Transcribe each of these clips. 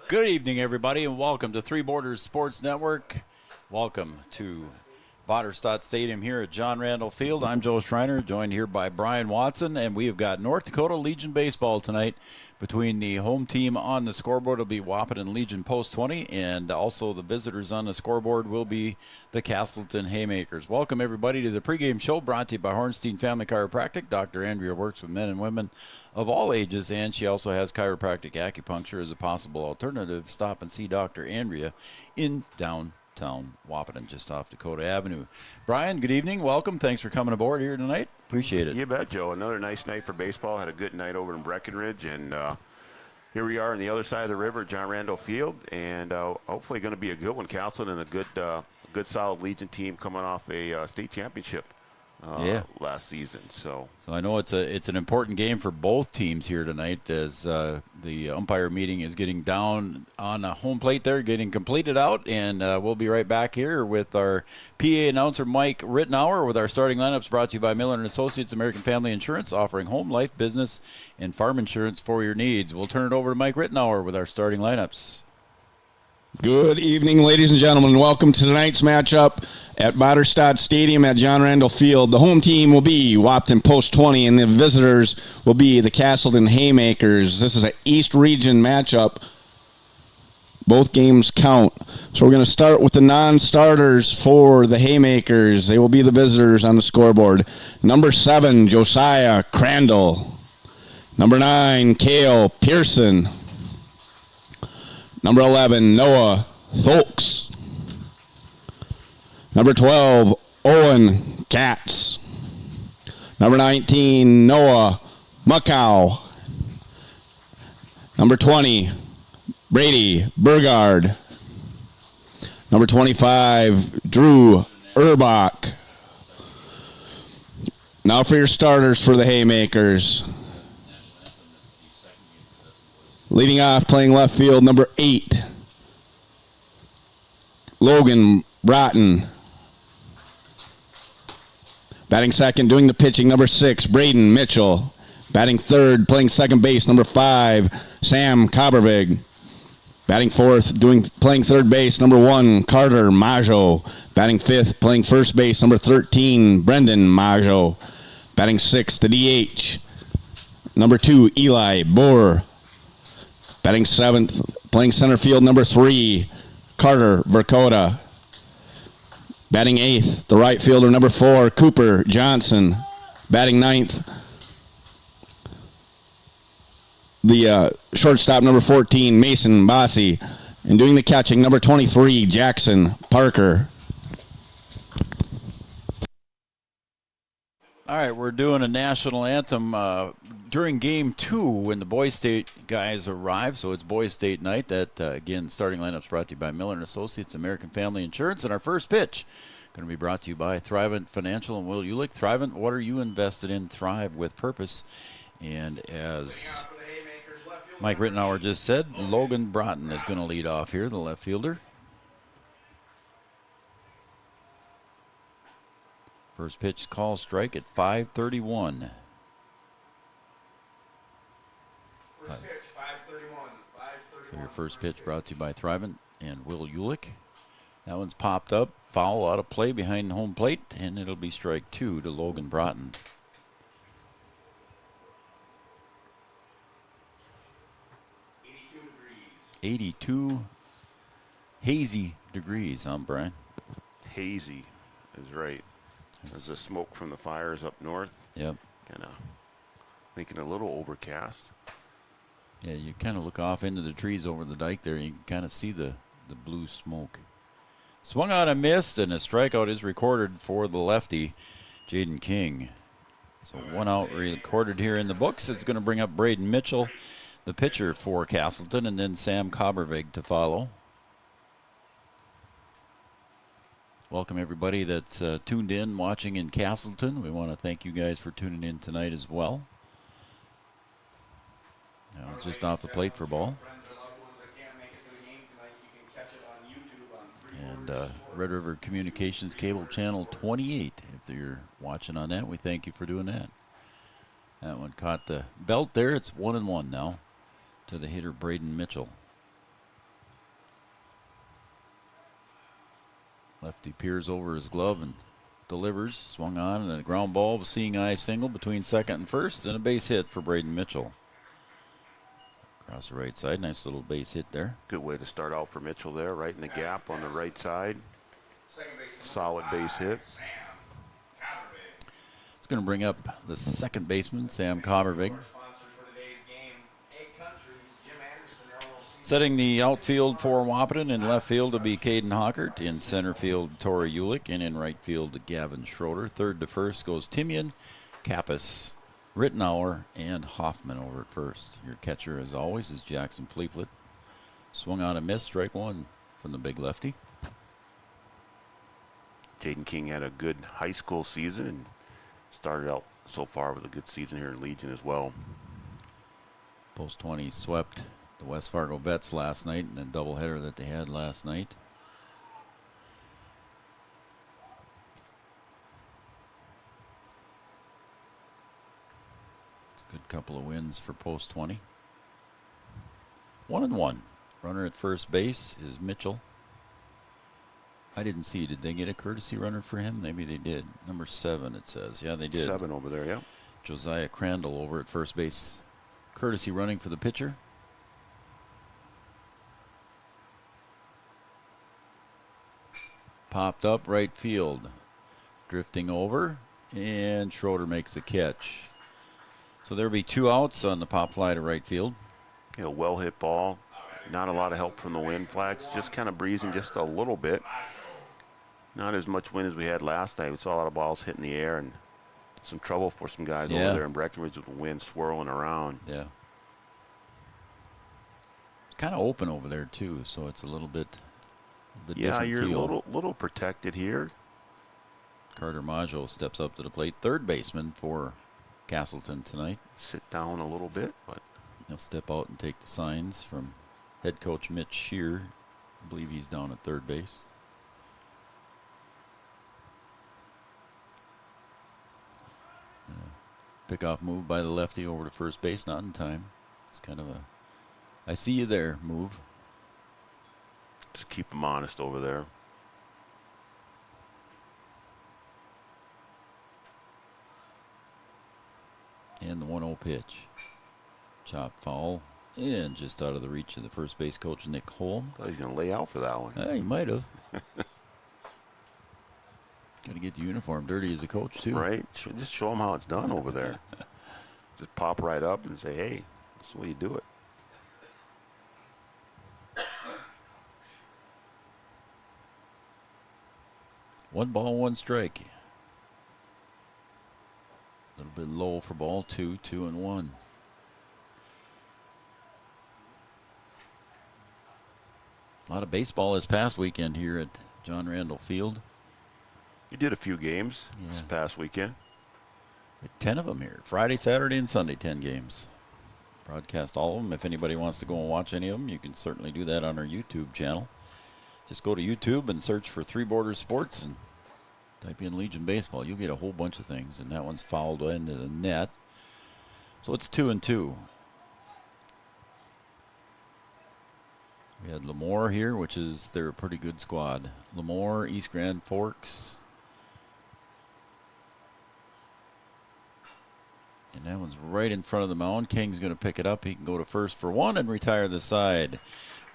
Good evening, everybody, and welcome to Three Borders Sports Network. Welcome to Vaterstad Stadium here at John Randall Field. I'm Joe Schreiner, joined here by Brian Watson, and we have got North Dakota Legion baseball tonight. Between the home team on the scoreboard will be Wahpeton Legion Post 20, and also the visitors on the scoreboard will be the Casselton Haymakers. Welcome, everybody, to the pregame show brought to you by Hornstein Family Chiropractic. Dr. Andrea works with men and women of all ages, and she also has chiropractic acupuncture as a possible alternative. Stop and see Dr. Andrea in downtown Wahpeton, just off Dakota Avenue. Brian, good evening. Welcome. Thanks for coming aboard here tonight. Appreciate it. You bet, Joe. Another nice night for baseball. Had a good night over in Breckenridge, and here we are on the other side of the river, John Randall Field, and hopefully going to be a good one. Casselton and a good solid Legion team coming off a state championship last season. So I know it's an important game for both teams here tonight, as the umpire meeting is getting down on a home plate there, getting completed out, and we'll be right back here with our PA announcer Mike Rittenauer with our starting lineups, brought to you by Miller & Associates American Family Insurance, offering home, life, business, and farm insurance for your needs. We'll turn it over to Mike Rittenauer with our starting lineups. Good evening, ladies and gentlemen, and welcome to tonight's matchup at Vaterstad Stadium at John Randall Field. The home team will be Wahpeton Post 20, and the visitors will be the Casselton Haymakers. This is an East Region matchup. Both games count. So we're going to start with the non-starters for the Haymakers. They will be the visitors on the scoreboard. Number 7, Josiah Crandall. Number 9, Cale Pearson. Number 11, Noah Tholks. Number 12, Owen Katz. Number 19, Noah Muckow. Number 20, Brady Burgard. Number 25, Drew Urbach. Now for your starters for the Haymakers. Leading off, playing left field, number 8, Logan Broughton. Batting second, doing the pitching, number 6, Braden Mitchell. Batting third, playing second base, number 5, Sam Kabervig. Batting fourth, playing third base, number 1, Carter Majo. Batting fifth, playing first base, number 13, Brendan Majo. Batting sixth, the DH, number 2, Eli Boer. Batting seventh, playing center field, number 3, Carter Verkota. Batting eighth, the right fielder, number 4, Cooper Johnson. Batting ninth, the shortstop, number 14, Mason Bossi. And doing the catching, number 23, Jackson Parker. All right, we're doing a national anthem during Game 2 when the Boys State guys arrive, so it's Boys State night. That, again, starting lineups brought to you by Miller & Associates American Family Insurance. And our first pitch going to be brought to you by Thrivent Financial and Will Ulick. Thrivent, what are you invested in? Thrive with purpose. And as Mike Rittenauer just said, Logan Broughton is going to lead off here, the left fielder. First pitch, call strike at 5:31. First pitch, 5:31. So your first pitch brought to you by Thrivent and Will Ulick. That one's popped up, foul out of play behind home plate, and it'll be strike 2 to Logan Broughton. 82 hazy degrees, huh, Brian? hazy is right. There's the smoke from the fires up north. Yep. Kind of making it a little overcast. Yeah, you kind of look off into the trees over the dike there, and you can kind of see the blue smoke. Swung out and missed, and a strikeout is recorded for the lefty, Jaden King. So 1 out recorded here in the books. It's going to bring up Braden Mitchell, the pitcher for Casselton, and then Sam Kabervig to follow. Welcome everybody that's tuned in, watching in Casselton. We want to thank you guys for tuning in tonight as well. Now just off the plate for ball. And Red River Communications Cable Channel 28. If you're watching on that, we thank you for doing that. That one caught the belt there. It's 1-1 now to the hitter Braden Mitchell. Lefty peers over his glove and delivers. Swung on, and a ground ball, seeing eye single between second and first, and a base hit for Braden Mitchell. Across the right side, nice little base hit there. Good way to start out for Mitchell there, right in the gap on the right side. Solid base hit. It's going to bring up the second baseman, Sam Cobbervig. Setting the outfield for Wahpeton. In left field will be Caden Hockert. In center field, Tori Ulick. And in right field, Gavin Schroeder. Third to first goes Timian, Kappas, Rittenauer, and Hoffman over at first. Your catcher, as always, is Jackson Fleetfoot. Swung on a miss, strike one from the big lefty. Jaden King had a good high school season and started out so far with a good season here in Legion as well. Post 20 swept the West Fargo Vets last night in a doubleheader that they had last night. It's a good couple of wins for Post 20. 1-1. Runner at first base is Mitchell. I didn't see. Did they get a courtesy runner for him? Maybe they did. Number 7, it says. Yeah, they did. 7 over there, yeah. Josiah Crandall over at first base. Courtesy running for the pitcher. Popped up right field. Drifting over, and Schroeder makes the catch. So there'll be 2 outs on the pop fly to right field. You know, well hit ball. Not a lot of help from the wind. Flags just kind of breezing just a little bit. Not as much wind as we had last night. We saw a lot of balls hitting the air and some trouble for some guys over there in Breckenridge with the wind swirling around. Yeah. It's kind of open over there too, so it's a little bit different you're feel. a little protected here. Carter Maggio steps up to the plate, third baseman for Casselton tonight. Sit down a little bit, but he'll step out and take the signs from head coach Mitch Shear. I believe he's down at third base. Pickoff move by the lefty over to first base, not in time. It's kind of a I see you there move. just keep them honest over there. And the 1-0 pitch. Chop foul. And just out of the reach of the first base coach, Nick Holm. Thought he was going to lay out for that one. He might have. Got to get the uniform dirty as a coach, too. Right? Just show them how it's done over there. Just pop right up and say, hey, that's the way you do it. One ball, one strike. A little bit low for ball 2, 2-1. A lot of baseball this past weekend here at John Randall Field. You did a few games this past weekend. 10 of them here. Friday, Saturday, and Sunday, 10 games. Broadcast all of them. If anybody wants to go and watch any of them, you can certainly do that on our YouTube channel. Just go to YouTube and search for Three Borders Sports and type in Legion Baseball. You'll get a whole bunch of things, and that one's fouled into the net. So it's 2-2. We had Lemoore here, which is they're a pretty good squad. Lemoore, East Grand Forks. And that one's right in front of the mound. King's going to pick it up. He can go to first for one and retire the side.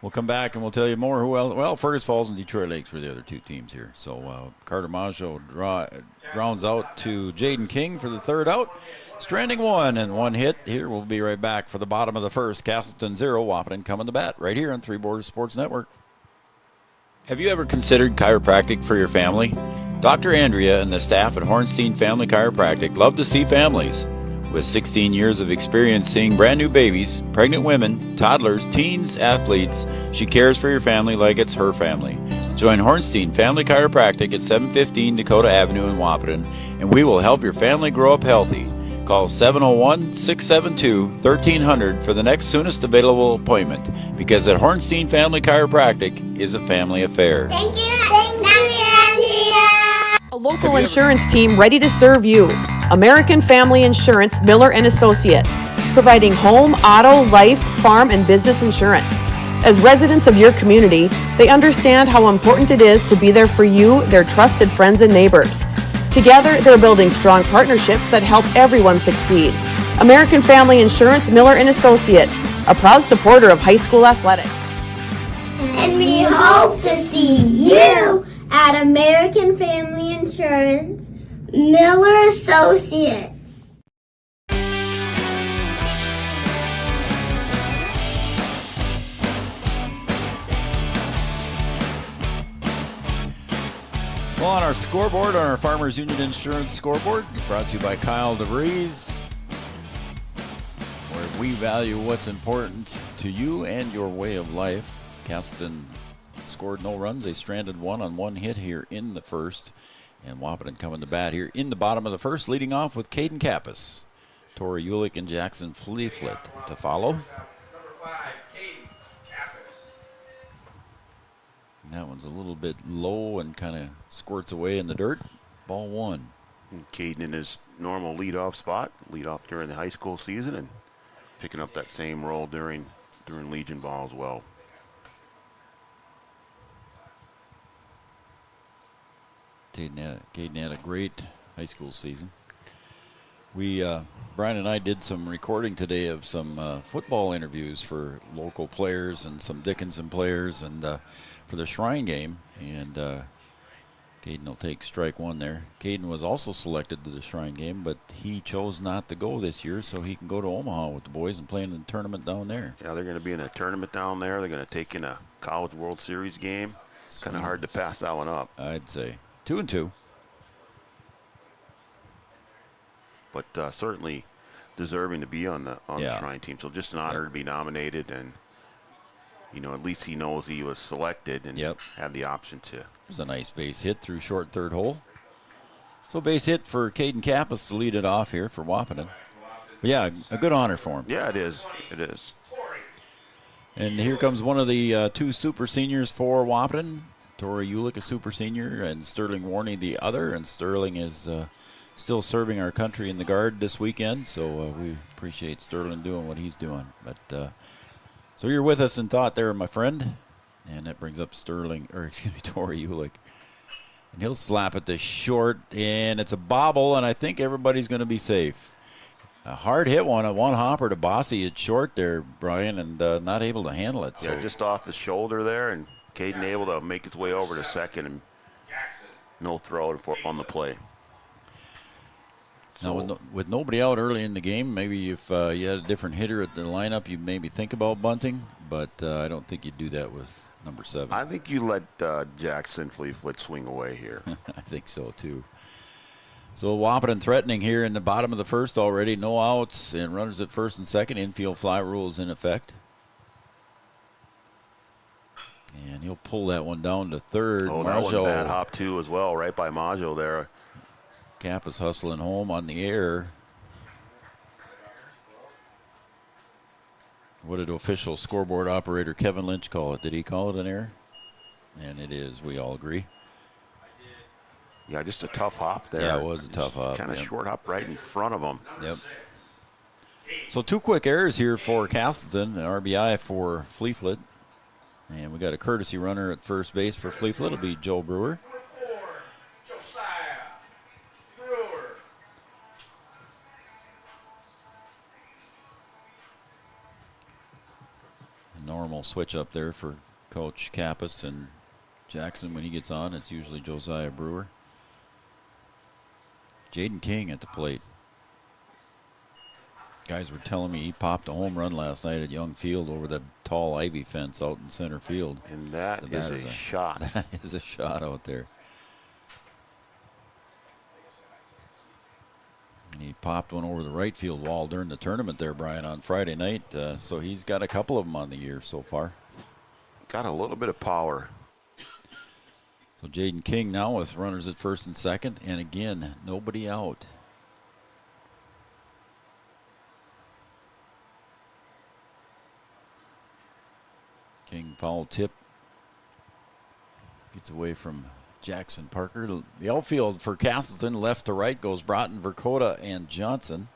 We'll come back and we'll tell you more. Who else? Well, Fergus Falls and Detroit Lakes were the other two teams here. So Carter Maggio rounds out to Jaden King for the third out. Stranding one and one hit. Here we'll be right back for the bottom of the first. Casselton 0, Wahpeton coming to bat right here on Three Borders Sports Network. Have you ever considered chiropractic for your family? Dr. Andrea and the staff at Hornstein Family Chiropractic love to see families. With 16 years of experience seeing brand new babies, pregnant women, toddlers, teens, athletes, she cares for your family like it's her family. Join Hornstein Family Chiropractic at 715 Dakota Avenue in Wahpeton, and we will help your family grow up healthy. Call 701-672-1300 for the next soonest available appointment, because at Hornstein Family Chiropractic is a family affair. Thank you. Andrea. A local insurance team ready to serve you. American Family Insurance, Miller & Associates, providing home, auto, life, farm, and business insurance. As residents of your community, they understand how important it is to be there for you, their trusted friends and neighbors. Together, they're building strong partnerships that help everyone succeed. American Family Insurance Miller and Associates, a proud supporter of high school athletics. And we hope to see you at American Family Insurance Miller Associates. Well, on our scoreboard, on our Farmers Union Insurance scoreboard, brought to you by Kyle DeVries, where we value what's important to you and your way of life. Casselton scored no runs. They stranded one on one hit here in the first. And Wahpeton coming to bat here in the bottom of the first, leading off with Caden Kappas, Tori Ulick, and Jackson Fleeflet to follow. Number 5, Caden Kappas. That one's a little bit low and kind of squirts away in the dirt. Ball one. Caden in his normal leadoff spot, leadoff during the high school season, and picking up that same role during Legion ball as well. Caden had a great high school season. We, Brian and I did some recording today of some football interviews for local players and some Dickinson players and for the Shrine game. And Caden will take strike one there. Caden was also selected to the Shrine game, but he chose not to go this year so he can go to Omaha with the boys and play in the tournament down there. Yeah, they're going to be in a tournament down there. They're going to take in a College World Series game. It's kind of hard to pass that one up. I'd say 2-2. But certainly deserving to be on the Shrine team. So just an honor to be nominated, and at least he knows he was selected and had the option to. There's a nice base hit through short third hole. So base hit for Caden Kappas to lead it off here for Wahpeton. But yeah, a good honor for him. Yeah, it is. It is. And here comes one of the two super seniors for Wahpeton. Tori Ulick, a super senior, and Sterling Warney, the other. And Sterling is still serving our country in the Guard this weekend, so we appreciate Sterling doing what he's doing. But so you're with us in thought there, my friend. And that brings up Tori Ulick. And he'll slap it to short, and it's a bobble, and I think everybody's going to be safe. A hard hit one, a one hopper to Bossy at short there, Brian, and not able to handle it. So. Yeah, just off his shoulder there, and Caden able to make his way over to second, and no throw on the play. So now, with nobody out early in the game, maybe if you had a different hitter at the lineup, you'd maybe think about bunting, but I don't think you'd do that with number 7. I think you let Jackson Fleetfoot swing away here. I think so, too. So Wahpeton threatening here in the bottom of the first already. No outs and runners at first and second. Infield fly rule is in effect. And he'll pull that one down to third. Oh, that was a bad hop, too, as well, right by Maggio there. Cap is hustling home on the air. What did official scoreboard operator Kevin Lynch call it? Did he call it an error? And it is. We all agree. Yeah, just a tough hop there. Yeah, it was a tough hop. Kind of short hop right in front of him. Yep. So 2 quick errors here for Casselton, an RBI for Fleeflet. And we got a courtesy runner at first base for Fleeflet. It'll be Joe Brewer. Normal switch up there for Coach Kappas and Jackson when he gets on. It's usually Josiah Brewer. Jaden King at the plate. Guys were telling me he popped a home run last night at Young Field over that tall ivy fence out in center field. And that is a shot. That is a shot out there. And he popped one over the right field wall during the tournament there, Brian, on Friday night. So he's got a couple of them on the year so far. Got a little bit of power. So Jaden King now with runners at first and second. And again, nobody out. King foul tip. Gets away from Jackson Parker. The outfield for Casselton, left to right, goes Broughton, Dakota, and Johnson.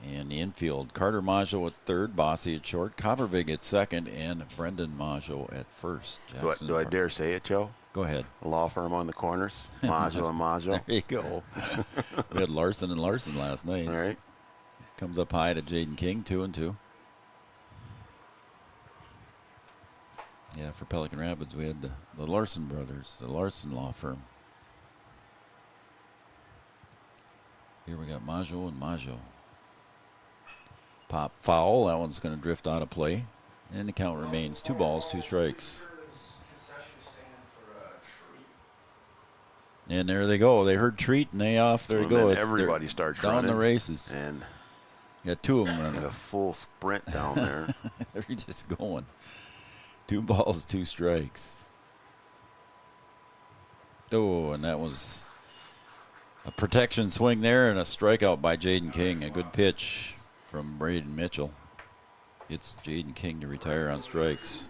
And the infield, Carter Maggio at third, Bossy at short, Coppervig at second, and Brendan Maggio at first. Do I dare say it, Joe? Go ahead. A law firm on the corners, Maggio and Maggio. There you go. We had Larson and Larson last night. All right. Comes up high to Jaden King, 2-2. Yeah, for Pelican Rapids, we had the Larson brothers, the Larson law firm. Here we got Maggio and Maggio. Pop foul. That one's going to drift out of play. And the count remains 2 balls, 2 strikes. And there they go. They heard treat and they off. There you go. Everybody starts down running. the races. And you got 2 of them running. a full sprint down there. They're just going. 2 balls, 2 strikes. Oh, and that was a protection swing there and a strikeout by Jaden King. A good pitch from Braden Mitchell. It's Jaden King to retire on strikes.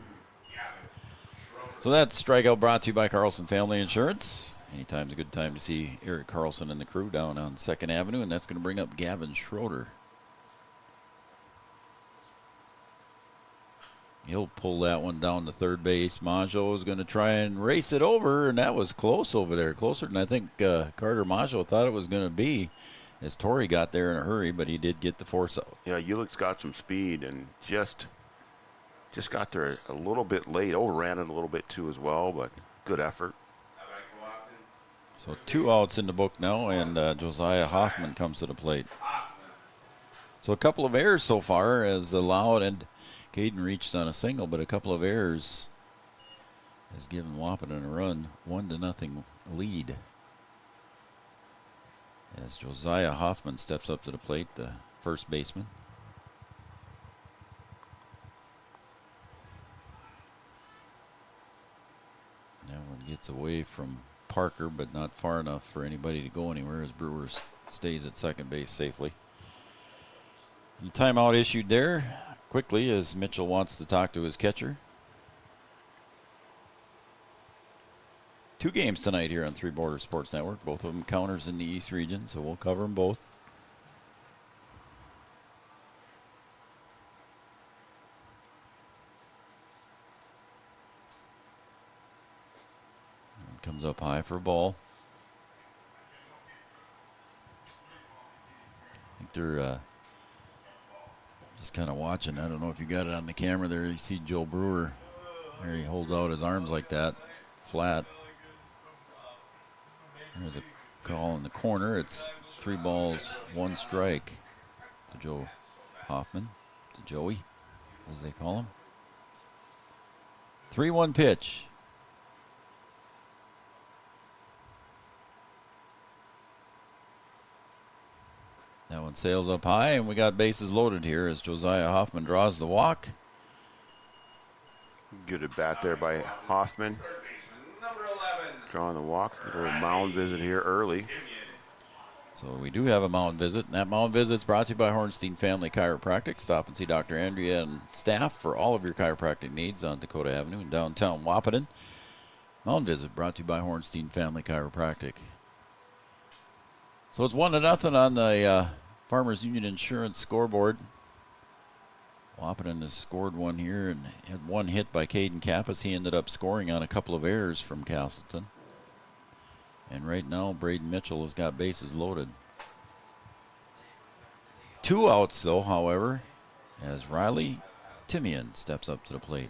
So that strikeout brought to you by Carlson Family Insurance. Anytime's a good time to see Eric Carlson and the crew down on 2nd Avenue, and that's going to bring up Gavin Schroeder. He'll pull that one down to third base. Maggio is going to try and race it over, and that was close over there. Closer than I think Carter Maggio thought it was going to be, as Torrey got there in a hurry, but he did get the force out. Yeah, Ulick's got some speed and just got there a little bit late. Overran it a little bit too as well, but good effort. So 2 outs in the book now, and Josiah Hoffman comes to the plate. So a couple of errors so far as allowed, and Caden reached on a single, but a couple of errors has given Wahpeton a run, 1-0 lead. As Josiah Hoffman steps up to the plate, the first baseman. That one gets away from Parker, but not far enough for anybody to go anywhere as Brewers stays at second base safely. And timeout issued there quickly as Mitchell wants to talk to his catcher. 2 games tonight here on Three Borders Sports Network. Both of them counters in the East region, so we'll cover them both. And comes up high for a ball. I think they're just kind of watching. I don't know if you got it on the camera there. You see Joe Brewer. There he holds out his arms like that, flat. There's a call in the corner. It's 3 balls, 1 strike to Joe Hoffman, to Joey, as they call him. 3-1 pitch. That one sails up high, and we got bases loaded here as Josiah Hoffman draws the walk. Good at bat there by Hoffman. Drawing the walk. A little mound visit here early. So we do have a mound visit, and that mound visit is brought to you by Hornstein Family Chiropractic. Stop and see Dr. Andrea and staff for all of your chiropractic needs on Dakota Avenue in downtown Wahpeton. Mound visit brought to you by Hornstein Family Chiropractic. So it's 1-0 on the Farmers Union Insurance scoreboard. Wahpeton has scored one here and had 1 hit by Caden Kappas. He ended up scoring on a couple of errors from Casselton. And right now, Braden Mitchell has got bases loaded. 2 outs, though, however, as Riley Timian steps up to the plate.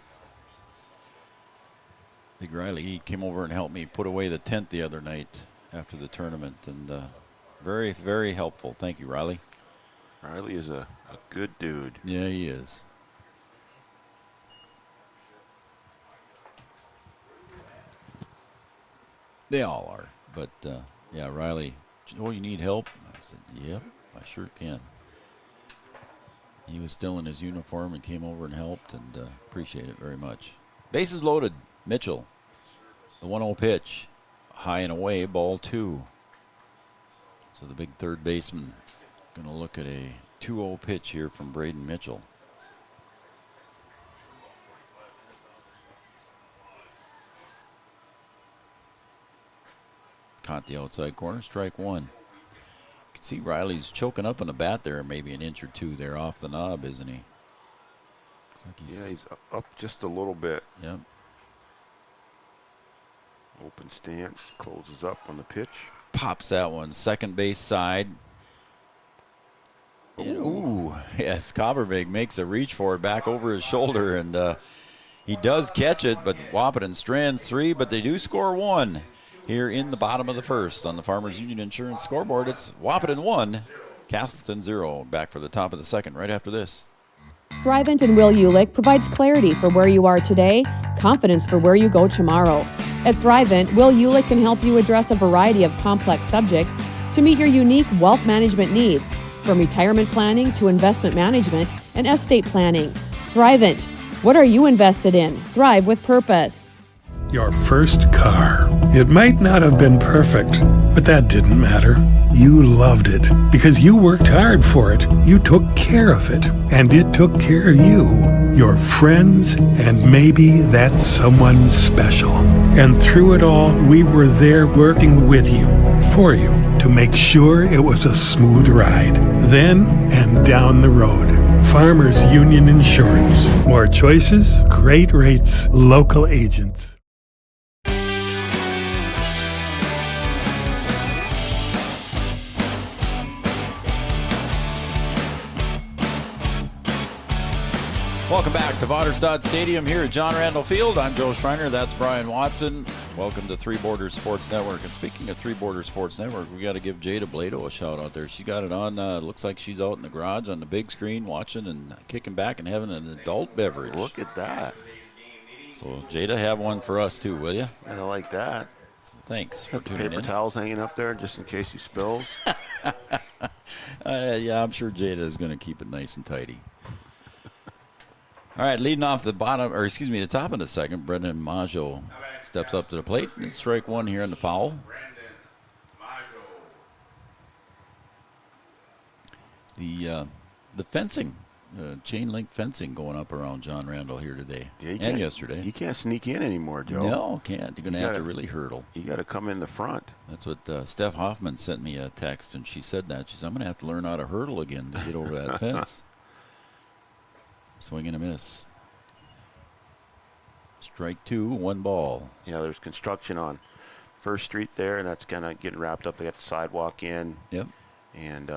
Big Riley, he came over and helped me put away the tent the other night after the tournament. And very, very helpful. Thank you, Riley. Riley is a good dude. Yeah, he is. They all are. But, yeah, Riley, oh, you need help? I said, yep, I sure can. He was still in his uniform and came over and helped, and appreciate it very much. Bases loaded. Mitchell, the 1-0 pitch. High and away, ball 2. So the big third baseman going to look at a 2-0 pitch here from Braden Mitchell. Caught the outside corner, strike 1. can see Riley's choking up on the bat there, maybe an inch or two there off the knob, isn't he? Looks like he's up just a little bit. Yep. Open stance, closes up on the pitch. Pops that one, second base side. Ooh, yes, Coppervig makes a reach for it back over his shoulder, and he does catch it, but Wahpeton strands 3, but they do score 1 here in the bottom of the first. On the Farmers Union Insurance scoreboard, it's Wahpeton 1, Casselton 0. Back for the top of the second right after this. Thrivent and Will Ulick provides clarity for where you are today, confidence for where you go tomorrow. At Thrivent, Will Ulick can help you address a variety of complex subjects to meet your unique wealth management needs, from retirement planning to investment management and estate planning. Thrivent. What are you invested in? Thrive with purpose. Your first car. It might not have been perfect, but that didn't matter. You loved it because you worked hard for it. You took care of it, and it took care of you, your friends, and maybe that someone special. And through it all, we were there working with you, for you, to make sure it was a smooth ride. Then and down the road. Farmers Union Insurance. More choices, great rates, local agents. Welcome back to Vaterstad Stadium here at John Randall Field. I'm Joe Schreiner. That's Brian Watson. Welcome to Three Borders Sports Network. And speaking of Three Borders Sports Network, we got to give Jada Blado a shout out there. She got it on. Looks like she's out in the garage on the big screen watching and kicking back and having an adult beverage. Look at that. So, Jada, have one for us too, will you? I like that. Thanks for tuning Paper in. towels hanging up there just in case he spills. Yeah, I'm sure Jada is going to keep it nice and tidy. All right, leading off the the top of the second, Brendan Maggio steps up to the plate. And strike 1 here on the foul. The fencing, chain link fencing going up around John Randall here today and yesterday. You can't sneak in anymore, Joe. No, can't. You're going to have to really hurdle. You got to come in the front. That's what Steph Hoffman sent me a text, and she said that. She said, I'm going to have to learn how to hurdle again to get over that fence. Swing and a miss. Strike 2, 1 ball. Yeah, there's construction on First Street there, and that's kind of getting wrapped up. They got the sidewalk in. Yep. And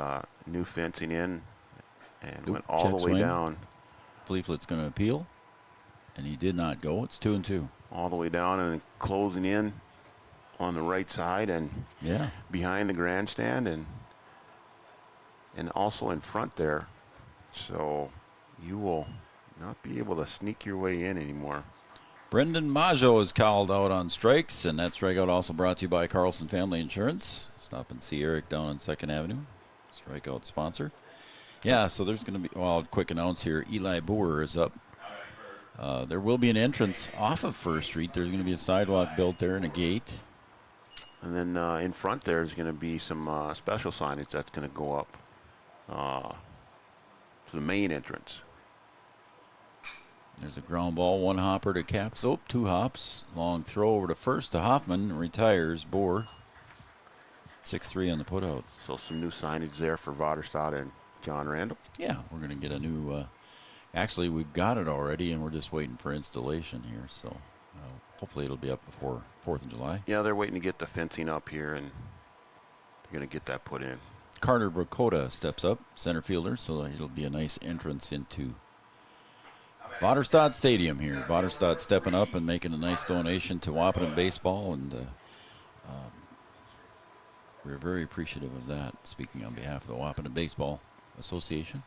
new fencing in, and went check all the way swing. down. Fleetfoot's going to appeal, and he did not go. It's 2-2. All the way down and then closing in on the right side and behind the grandstand and also in front there. So you will not be able to sneak your way in anymore. Brendan Maggio is called out on strikes, and that strikeout also brought to you by Carlson Family Insurance. Stop and see Eric down on 2nd Avenue. Strikeout sponsor. Yeah, so there's going to be, quick announce here. Eli Boer is up. There will be an entrance off of First Street. There's going to be a sidewalk built there and a gate. And then in front there's going to be some special signage that's going to go up to the main entrance. There's a ground ball, 1 hopper to Caps. 2 hops. Long throw over to first to Hoffman. Retires Boer. 6-3 on the putout. So some new signage there for Vaterstad and John Randall. Yeah, we're going to get a new, actually we've got it already and we're just waiting for installation here. So hopefully it'll be up before 4th of July. Yeah, they're waiting to get the fencing up here and they're going to get that put in. Carter Dakota steps up, center fielder, so it'll be a nice entrance into Vaterstad Stadium here. Vaterstad stepping up and making a nice donation to Wahpeton Baseball, and we're very appreciative of that, speaking on behalf of the Wahpeton Baseball Association.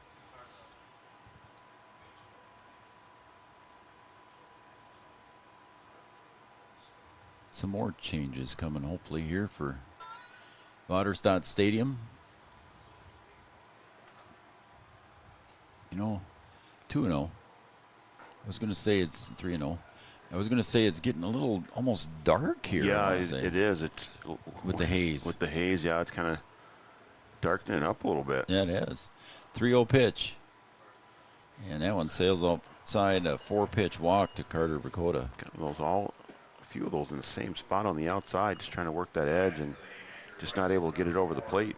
Some more changes coming hopefully here for Vaterstad Stadium. 2-0. I was going to say it's 3-0. I was going to say it's getting a little almost dark here. Yeah, it is. It's with the haze. With the haze, yeah, it's kind of darkening it up a little bit. Yeah, it is. 3-0 pitch. And that one sails outside, a 4-pitch walk to Carter Dakota. Got a few of those in the same spot on the outside, just trying to work that edge and just not able to get it over the plate.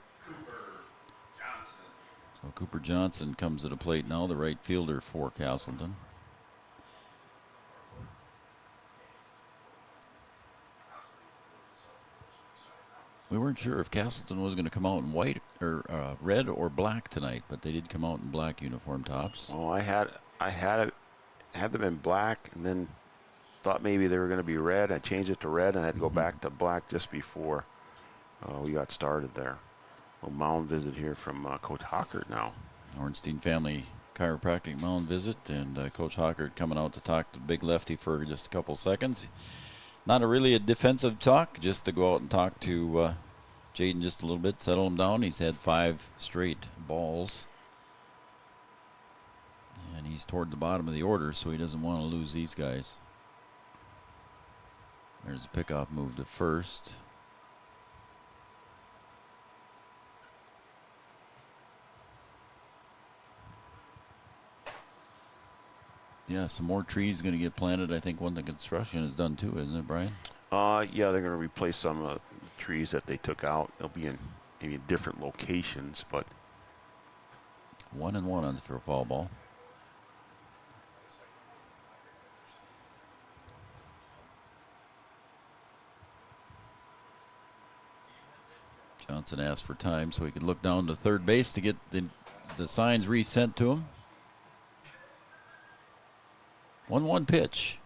Cooper Johnson comes to the plate now, the right fielder for Casselton. We weren't sure if Casselton was going to come out in white or red or black tonight, but they did come out in black uniform tops. Oh, I had them in black, and then thought maybe they were going to be red. I changed it to red, and I had to go back to black just before we got started there. A little mound visit here from Coach Hockert now. Ornstein family chiropractic mound visit, and Coach Hockert coming out to talk to Big Lefty for just a couple seconds. Not really a defensive talk, just to go out and talk to Jaden just a little bit, settle him down. He's had 5 straight balls, and he's toward the bottom of the order, so he doesn't want to lose these guys. There's a pickoff move to first. Yeah, some more trees going to get planted. I think one the construction is done too, isn't it, Brian? Yeah, they're going to replace some trees that they took out. They'll be in maybe different locations, but 1-1 on for a foul ball. Johnson asked for time so he could look down to third base to get the signs resent to him. 1-1 pitch.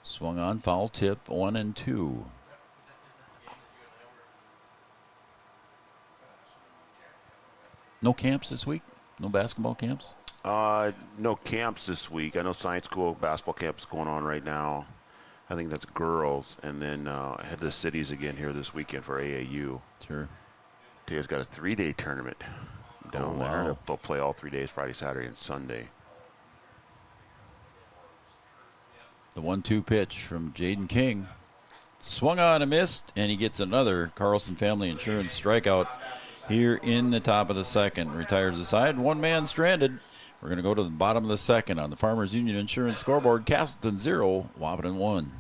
Swung on, foul tip, 1-2. No camps this week? No basketball camps? No camps this week. I know Science School basketball camp is going on right now. I think that's girls. And then head to the cities again here this weekend for AAU. Sure. Taya's got a 3-day tournament down there. Wow. They'll play all 3 days, Friday, Saturday, and Sunday. The 1-2 pitch from Jaden King. Swung on and missed, and he gets another Carlson Family Insurance strikeout here in the top of the second. Retires the side. One man stranded. We're going to go to the bottom of the second on the Farmers Union Insurance scoreboard. Casselton 0, Wahpeton 1.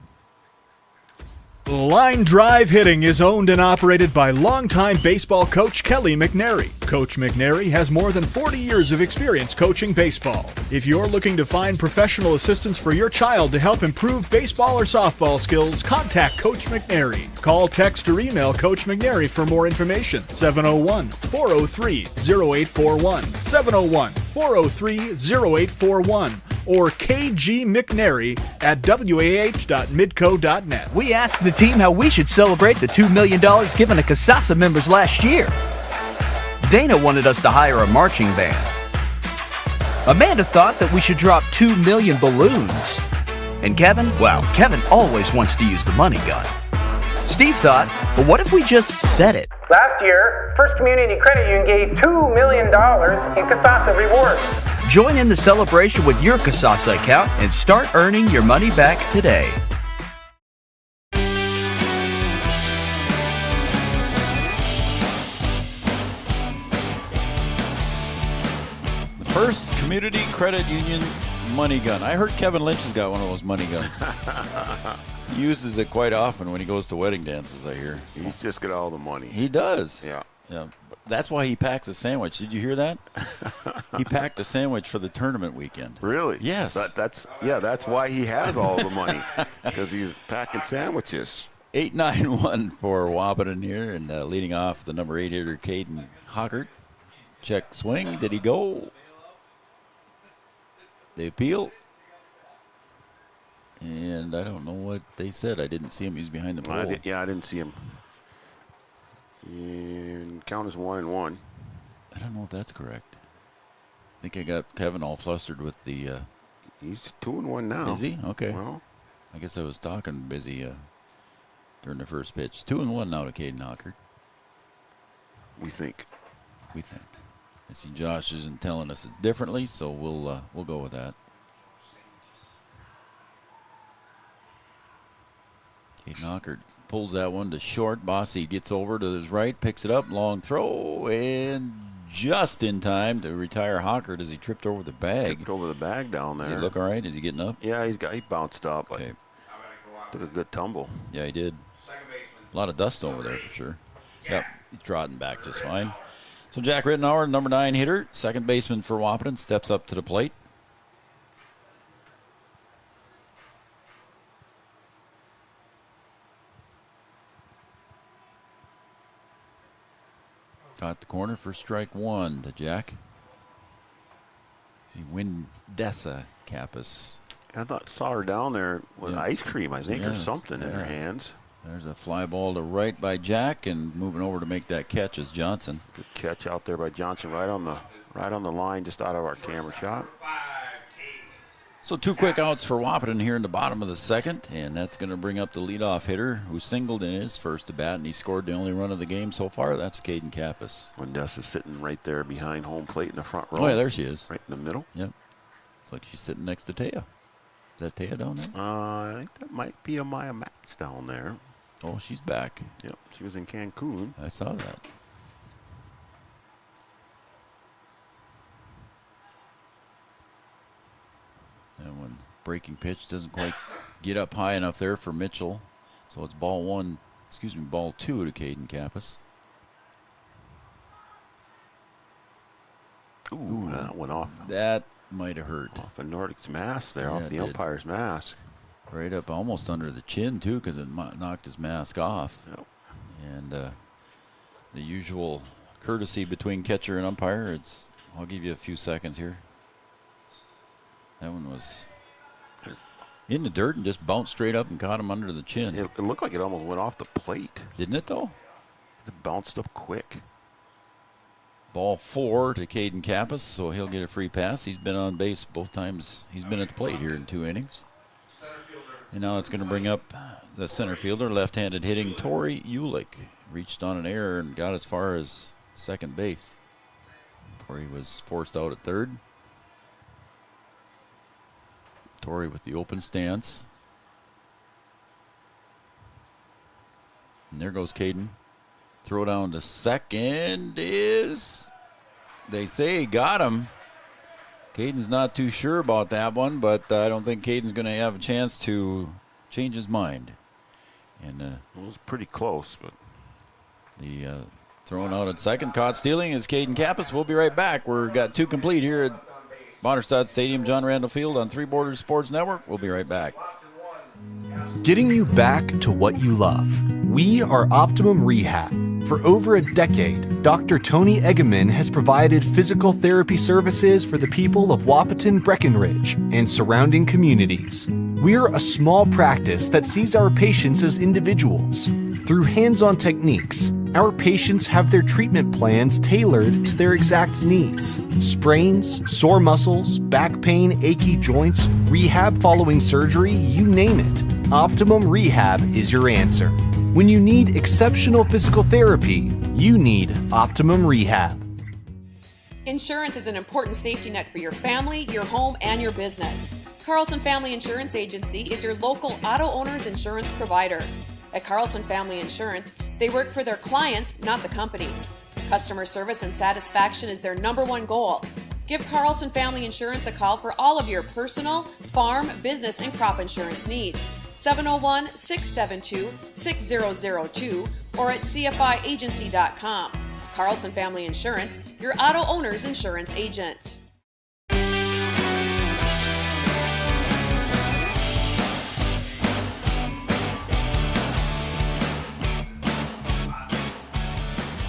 Line Drive Hitting is owned and operated by longtime baseball coach Kelly McNary. Coach McNary has more than 40 years of experience coaching baseball. If you're looking to find professional assistance for your child to help improve baseball or softball skills, contact Coach McNary. Call, text, or email Coach McNary for more information. 701-403-0841. 701-403-0841. Or kgmcnary at wah.midco.net. We asked the team how we should celebrate the $2 million given to Casasa members last year. Dana wanted us to hire a marching band. Amanda thought that we should drop 2 million balloons. And Kevin, well, Kevin always wants to use the money gun. Steve thought, well, what if we just said it? Last year, First Community Credit Union gave $2 million in Casasa rewards. Join in the celebration with your Casasa account and start earning your money back today. The First Community Credit Union money gun. I heard Kevin Lynch has got one of those money guns. He uses it quite often when he goes to wedding dances, I hear. So. He's just got all the money. He does. Yeah. Yeah. That's why he packs a sandwich. Did you hear that? He packed a sandwich for the tournament weekend. Really? Yes. That's why he has all the money, because he's packing sandwiches. 8-9-1 for Wahpeton here, and leading off the number 8 hitter, Caden Hockert. Check swing. Did he go? They appeal. And I don't know what they said. I didn't see him. He was behind the pole. I didn't see him. And count is 1-1. I don't know if that's correct. I think I got Kevin all flustered with the... He's 2-1 now. Is he? Okay. Well, I guess I was talking busy during the first pitch. 2-1 now to Caden Hockert. we think. I see Josh isn't telling us it's differently, so we'll go with that. Caden Hockert pulls that one to short. Bossy gets over to his right, picks it up, long throw, and just in time to retire Hockert as he tripped over the bag. Tripped over the bag down there. Does he look all right? Is he getting up? Yeah, he bounced up. Okay. Took a good tumble. Yeah, he did. A lot of dust over there for sure. Yep, he's trotting back just fine. So Jack Rittenauer, number 9 hitter, second baseman for Wahpeton, steps up to the plate. Got the corner for strike 1 to Jack. Windessa Kappas. I saw her down there with ice cream, I think, or something in her hands. There's a fly ball to right by Jack, and moving over to make that catch is Johnson. Good catch out there by Johnson, right on the line, just out of our camera shot. So 2 quick outs for Wahpeton here in the bottom of the second, and that's going to bring up the leadoff hitter who singled in his first at bat, and he scored the only run of the game so far. That's Caden Kappas. Windessa's sitting right there behind home plate in the front row. Oh, yeah, there she is. Right in the middle. Yep. It's like she's sitting next to Taya. Is that Taya down there? I think that might be Amaya Matz down there. Oh, she's back. Yep, she was in Cancun. I saw that. That one breaking pitch doesn't quite get up high enough there for Mitchell. So it's ball 2 to Caden Kappas. Ooh, that went off. That might have hurt. Off of Nordic's mask there, off the did. umpire's mask. Right up almost under the chin, too, because it knocked his mask off. Yep. And the usual courtesy between catcher and umpire, I'll give you a few seconds here. That one was in the dirt and just bounced straight up and caught him under the chin. It looked like it almost went off the plate. Didn't it, though? It bounced up quick. Ball 4 to Caden Kappas, so he'll get a free pass. He's been on base both times he's been at the plate here in 2 innings. And now it's going to bring up the center fielder, left-handed hitting Tori Ulick. Reached on an error and got as far as second base before he was forced out at third. Tori with the open stance. And there goes Caden. Throw down to second is, they say he got him. Caden's not too sure about that one, but I don't think Caden's going to have a chance to change his mind. And it was pretty close, but the thrown out at second, caught stealing is Caden Kappas. We'll be right back. We've got 2 complete here at Waterstad Stadium, John Randall Field on Three Borders Sports Network. We'll be right back. Getting you back to what you love. We are Optimum Rehab. For over a decade, Dr. Tony Eggeman has provided physical therapy services for the people of Wahpeton, Breckenridge, and surrounding communities. We're a small practice that sees our patients as individuals. Through hands-on techniques, our patients have their treatment plans tailored to their exact needs. Sprains, sore muscles, back pain, achy joints, rehab following surgery, you name it. Optimum Rehab is your answer. When you need exceptional physical therapy, you need Optimum Rehab. Insurance is an important safety net for your family, your home, and your business. Carlson Family Insurance Agency is your local auto owner's insurance provider. At Carlson Family Insurance, they work for their clients, not the companies. Customer service and satisfaction is their #1 goal. Give Carlson Family Insurance a call for all of your personal, farm, business, and crop insurance needs. 701-672-6002 or at cfiagency.com. Carlson Family Insurance, your auto owner's insurance agent.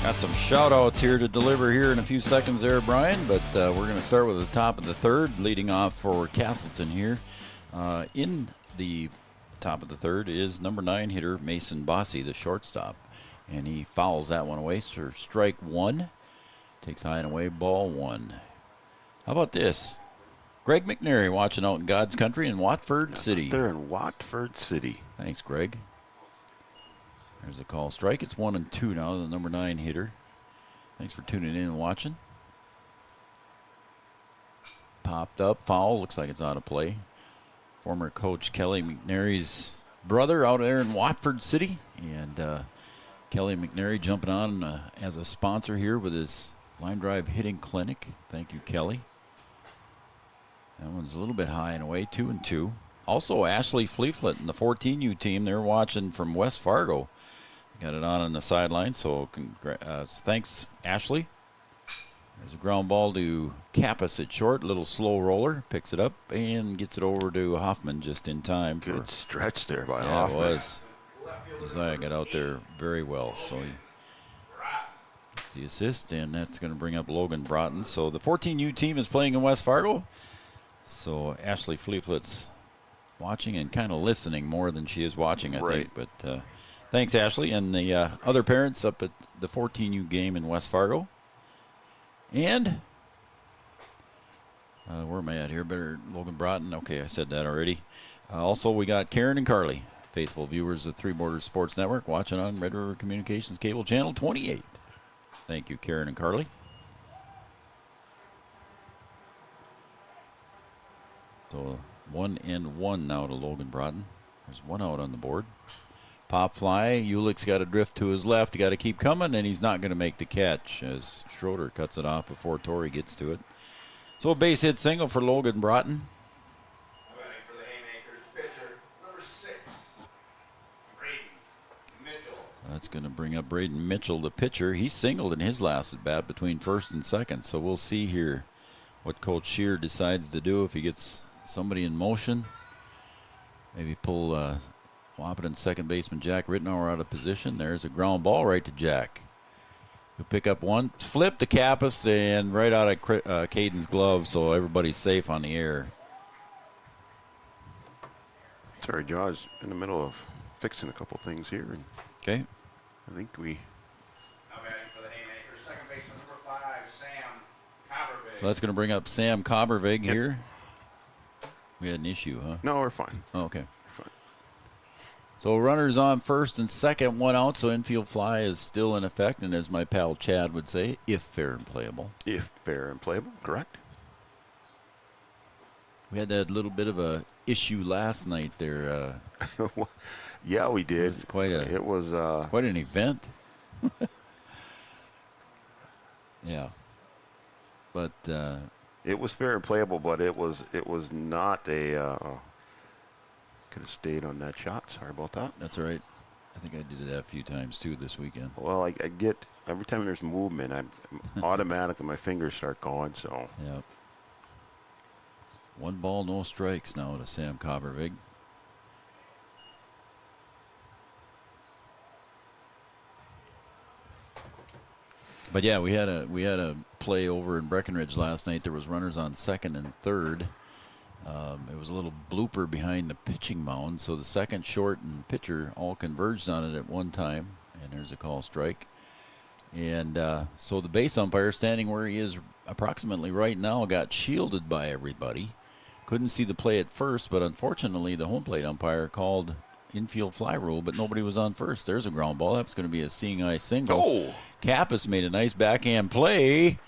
Got some shout-outs here to deliver here in a few seconds there, Brian, but we're going to start with the top of the third, leading off for Casselton here. In the top of the third is number 9 hitter Mason Bossy, the shortstop, and he fouls that one away. So strike 1, takes high and away, ball 1. How about this? Greg McNary watching out in God's country in Watford City. They're in Watford City. Thanks, Greg. There's a call strike. It's 1-2 now to the number 9 hitter. Thanks for tuning in and watching. Popped up, foul. Looks like it's out of play. Former coach Kelly McNary's brother out there in Watford City. And Kelly McNary jumping on as a sponsor here with his line drive hitting clinic. Thank you, Kelly. That one's a little bit high and away, 2-2. Also, Ashley Fleeflet and the 14U team, they're watching from West Fargo. Got it on the sideline, so thanks, Ashley. There's a ground ball to Kappas at short. Little slow roller. Picks it up and gets it over to Hoffman just in time. Good stretch there by yeah, Hoffman. It was. Josiah got out there very well. So he gets the assist, and that's going to bring up Logan Broughton. So the 14U team is playing in West Fargo. So Ashley Fleetfoot's watching and kind of listening more than she is watching, I think. But thanks, Ashley, and the other parents up at the 14U game in West Fargo. And where am I at here? Better Logan Broughton. Okay, I said that already. Also, we got Karen and Carly, faithful viewers of Three Borders Sports Network, watching on Red River Communications Cable Channel 28. Thank you, Karen and Carly. So 1-1 now to Logan Broughton. There's one out on the board. Pop fly. Ulick's got a drift to his left. You got to keep coming, and he's not going to make the catch as Schroeder cuts it off before Torrey gets to it. So a base hit single for Logan Broughton. Batting for the Haymakers, pitcher number 6, Braden Mitchell. So that's going to bring up Braden Mitchell, the pitcher. He singled in his last at bat between first and second. So we'll see here what Coach Scheer decides to do if he gets somebody in motion. Maybe pull Wahpeton second baseman Jack Rittenauer out of position. There's a ground ball right to Jack. He'll pick up one, flip to Kappas, and right out of Caden's glove, so everybody's safe on the air. Sorry, Jaws in the middle of fixing a couple things here. Okay. I think we... Now batting for the Haymakers, second baseman number 5, Sam Coppervig. So that's going to bring up Sam Coppervig here. We had an issue, huh? No, we're fine. Oh, okay. So runners on first and second, one out, so infield fly is still in effect, and as my pal Chad would say, if fair and playable. If fair and playable, correct. We had that little bit of a issue last night there. Yeah, we did. It was quite an event. Yeah. But it was fair and playable, but it was not a could have stayed on that shot. Sorry about that. That's all right. I think I did that a few times too this weekend. Well, I get every time there's movement, I'm automatically my fingers start going. So yep. 1 ball, no strikes now to Sam Coppervig. But yeah, we had a play over in Breckenridge last night. There was runners on second and third. It was a little blooper behind the pitching mound, so the second, short, and pitcher all converged on it at one time, and there's a call strike. And so the base umpire, standing where he is approximately right now, got shielded by everybody. Couldn't see the play at first, but unfortunately the home plate umpire called infield fly rule, but nobody was on first. There's a ground ball. That's going to be a seeing eye single. Oh! Kappas made a nice backhand play,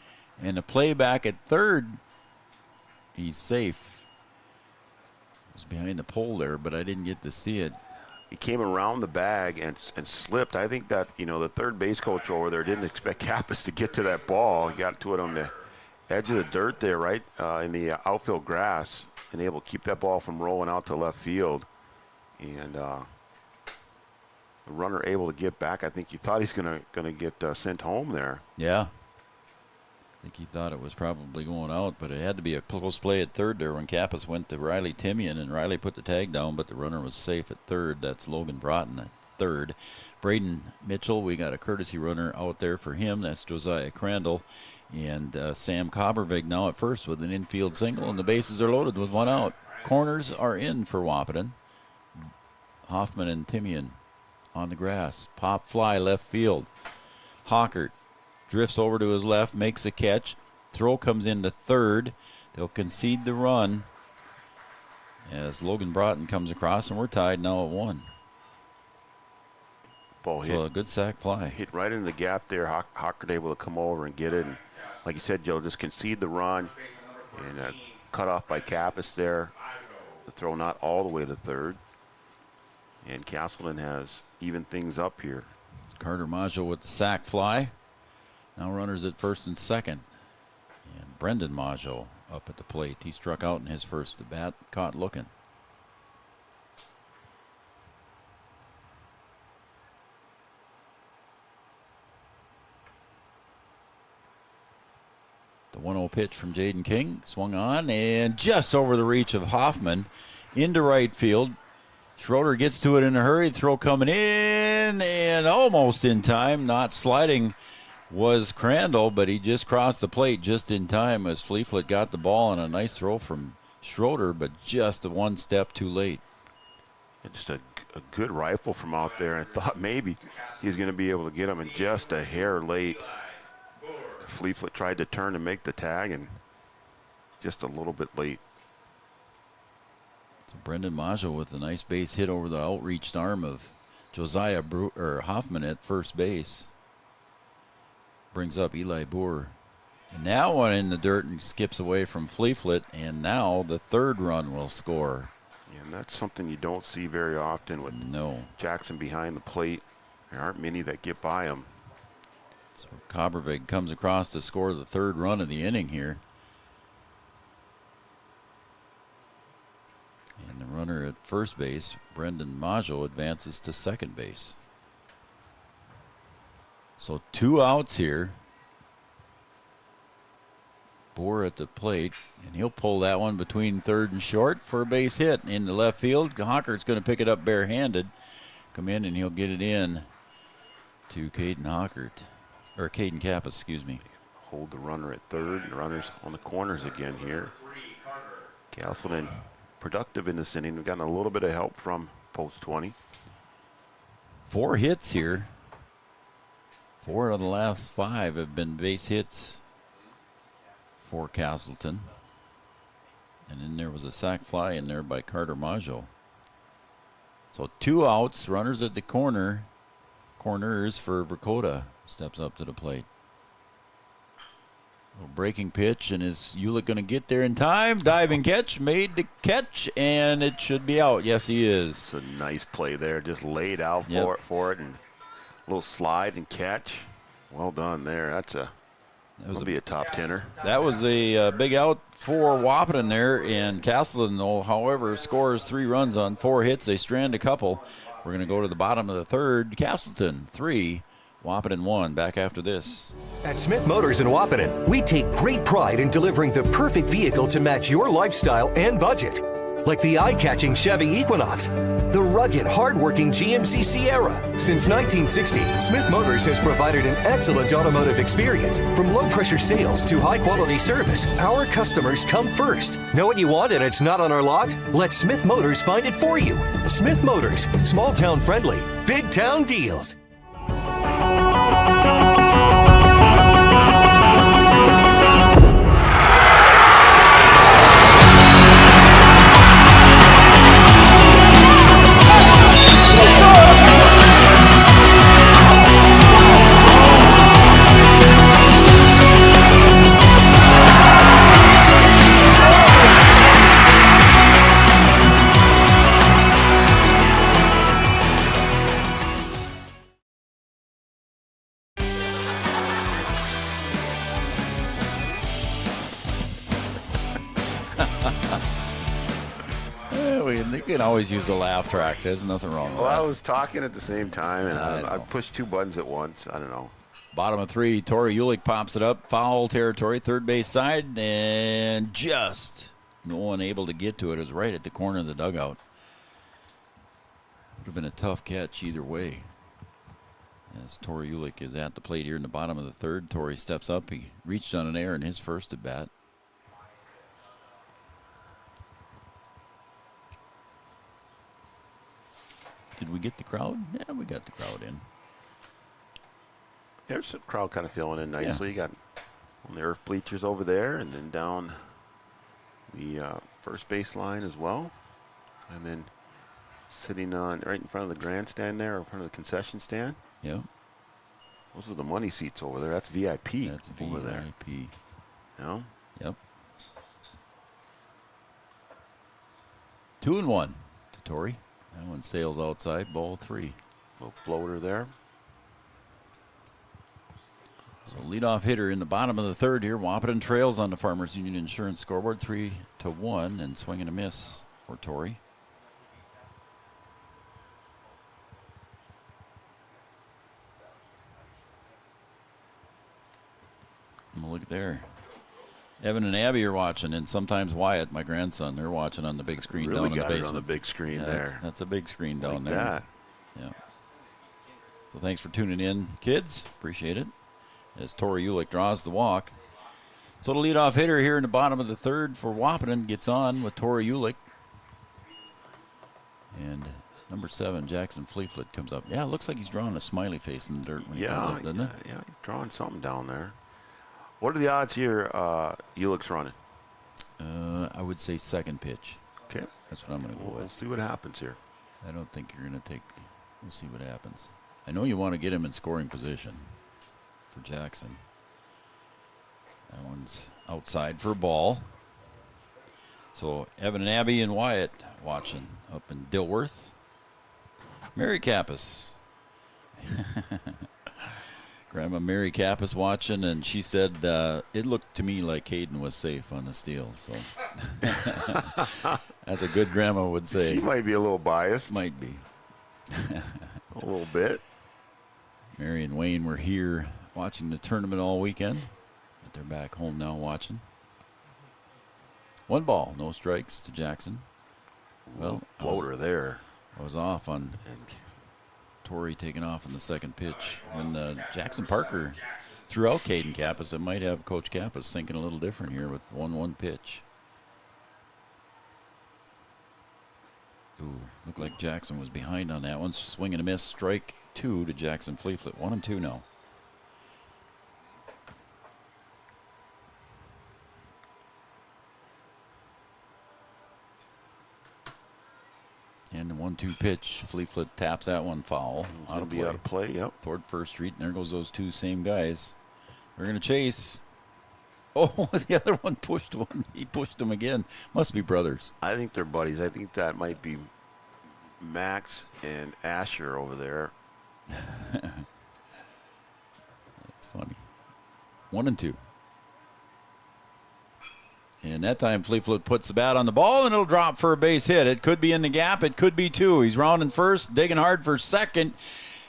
and a play back at third. He's safe. Behind the pole there, but I didn't get to see it. He came around the bag and slipped. I think that, the third base coach over there didn't expect Kappas to get to that ball. He got to it on the edge of the dirt there, right in the outfield grass, and able to keep that ball from rolling out to left field. And the runner able to get back. I think he thought he's gonna get sent home there. Yeah. I think he thought it was probably going out, but it had to be a close play at third there when Kappas went to Riley Timian, and Riley put the tag down, but the runner was safe at third. That's Logan Broughton at third. Braden Mitchell, we got a courtesy runner out there for him. That's Josiah Crandall. And Sam Coppervig now at first with an infield single, and the bases are loaded with one out. Corners are in for Wahpeton. Hoffman and Timian on the grass. Pop fly left field. Hawkert drifts over to his left, makes a catch. Throw comes into third. They'll concede the run as Logan Broughton comes across, and we're tied now at 1. Ball hit. So a good sac fly. Hit right in the gap there. Hawkert able to come over and get it. And like you said, Joe, just concede the run. And cut off by Kappas there. The throw not all the way to third. And Casselton has even things up here. Carter Maggio with the sac fly. Now runners at first and second. And Brendan Maggio up at the plate. He struck out in his first at bat, caught looking. The 1-0 pitch from Jaden King. Swung on and just over the reach of Hoffman into right field. Schroeder gets to it in a hurry. Throw coming in and almost in time. Not sliding was Crandall, but he just crossed the plate just in time as Fleetfoot got the ball, and a nice throw from Schroeder, but just one step too late. Just a good rifle from out there. I thought maybe he was going to be able to get him, and just a hair late. Fleetfoot tried to turn and make the tag, and just a little bit late. So Brendan Maggio with a nice base hit over the outreached arm of Josiah Hoffman at first base. Brings up Eli Boer. And now one in the dirt and skips away from Fleetfoot, and now the third run will score. Yeah, and that's something you don't see very often with Jackson behind the plate. There aren't many that get by him. So Cobbervig comes across to score the third run of the inning here. And the runner at first base, Brendan Maggio, advances to second base. So 2 outs here. Boer at the plate, and he'll pull that one between third and short for a base hit in the left field. Hocker's going to pick it up barehanded. Come in and he'll get it in to Caden Hockert, or Caden Kappas, excuse me. Hold the runner at third, and runners on the corners again here. Casselton productive in this inning. We've gotten a little bit of help from post 20. 4 hits here. 4 of the last 5 have been base hits for Casselton. And then there was a sac fly in there by Carter Maggio. So 2 outs, runners at the corner. Corners for Dakota. Steps up to the plate. Little breaking pitch, and is Ulick going to get there in time? Diving catch, made the catch, and it should be out. Yes, he is. It's a nice play there, just laid out for it, and a little slide and catch. Well done there. That'll be a top 10er. That was a big out for Wahpeton there, and Casselton, though, however, scores 3 runs on 4 hits. They strand a couple. We're going to go to the bottom of the third. Casselton 3, Wahpeton 1. Back after this. At Smith Motors in Wahpeton, we take great pride in delivering the perfect vehicle to match your lifestyle and budget. Like the eye-catching Chevy Equinox, the rugged, hard-working GMC Sierra. Since 1960, Smith Motors has provided an excellent automotive experience. From low-pressure sales to high-quality service, our customers come first. Know what you want and it's not on our lot? Let Smith Motors find it for you. Smith Motors, small-town friendly, big-town deals. You can always use a laugh track. There's nothing wrong with that. Well, I was talking at the same time, and I pushed 2 buttons at once. I don't know. Bottom of 3, Tori Ulick pops it up. Foul territory, third base side, and just no one able to get to it. It was right at the corner of the dugout. Would have been a tough catch either way. As Tori Ulick is at the plate here in the bottom of the third, Tori steps up. He reached on an error in his first at bat. Did we get the crowd? Yeah, we got the crowd in. There's the crowd kind of filling in nicely. You got on the earth bleachers over there, and then down the first base line as well. And then sitting on right in front of the grandstand there, in front of the concession stand. Yeah. Those are the money seats over there. That's VIP. That's over there. VIP. No? Yep. 2-1 to Tori. That one sails outside, ball 3. Little floater there. So leadoff hitter in the bottom of the third here. Wahpeton trails on the Farmers Union Insurance scoreboard 3-1, and swing and a miss for Tori. Look there. Evan and Abby are watching, and sometimes Wyatt, my grandson, they're watching on the big screen Really down in the got it basement. on the big screen there. That's a big screen down Like there. that. Yeah. So thanks for tuning in, kids. Appreciate it. As Tori Ulick draws the walk. So the leadoff hitter here in the bottom of the third for Wahpeton gets on with Tori Ulick. And number 7, Jackson Fleetfoot, comes up. Yeah, it looks like he's drawing a smiley face in the dirt when he comes up, doesn't it? Yeah, he's drawing something down there. What are the odds here Ulick's running? I would say second pitch. Okay. That's what I'm going to go with. We'll see what happens here. I don't think you're going to take. We'll see what happens. I know you want to get him in scoring position for Jackson. That one's outside for a ball. So Evan and Abby and Wyatt watching up in Dilworth. Mary Kappas. Grandma Mary Kappas watching, and she said it looked to me like Caden was safe on the steal. So that's a good grandma would say. She might be a little biased. Might be. A little bit. Mary and Wayne were here watching the tournament all weekend, but they're back home now watching. 1 ball, no strikes to Jackson. Well, floater there. I was off on Tori taking off on the second pitch. When Jackson Parker threw out Caden Kappas, it might have Coach Kappas thinking a little different here with 1-1 pitch. Ooh, looked like Jackson was behind on that one. Swing and a miss, strike 2 to Jackson Fleetfoot. 1-2 now. And the 1-2 pitch, Fleetfoot taps that one foul. Out of play, yep. Toward First Street, and there goes those two same guys. They're going to chase. Oh, the other one pushed one. He pushed him again. Must be brothers. I think they're buddies. I think that might be Max and Asher over there. That's funny. 1-2. And that time, Fleetfoot puts the bat on the ball, and it'll drop for a base hit. It could be in the gap. It could be 2. He's rounding first, digging hard for second.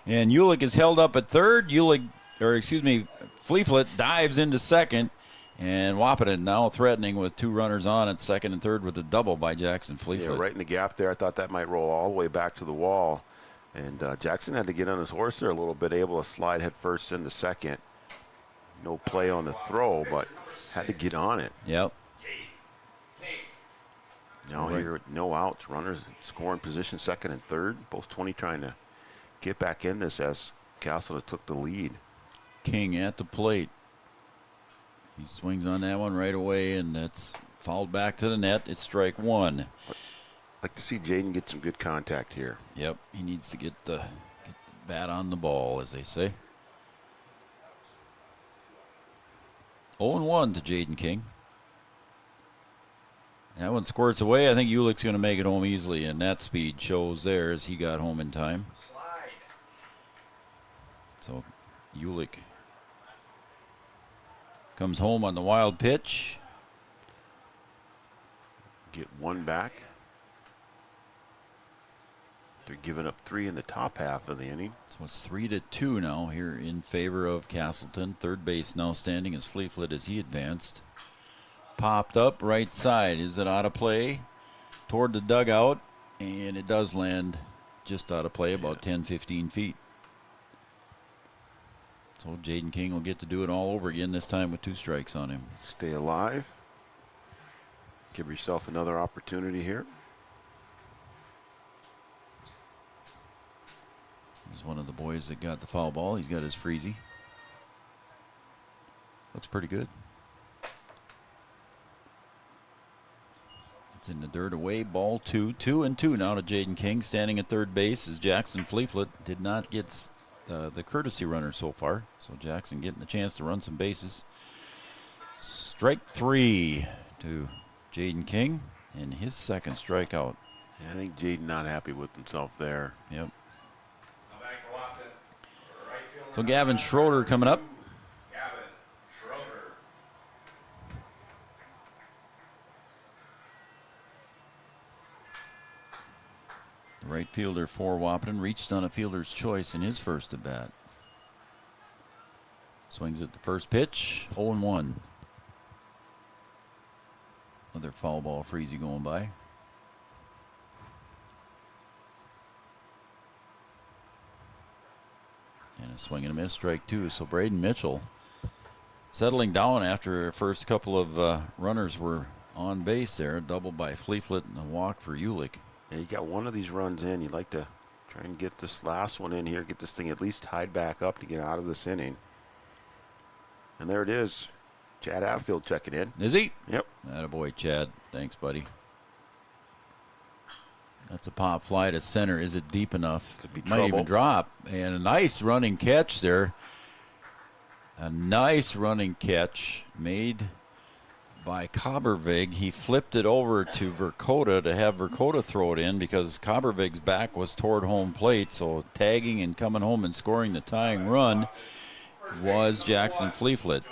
And Ulick is held up at third. Fleetfoot dives into second. And Wahpeton now threatening with 2 runners on at second and third with a double by Jackson Fleetfoot. Yeah, right in the gap there. I thought that might roll all the way back to the wall. And Jackson had to get on his horse there a little bit, able to slide head first into second. No play on the throw, but had to get on it. Yep. Now here, no outs, runners in scoring position, second and third. Both 20 trying to get back in this as Casselton took the lead. King at the plate. He swings on that one right away, and that's fouled back to the net. It's strike 1. I'd like to see Jaden get some good contact here. Yep, he needs to get the bat on the ball, as they say. 0-1 to Jaden King. That one squirts away. I think Ulick's going to make it home easily, and that speed shows there as he got home in time. So Ulick comes home on the wild pitch. Get 1 back. They're giving up 3 in the top half of the inning. So it's 3-2 now here in favor of Casselton. Third base now standing as Fleetfoot as he advanced. Popped up right side. Is it out of play? Toward the dugout, and it does land just out of play, about 10-15 feet. So Jaden King will get to do it all over again, this time with 2 strikes on him. Stay alive. Give yourself another opportunity here. He's one of the boys that got the foul ball. He's got his freezy. Looks pretty good. It's in the dirt away. Ball 2. 2-2 now to Jaden King, standing at third base as Jackson Fleetfoot did not get the courtesy runner so far. So Jackson getting a chance to run some bases. Strike 3 to Jaden King, and his second strikeout. I think Jaden not happy with himself there. Yep. So Gavin Schroeder coming up. The right fielder for Wahpeton reached on a fielder's choice in his first at bat. Swings at the first pitch, 0-1. Another foul ball Freezy going by. And a swing and a miss, strike two. So Braden Mitchell settling down after the first couple of runners were on base there. A double by Fleetfoot and a walk for Ulick. Yeah, you got one of these runs in. You'd like to try and get this last one in here, get this thing at least tied back up to get out of this inning. And there it is. Chad Atfield checking in. Is he? Yep. Attaboy, Chad. Thanks, buddy. That's a pop fly to center. Is it deep enough? Could be Might trouble. even drop. And a nice running catch there. A nice running catch made by Cobbervig. He flipped it over to Verkota to have Verkota throw it in because Cobbervig's back was toward home plate. So tagging and coming home and scoring the tying run was Jackson Fleetfoot.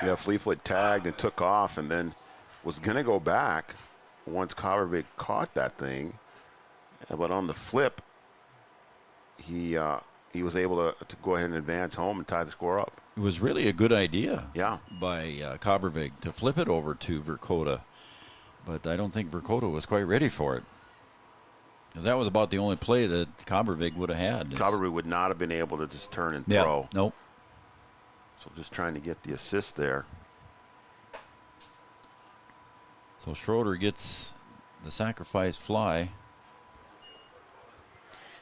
Yeah, Fleetfoot tagged and took off and then was going to go back once Cobbervig caught that thing. But on the flip, he was able to go ahead and advance home and tie the score up. It was really a good idea Yeah. by Cobbervig to flip it over to Verkota. But I don't think Verkota was quite ready for it. Because that was about the only play that Cobbervig would have had. Cobbervig would not have been able to just turn and Yeah, throw. nope. So just trying to get the assist there. So Schroeder gets the sacrifice fly.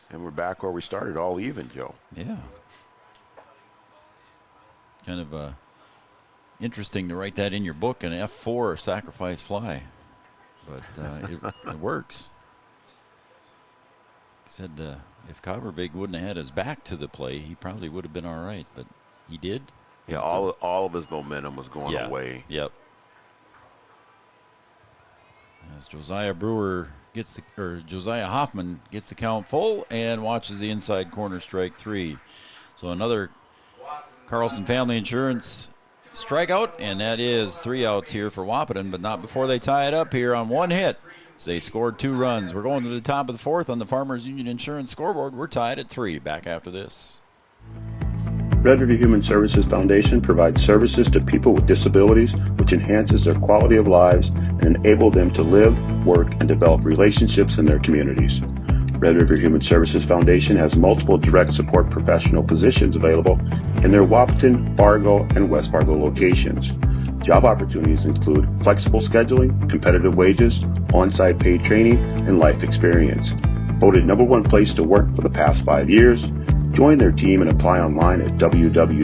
And we're back where we started, all even, Joe. Yeah. Kind of interesting to write that in your book, an F4 sacrifice fly. But it works. He said if Cobbervig wouldn't have had his back to the play, he probably would have been all right. But he did. Yeah, all of his momentum was going away. Yep. As Josiah Josiah Hoffman gets the count full and watches the inside corner, strike three. So another Carlson Family Insurance strikeout, and that is 3 outs here for Wahpeton, but not before they tie it up here on one hit. So they scored 2 runs. We're going to the top of the fourth on the Farmers Union Insurance scoreboard. We're tied at 3. Back after this. Red River Human Services Foundation provides services to people with disabilities which enhances their quality of lives and enable them to live, work, and develop relationships in their communities. Red River Human Services Foundation has multiple direct support professional positions available in their Wahpeton, Fargo, and West Fargo locations. Job opportunities include flexible scheduling, competitive wages, on-site paid training, and life experience. Voted #1 place to work for the past 5 years, join their team and apply online at www.rrhsf.org.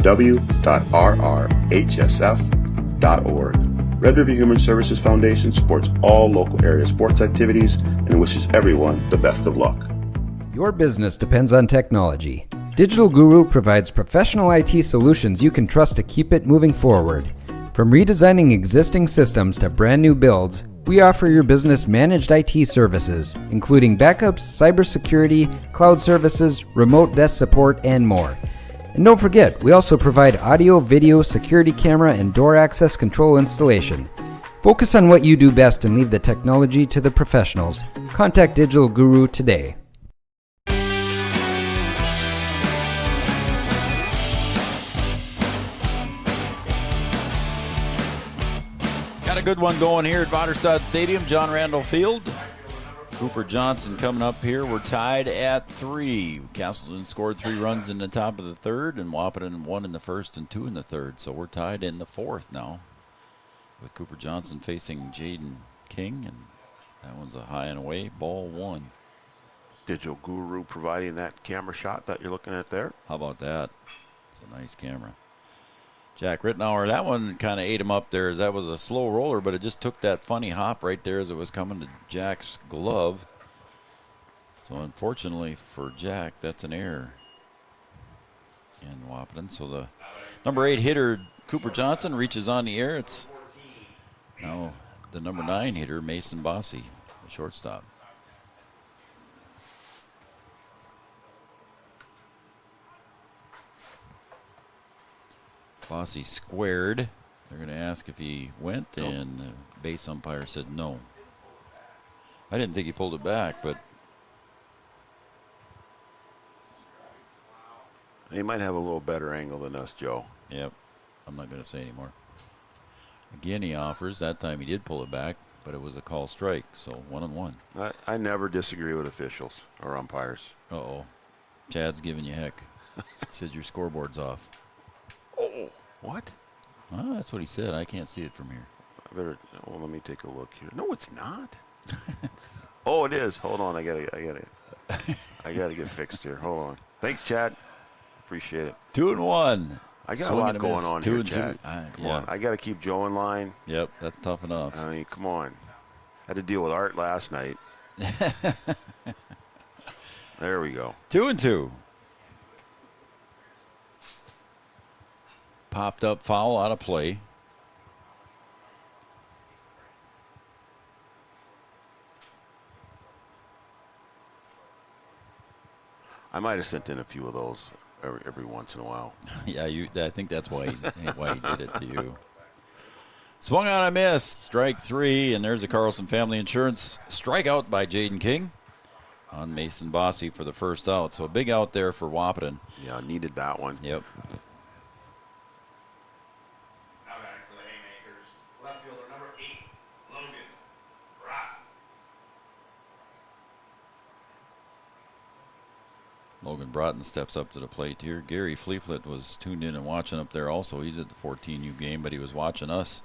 Red River Human Services Foundation supports all local area sports activities and wishes everyone the best of luck. Your business depends on technology. Digital Guru provides professional IT solutions you can trust to keep it moving forward. From redesigning existing systems to brand new builds, we offer your business managed IT services, including backups, cybersecurity, cloud services, remote desk support, and more. And don't forget, we also provide audio, video, security camera, and door access control installation. Focus on what you do best and leave the technology to the professionals. Contact Digital Guru today. Got a good one going here at Vaterstad Stadium, John Randall Field. Cooper Johnson coming up here. We're tied at 3. Casselton scored 3 runs in the top of the third, and Wahpeton 1 in the first and 2 in the third. So we're tied in the fourth now, with Cooper Johnson facing Jaden King, and that one's a high and away, ball 1. Digital Guru providing that camera shot that you're looking at there. How about that? It's a nice camera. Jack Rittenauer, that one kind of ate him up there. That was a slow roller, but it just took that funny hop right there as it was coming to Jack's glove. So unfortunately for Jack, that's an error in Wahpeton. So the number 8 hitter, Cooper Johnson, reaches on the air. It's now the number 9 hitter, Mason Bossy, the shortstop. Bossy squared. They're going to ask if he went, and the base umpire said no. I didn't think he pulled it back, but He might have a little better angle than us, Joe. Yep. I'm not going to say anymore. Again, he offers. That time he did pull it back. but it was a call strike, so 1-1. I never disagree with officials or umpires. Uh-oh. Chad's giving you heck. He says your scoreboard's off. Oh, what? That's what he said. I can't see it from here. Let me take a look here. No, it's not. Oh, it is. Hold on. I gotta get fixed here. Hold on. Thanks, Chad. Appreciate it. 2-1. I got a lot going on here, 2-2. Chad. Come on. I got to keep Joe in line. Yep, that's tough enough. I mean, come on. Had to deal with Art last night. There we go. 2-2. Popped up foul out of play. I might have sent in a few of those every once in a while. Yeah, I think that's why he did it to you. Swung on a miss, strike 3, and there's a Carlson Family Insurance strikeout by Jaden King on Mason Bossy for the first out. So a big out there for Wahpeton. Yeah, needed that one. Yep. Now batting for the Haymakers, left fielder number 8, Logan Brock. Logan Broughton steps up to the plate here. Gary Fleeflet was tuned in and watching up there also. He's at the 14U game, but he was watching us.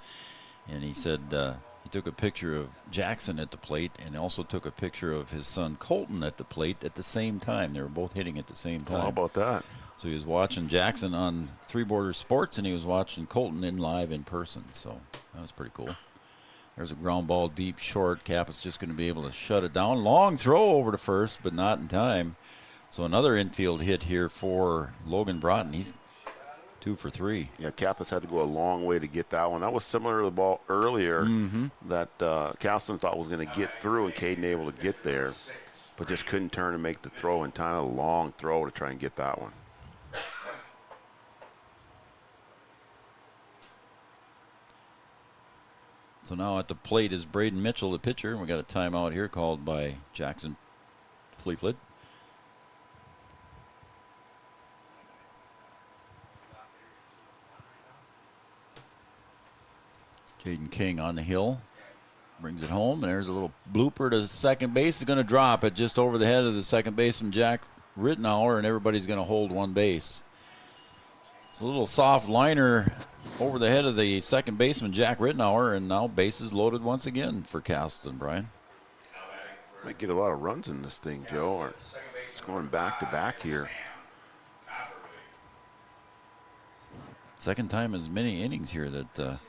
And he said he took a picture of Jackson at the plate and also took a picture of his son Colton at the plate at the same time. They were both hitting at the same time. How about that? So he was watching Jackson on Three Borders Sports, and he was watching Colton live in person. So that was pretty cool. There's a ground ball deep short. Kappa's just going to be able to shut it down. Long throw over to first, but not in time. So another infield hit here for Logan Broughton. He's 2 for 3. Yeah, Kappa's had to go a long way to get that one. That was similar to the ball earlier that Casselton thought was going to get through, and Caden able to get there, but just couldn't turn and make the throw in time. A long throw to try and get that one. So now at the plate is Braden Mitchell, the pitcher, and we got a timeout here called by Jackson Fleeflet. Jaden King on the hill, brings it home, and there's a little blooper to second base. Is going to drop it just over the head of the second baseman, Jack Rittenauer, and everybody's going to hold one base. It's a little soft liner over the head of the second baseman, Jack Rittenauer, and now bases loaded once again for Casselton, Brian. Might get a lot of runs in this thing, Joe. Or it's going back to back here. Second time as many innings here that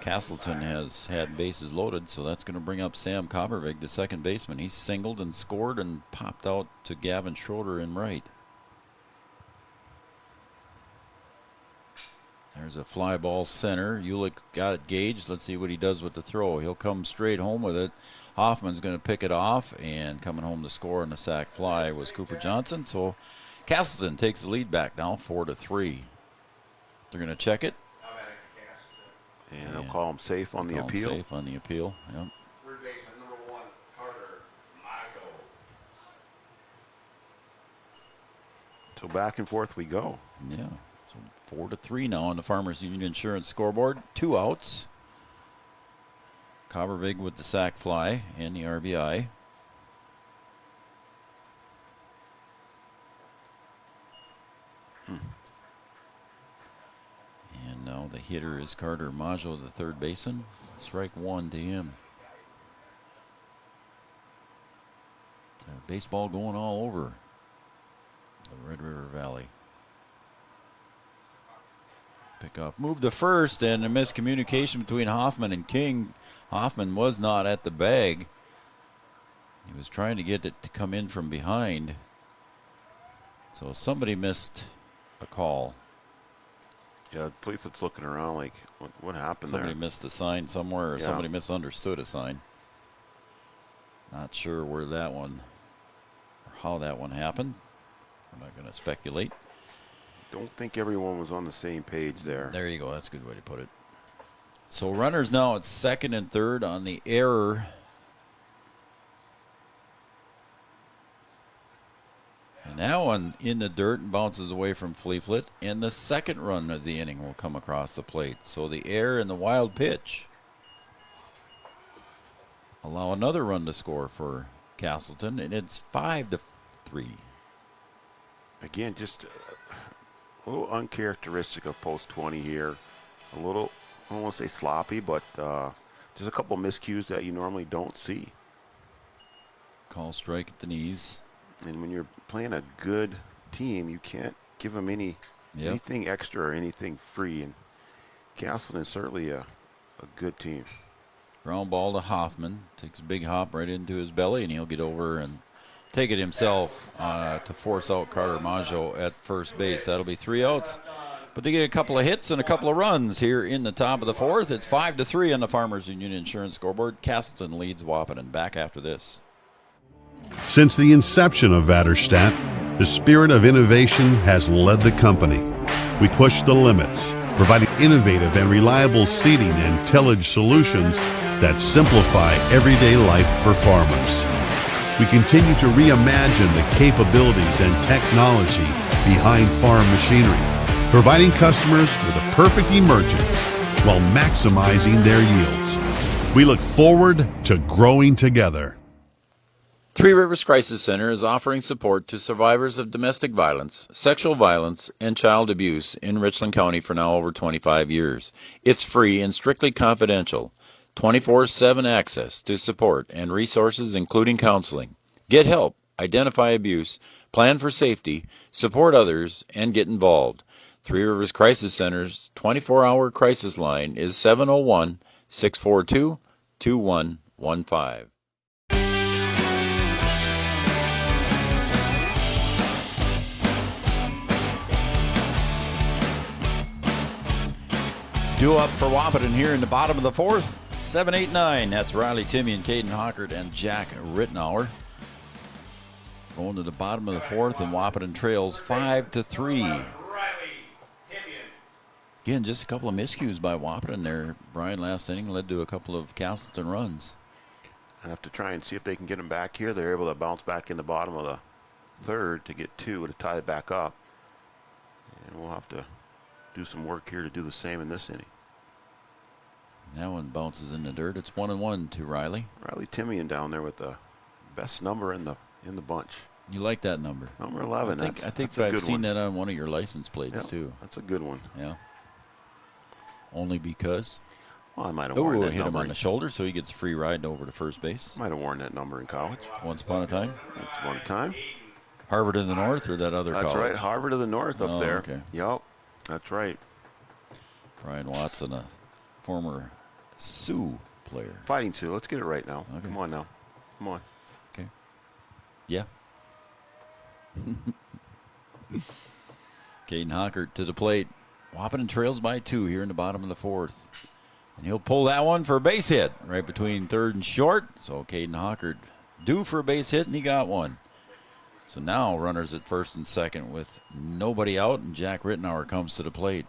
Casselton has had bases loaded, so that's going to bring up Sam Coppervig, the second baseman. He's singled and scored and popped out to Gavin Schroeder in right. There's a fly ball center. Ulick got it gauged. Let's see what he does with the throw. He'll come straight home with it. Hoffman's going to pick it off, and coming home to score on the sac fly was Cooper Johnson. So Casselton takes the lead back now, 4-3. They're going to check it. And they'll call him safe on the appeal. Safe on the appeal, yep. Third baseman number 1, Carter Mago. So back and forth we go. Yeah, so 4-3 now on the Farmers Union Insurance scoreboard. 2 outs. Coppervig with the sac fly and the RBI. And now the hitter is Carter Maggio, the third baseman. Strike 1 to him. Baseball going all over the Red River Valley. Pick up. Move to first, and a miscommunication between Hoffman and King. Hoffman was not at the bag. He was trying to get it to come in from behind. So somebody missed a call. Yeah, Fleetfoot's looking around like, what happened there? Somebody missed a sign somewhere, or somebody misunderstood a sign. Not sure where that one, or how that one happened. I'm not going to speculate. Don't think everyone was on the same page there. There you go. That's a good way to put it. So runners now at second and third on the error. And that one in the dirt and bounces away from Fleeflet. And the second run of the inning will come across the plate. So the error and the wild pitch. allow another run to score for Casselton, and it's 5-3. Again, just a little uncharacteristic of post 20 here. A little, I don't want to say sloppy, but just a couple miscues that you normally don't see. Call strike at the knees. And when you're playing a good team, you can't give them anything extra or anything free. And Casselton is certainly a good team. Ground ball to Hoffman. Takes a big hop right into his belly, and he'll get over and take it himself to force out Carter Maggio at first base. That'll be 3 outs. But they get a couple of hits and a couple of runs here in the top of the fourth. It's 5-3 on the Farmers Union Insurance scoreboard. Casselton leads Wahpeton. Back after this. Since the inception of Vaterstadt, the spirit of innovation has led the company. We push the limits, providing innovative and reliable seeding and tillage solutions that simplify everyday life for farmers. We continue to reimagine the capabilities and technology behind farm machinery, providing customers with a perfect emergence while maximizing their yields. We look forward to growing together. Three Rivers Crisis Center is offering support to survivors of domestic violence, sexual violence, and child abuse in Richland County for now over 25 years. It's free and strictly confidential. 24/7 access to support and resources including counseling. Get help, identify abuse, plan for safety, support others, and get involved. Three Rivers Crisis Center's 24-hour crisis line is 701-642-2115. Due up for Wahpeton here in the bottom of the fourth. 7, 8, 9. That's Riley Timmy and Caden Hockert and Jack Rittenauer. Going to the bottom of the fourth, and Wahpeton trails 5-3. Again, just a couple of miscues by Wahpeton there. Brian, last inning led to a couple of Casselton runs. I have to try and see if they can get them back here. They're able to bounce back in the bottom of the third to get 2 to tie it back up. And we'll have to do some work here to do the same in this inning. That one bounces in the dirt. It's 1-1 to Riley. Riley Timian down there with the best number in the bunch. You like that number? Number 11. I think I've seen that on one of your license plates too. That's a good one. Yeah. Only because? Well, I might have worn that hit number. him on the shoulder, so he gets a free ride over to first base. Might have worn that number in college. Once upon a time? Once upon a time. Harvard in the North or that other college? That's right, Harvard of the North up there. Okay. Yep, that's right. Brian Watson, a former Sioux player. Fighting Sioux. Let's get it right now. Okay. Come on now. Come on. Okay. Yeah. Caden Hockert to the plate. Wahpeton trails by 2 here in the bottom of the fourth. And he'll pull that one for a base hit right between third and short. So Caden Hockert due for a base hit, and he got one. So now runners at first and second with nobody out, and Jack Rittenauer comes to the plate.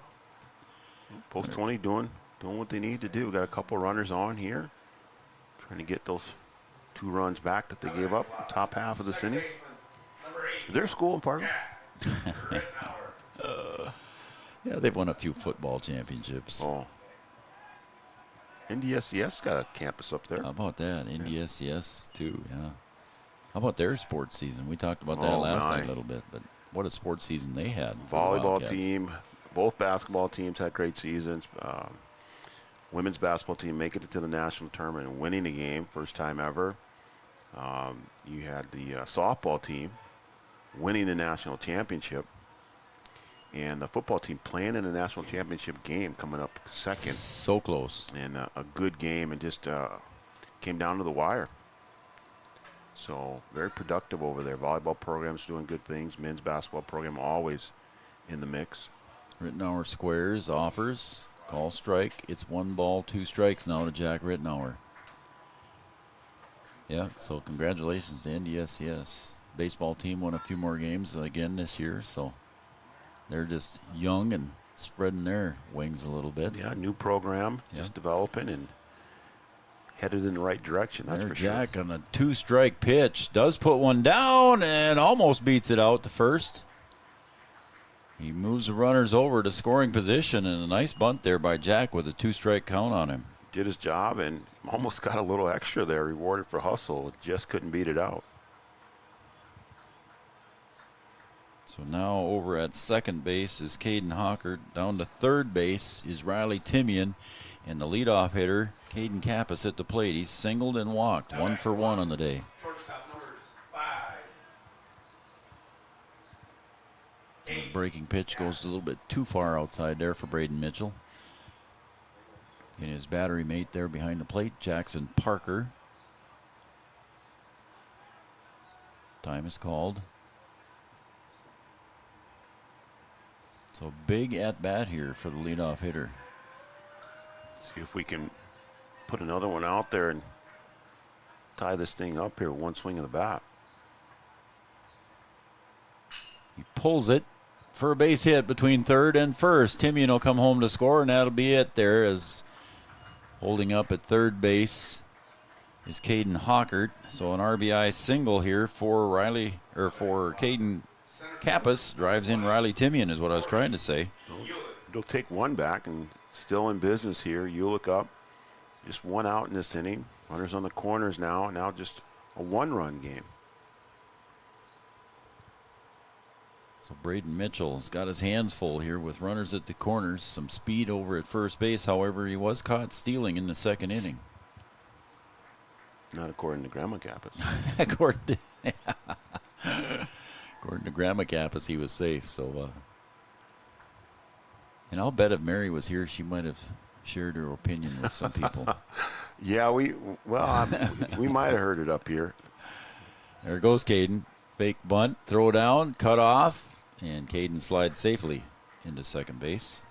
Post 20 doing what they need to do. Got a couple runners on here. Trying to get those 2 runs back that they gave up the top half of this inning. Is there a school in Parkland? Yeah, they've won a few football championships. Oh. NDSCS got a campus up there. How about that? NDSCS too, yeah. How about their sports season? We talked about that last night a little bit, but what a sports season they had. Volleyball team, both basketball teams had great seasons. Women's basketball team making it to the national tournament and winning the game, first time ever. You had the softball team winning the national championship, and the football team playing in the national championship game, coming up second. So close. And a good game, and just came down to the wire. So very productive over there. Volleyball program's doing good things. Men's basketball program always in the mix. Rittenauer squares, offers, call strike. It's 1 ball, 2 strikes now to Jack Rittenauer. Yeah, so congratulations to NDSCS. Baseball team won a few more games again this year, so they're just young and spreading their wings a little bit. Yeah, new program, just developing and headed in the right direction, that's for sure. Jack on a 2-strike pitch does put one down and almost beats it out to first. He moves the runners over to scoring position, and a nice bunt there by Jack with a 2-strike count on him. did his job and almost got a little extra there, rewarded for hustle. Just couldn't beat it out. So now over at second base is Caden Hockert. Down to third base is Riley Timian. And the leadoff hitter, Caden Kappas, at the plate. He's singled and walked, 1 for 1 on the day. Shortstop numbers 5. The breaking pitch goes a little bit too far outside there for Braden Mitchell. And his battery mate there behind the plate, Jackson Parker. Time is called. So big at bat here for the leadoff hitter. See if we can put another one out there and tie this thing up here with one swing of the bat. He pulls it for a base hit between third and first. Timian will come home to score, and that'll be it there, as holding up at third base is Caden Hockert. So an RBI single here for Caden Kappas. Drives in Riley Timian is what I was trying to say. They'll take one back and still in business here. You look up. Just one out in this inning. Runners on the corners now. Now just a one-run game. So Braden Mitchell's got his hands full here with runners at the corners. Some speed over at first base. However, he was caught stealing in the second inning. Not according to Grandma Kappas. according to Grandma Kappas, he was safe. So, and I'll bet if Mary was here, she might have shared her opinion with some people. Yeah, we might have heard it up here. There goes Caden. Fake bunt, throw down, cut off, and Caden slides safely into second base.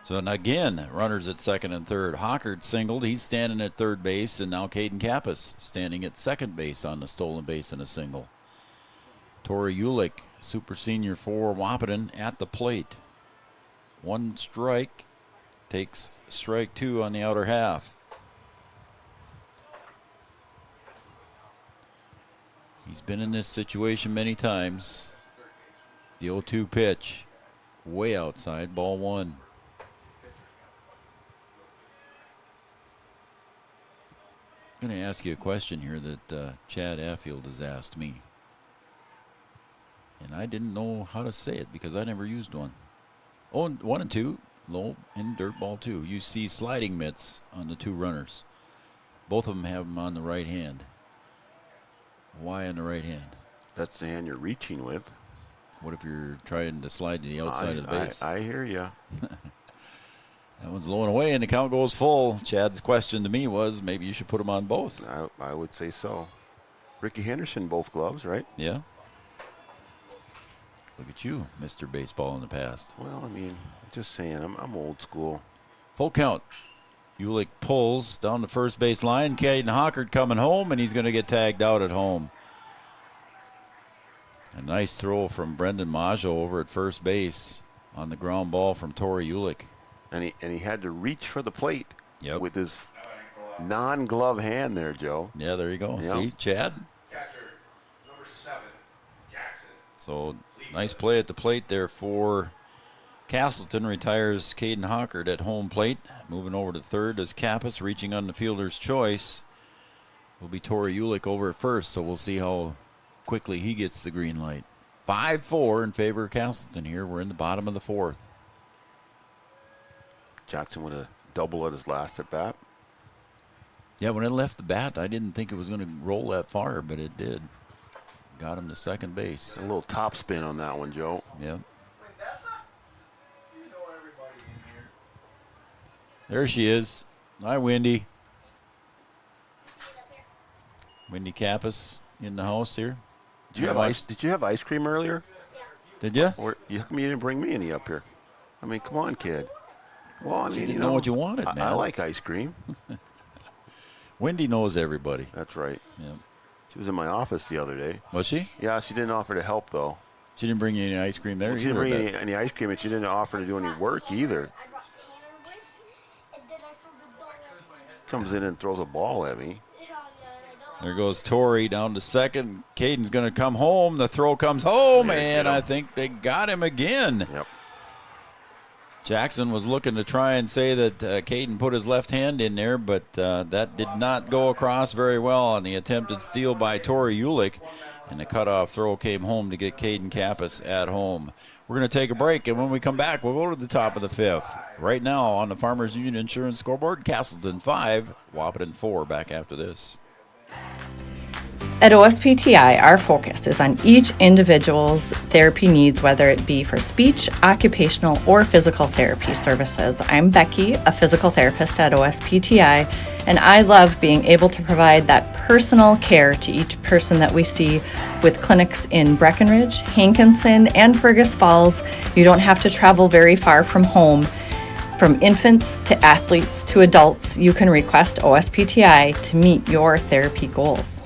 So and again, runners at second and third. Hockert singled. He's standing at third base, and now Caden Kappas standing at second base on the stolen base and a single. Tori Ulick, super senior for Wahpeton, at the plate. One strike, takes strike two on the outer half. He's been in this situation many times. The 0-2 pitch, way outside, ball one. I'm going to ask you a question here that Chad Affield has asked me. And I didn't know how to say it because I never used one. 1 and 2, low and dirt ball 2. You see sliding mitts on the two runners. Both of them have them on the right hand. Why on the right hand? That's the hand you're reaching with. What if you're trying to slide to the outside of the base? I hear you. That one's low and away, and the count goes full. Chad's question to me was maybe you should put them on both. I would say so. Ricky Henderson, both gloves, right? Yeah. Look at you, Mr. Baseball in the past. Well, I mean, just saying, I'm old school. Full count. Ulick pulls down the first base line. Caden Hockert coming home, and he's going to get tagged out at home. A nice throw from Brendan Maggio over at first base on the ground ball from Tori Ulick. And he had to reach for the plate with his non-glove hand there, Joe. Yeah, there you go. Yep. See, Chad? Catcher, number 7, Jackson. So nice play at the plate there for Casselton. Retires Caden Hockert at home plate. Moving over to third as Kappas, reaching on the fielder's choice. Will be Tori Ulick over at first, so we'll see how quickly he gets the green light. 5-4 in favor of Casselton here. We're in the bottom of the fourth. Jackson with a double at his last at bat. Yeah, when it left the bat, I didn't think it was going to roll that far, but it did. Got him to second base. A little top spin on that one, Joe. Yep. There she is. Hi, Wendy. Wendy Kappas in the house here. Did you have ice cream earlier? Did you? Or how come you didn't bring me any up here? I mean, come on, kid. Well, I mean, you didn't know what you wanted, man. I like ice cream. Wendy knows everybody. That's right. Yeah. She was in my office the other day. Was she? Yeah, she didn't offer to help, though. She didn't bring you any ice cream there? Well, she didn't bring any ice cream, and she didn't offer to do any work either. Comes in and throws a ball at me. There goes Tori down to second. Caden's going to come home. The throw comes home, and I think they got him again. Yep. Jackson was looking to try and say that Caden put his left hand in there, but that did not go across very well on the attempted steal by Tori Ulick, and the cutoff throw came home to get Caden Kappas at home. We're going to take a break, and when we come back, we'll go to the top of the fifth. Right now on the Farmers Union Insurance scoreboard, Casselton 5, Wahpeton 4. Back after this. At OSPTI, our focus is on each individual's therapy needs, whether it be for speech, occupational, or physical therapy services. I'm Becky, a physical therapist at OSPTI, and I love being able to provide that personal care to each person that we see with clinics in Breckenridge, Hankinson, and Fergus Falls. You don't have to travel very far from home. From infants to athletes to adults, you can request OSPTI to meet your therapy goals.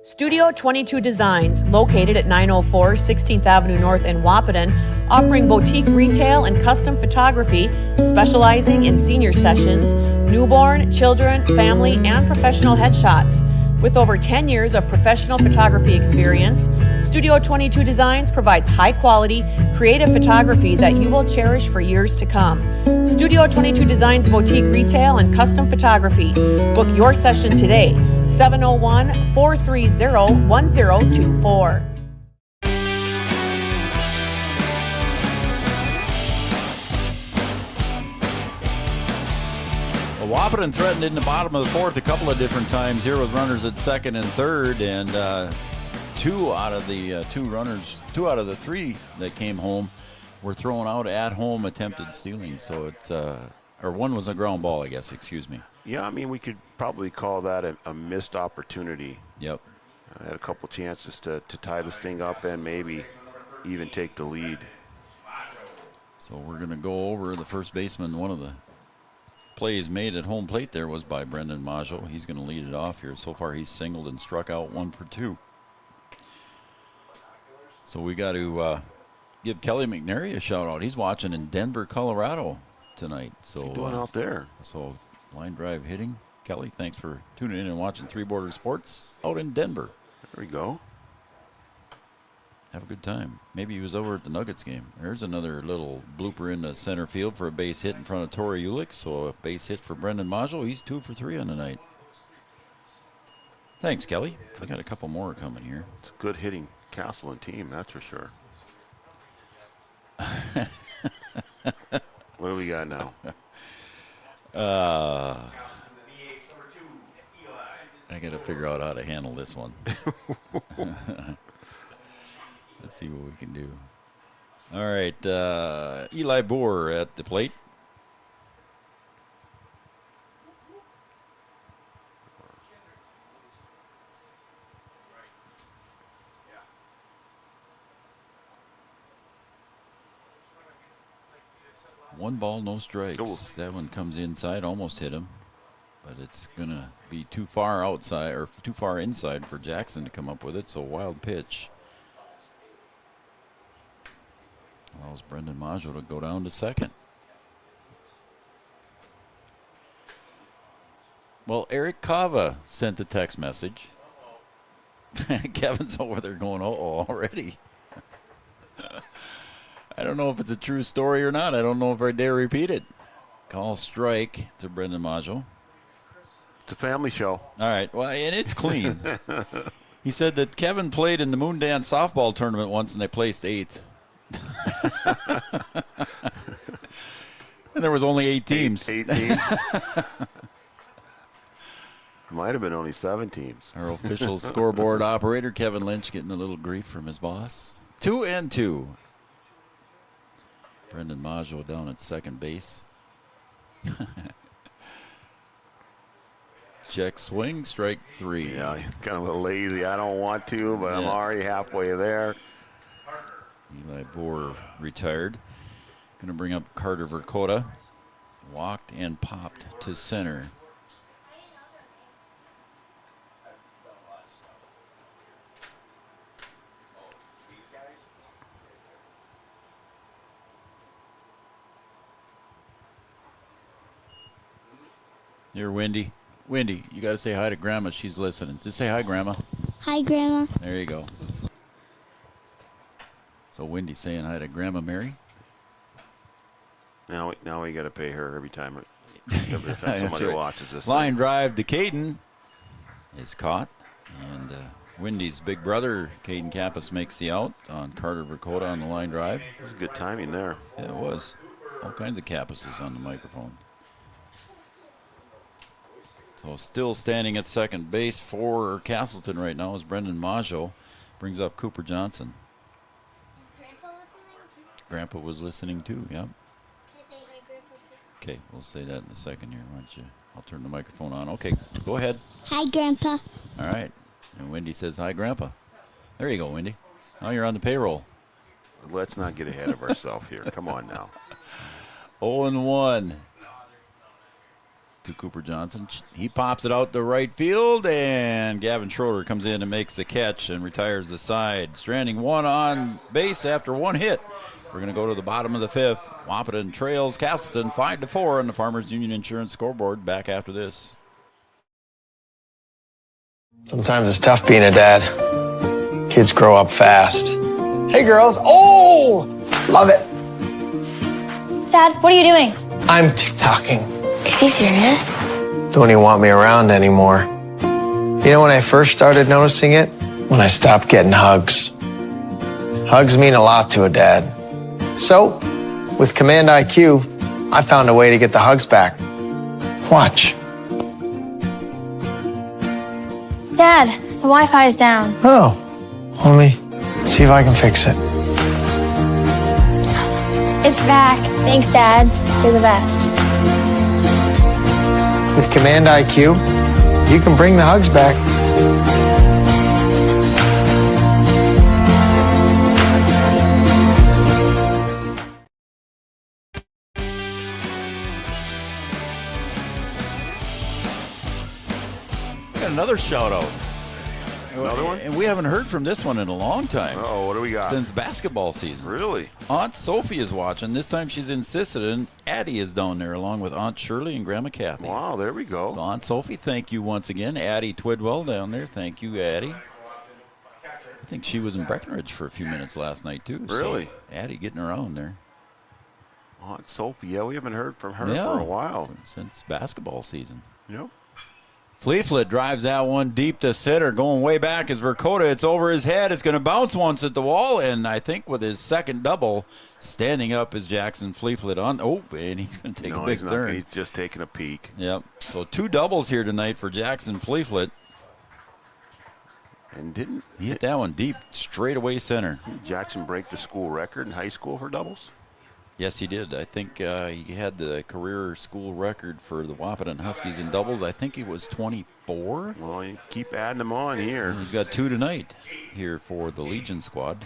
Studio 22 Designs, located at 904 16th Avenue North in Wahpeton, offering boutique retail and custom photography, specializing in senior sessions, newborn, children, family, and professional headshots. With over 10 years of professional photography experience, Studio 22 Designs provides high-quality, creative photography that you will cherish for years to come. Studio 22 Designs boutique retail and custom photography. Book your session today, 701-430-1024. Wahpeton threatened in the bottom of the fourth a couple of different times here with runners at second and third, and two out of the three that came home were thrown out at home attempted stealing. So it's or one was a ground ball, I guess. Excuse me. Yeah, I mean, we could probably call that a missed opportunity. Yep. I had a couple chances to tie this thing up and maybe even take the lead. So we're going to go over the first baseman. One of the plays made at home plate there was by Brendan Maggio. He's going to lead it off here. So far he's singled and struck out 1 for 2. So we got to give Kelly McNary a shout out. He's watching in Denver, Colorado tonight. So what are you doing out there? So line drive hitting. Kelly, thanks for tuning in and watching Three Border Sports out in Denver. There we go. Have a good time. Maybe he was over at the Nuggets game. There's another little blooper in the center field for a base hit in front of Tori Ulick. So a base hit for Brendan Maggio. He's 2 for 3 on the night. Thanks, Kelly. I got a couple more coming here. It's a good hitting Casselton team, that's for sure. What do we got now? I got to figure out how to handle this one. Let's see what we can do. All right, Eli Boer at the plate. One ball, no strikes. Ooh. That one comes inside, almost hit him. But it's going to be too far outside or too far inside for Jackson to come up with it. So wild pitch. Allows Brendan Maggio to go down to second. Well, Eric Cava sent a text message. Kevin's over there going, uh-oh, already. I don't know if it's a true story or not. I don't know if I dare repeat it. Call strike to Brendan Maggio. It's a family show. All right. Well, and it's clean. He said that Kevin played in the Moon Dance softball tournament once and they placed 8th. And there was only 8 teams. 8 teams. Might have been only 7 teams. Our official scoreboard operator, Kevin Lynch, getting a little grief from his boss. 2-2. Brendan Maggio down at second base. Check swing, strike 3. Yeah, kind of a little lazy. I don't want to, but I'm already halfway there. Eli Boer retired. Going to bring up Carter Verkota. Walked and popped to center. Here, Wendy. Wendy, you got to say hi to Grandma. She's listening. Just say hi, Grandma. Hi, Grandma. There you go. So Wendy's saying hi to Grandma Mary. Now we got to pay her every time somebody watches this. Line drive to Caden is caught, and Wendy's big brother, Caden Kappas, makes the out on Carter Dakota on the line drive. It was good timing there. Yeah, it was. All kinds of Kappases on the microphone. So still standing at second base for Casselton right now is Brendan Maggio. Brings up Cooper Johnson. Is Grandpa listening too? Grandpa was listening too, yeah. Can I say hi, Grandpa, too? Okay, we'll say that in a second here. Why don't you? I'll turn the microphone on. Okay, go ahead. Hi, Grandpa. All right. And Wendy says, hi, Grandpa. There you go, Wendy. Now you're on the payroll. Let's not get ahead of ourselves here. Come on now. 0-1 to Cooper Johnson. He pops it out to right field, and Gavin Schroeder comes in and makes the catch and retires the side. Stranding one on base after one hit. We're going to go to the bottom of the fifth. Wahpeton trails Casselton 5-4 on the Farmers Union Insurance scoreboard. Back after this. Sometimes it's tough being a dad. Kids grow up fast. Hey, girls. Oh, love it. Dad, what are you doing? I'm TikToking. Is he serious? Don't even want me around anymore. You know when I first started noticing it? When I stopped getting hugs. Hugs mean a lot to a dad. So, with Command IQ, I found a way to get the hugs back. Watch. Dad, the Wi-Fi is down. Oh, let me see if I can fix it. It's back. Thanks, Dad. You're the best. With Command IQ, you can bring the hugs back. Got another shout out. Another one? And we haven't heard from this one in a long time. Oh, what do we got? Since basketball season. Really? Aunt Sophie is watching. This time she's insisted, and Addie is down there along with Aunt Shirley and Grandma Kathy. Wow, there we go. So Aunt Sophie, thank you once again. Addie Twidwell down there. Thank you, Addie. I think she was in Breckenridge for a few minutes last night, too. Really? So Addie getting around there. Aunt Sophie, yeah, we haven't heard from her for a while. Since basketball season. Yep. Fleeflet drives that one deep to center, going way back is Dakota. It's over his head. It's going to bounce once at the wall, and I think with his second double, standing up is Jackson Fleeflet on. Oh, and he's going to take a big turn. He's just taking a peek. Yep. So 2 doubles here tonight for Jackson Fleeflet. And he hit that one deep, straight away center. Did Jackson break the school record in high school for doubles? Yes, he did. I think he had the career school record for the Wahpeton Huskies in doubles. I think he was 24. Well, you keep adding them on here. And he's got 2 tonight here for the Legion squad.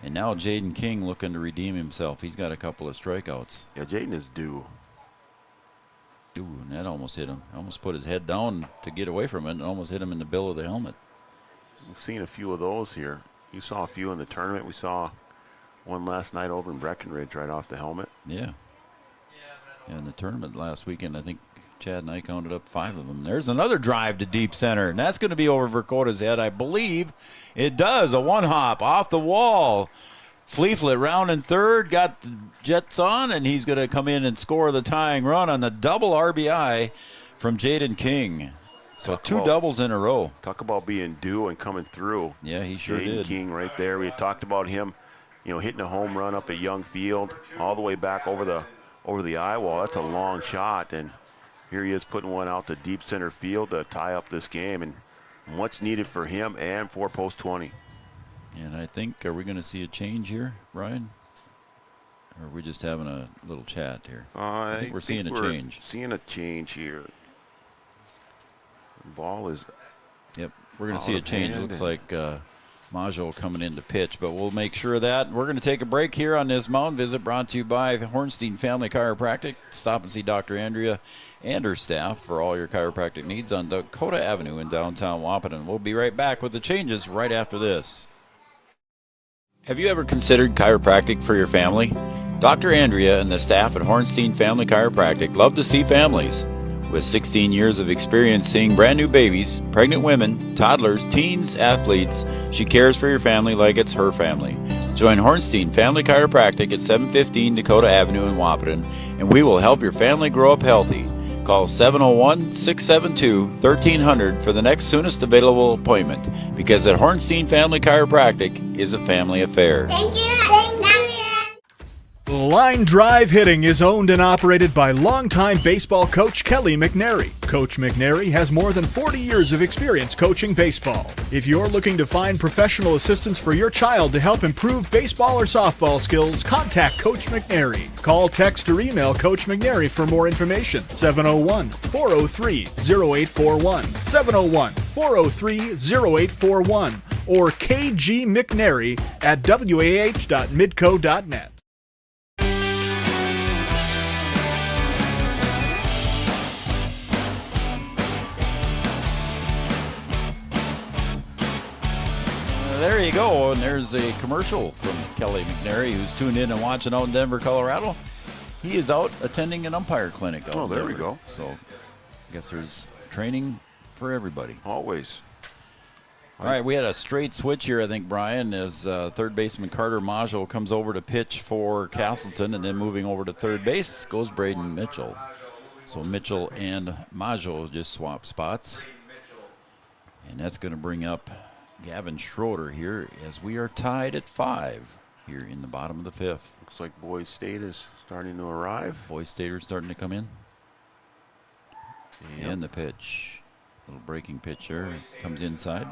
And now Jaden King looking to redeem himself. He's got a couple of strikeouts. Yeah, Jaden is due. Ooh, and that almost hit him. Almost put his head down to get away from it and almost hit him in the bill of the helmet. We've seen a few of those here. You saw a few in the tournament. We saw one last night over in Breckenridge right off the helmet. Yeah. In the tournament last weekend, I think Chad and I counted up 5 of them. There's another drive to deep center, and that's going to be over Dakota's head. I believe it does. A one-hop off the wall. Fleeflet round in third, got the Jets on, and he's going to come in and score the tying run on the double RBI from Jaden King. So 2 doubles in a row. Talk about being due and coming through. Yeah, he sure Jaden did. King right there. We had talked about him, you know, hitting a home run up at Young Field all the way back over the eye wall. That's a long shot, and here he is putting one out to deep center field to tie up this game, and what's needed for him and for post 20. And I think, are we going to see a change here, Brian? Or are we just having a little chat here? I think we're seeing a change. Seeing a change here. The ball is. Yep, we're going to see a change. Looks like Maggio coming in to pitch, but we'll make sure of that. We're going to take a break here on this mound visit brought to you by Hornstein Family Chiropractic. Stop and see Dr. Andrea and her staff for all your chiropractic needs on Dakota Avenue in downtown Wahpeton. We'll be right back with the changes right after this. Have you ever considered chiropractic for your family? Dr. Andrea and the staff at Hornstein Family Chiropractic love to see families. With 16 years of experience seeing brand new babies, pregnant women, toddlers, teens, athletes, she cares for your family like it's her family. Join Hornstein Family Chiropractic at 715 Dakota Avenue in Wahpeton, and we will help your family grow up healthy. Call 701-672-1300 for the next soonest available appointment, because at Hornstein Family Chiropractic is a family affair. Thank you. Line Drive Hitting is owned and operated by longtime baseball coach Kelly McNary. Coach McNary has more than 40 years of experience coaching baseball. If you're looking to find professional assistance for your child to help improve baseball or softball skills, contact Coach McNary. Call, text, or email Coach McNary for more information. 701-403-0841. 701-403-0841. Or kgmcnary@wah.midco.net. There you go, and there's a commercial from Kelly McNary, who's tuned in and watching out in Denver, Colorado. He is out attending an umpire clinic. Oh, there we go. So I guess there's training for everybody. Always. All right, we had a straight switch here, I think, Brian, as third baseman Carter Maggio comes over to pitch for Casselton, and then moving over to third base goes Braden Mitchell. So Mitchell and Maggio just swap spots. And that's going to bring up Gavin Schroeder here, as we are tied at 5 here in the bottom of the 5th. Looks like Boise State is starting to arrive. Boise State are starting to come in. Yep. And the pitch. Little breaking pitch there. Comes inside.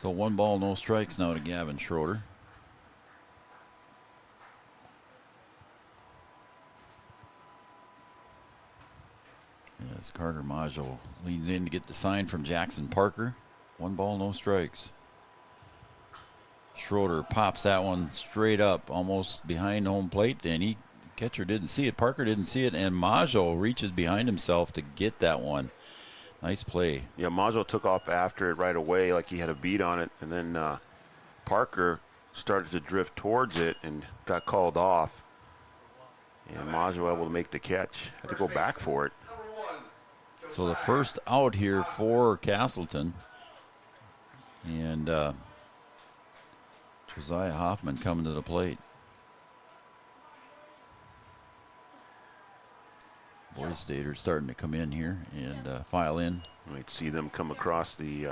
So 1 ball, no strikes now to Gavin Schroeder. As Carter Maggio leans in to get the sign from Jackson Parker. 1 ball, no strikes. Schroeder pops that one straight up, almost behind home plate, and the catcher didn't see it. Parker didn't see it, and Maggio reaches behind himself to get that one. Nice play. Yeah, Maggio took off after it right away like he had a beat on it, and then Parker started to drift towards it and got called off. And Maggio able to make the catch. Had to go back for it. So the first out here for Casselton. And Josiah Hoffman coming to the plate. Boise State are starting to come in here and file in. You might see them come across the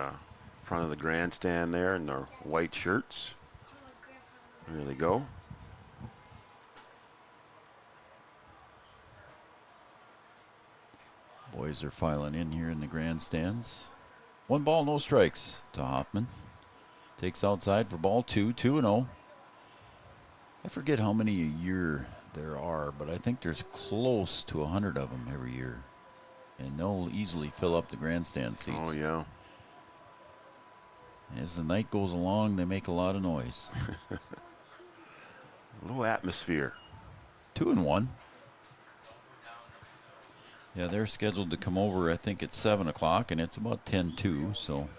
front of the grandstand there in their white shirts. There they go. Boys are filing in here in the grandstands. 1 ball, no strikes to Hoffman. Takes outside for ball 2, 2-0. I forget how many a year there are, but I think there's close to 100 of them every year. And they'll easily fill up the grandstand seats. Oh, yeah. And as the night goes along, they make a lot of noise. A little atmosphere. 2-1. Yeah, they're scheduled to come over, I think, at 7 o'clock, and it's about 10-2, so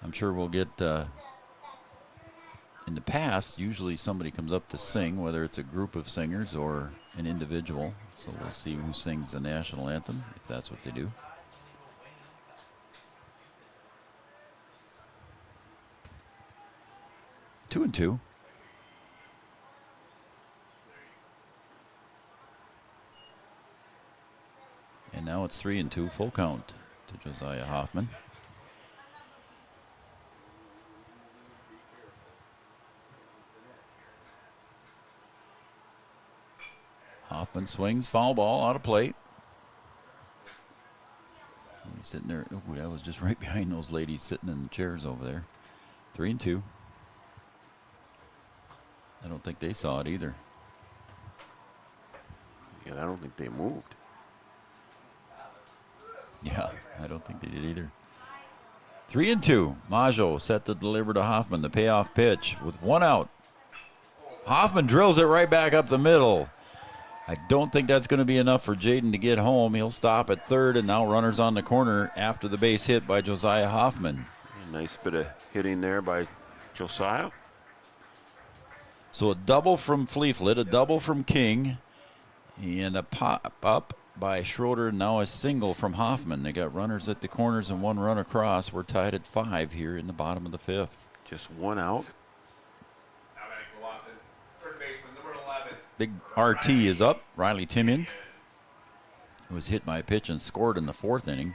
I'm sure we'll get, in the past, usually somebody comes up to sing, whether it's a group of singers or an individual, so we'll see who sings the national anthem, if that's what they do. Two and two. And now it's 3-2, full count to Josiah Hoffman. Hoffman swings, foul ball, out of plate. He's sitting there. Oh, that was just right behind those ladies sitting in the chairs over there. 3-2. I don't think they saw it either. Yeah, I don't think they moved. Yeah, I don't think they did either. 3-2. Maggio set to deliver to Hoffman, the payoff pitch with 1 out. Hoffman drills it right back up the middle. I don't think that's going to be enough for Jaden to get home. He'll stop at third, and now runners on the corner after the base hit by Josiah Hoffman. A nice bit of hitting there by Josiah. So a double from Fleeflet, a double from King, and a pop up by Schroeder, now a single from Hoffman. They got runners at the corners and 1 run across. We're tied at 5 here in the bottom of the 5th. Just 1 out. Third baseman, number 11. Big RT is up. Riley Timian was hit by a pitch and scored in the 4th inning.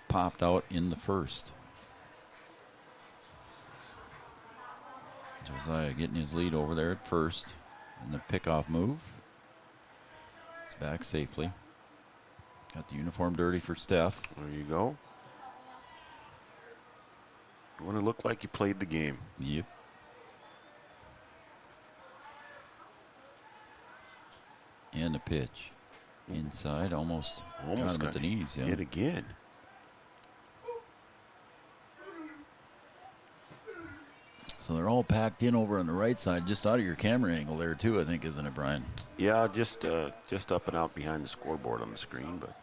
Popped out in the 1st. Josiah getting his lead over there at first. And the pickoff move. It's back safely. Got the uniform dirty for Steph. There you go. You want to look like you played the game. Yep. And the pitch. Inside, almost got him at the knees. Yeah. Hit again. So they're all packed in over on the right side, just out of your camera angle there too, I think, isn't it, Brian? Yeah, just up and out behind the scoreboard on the screen, but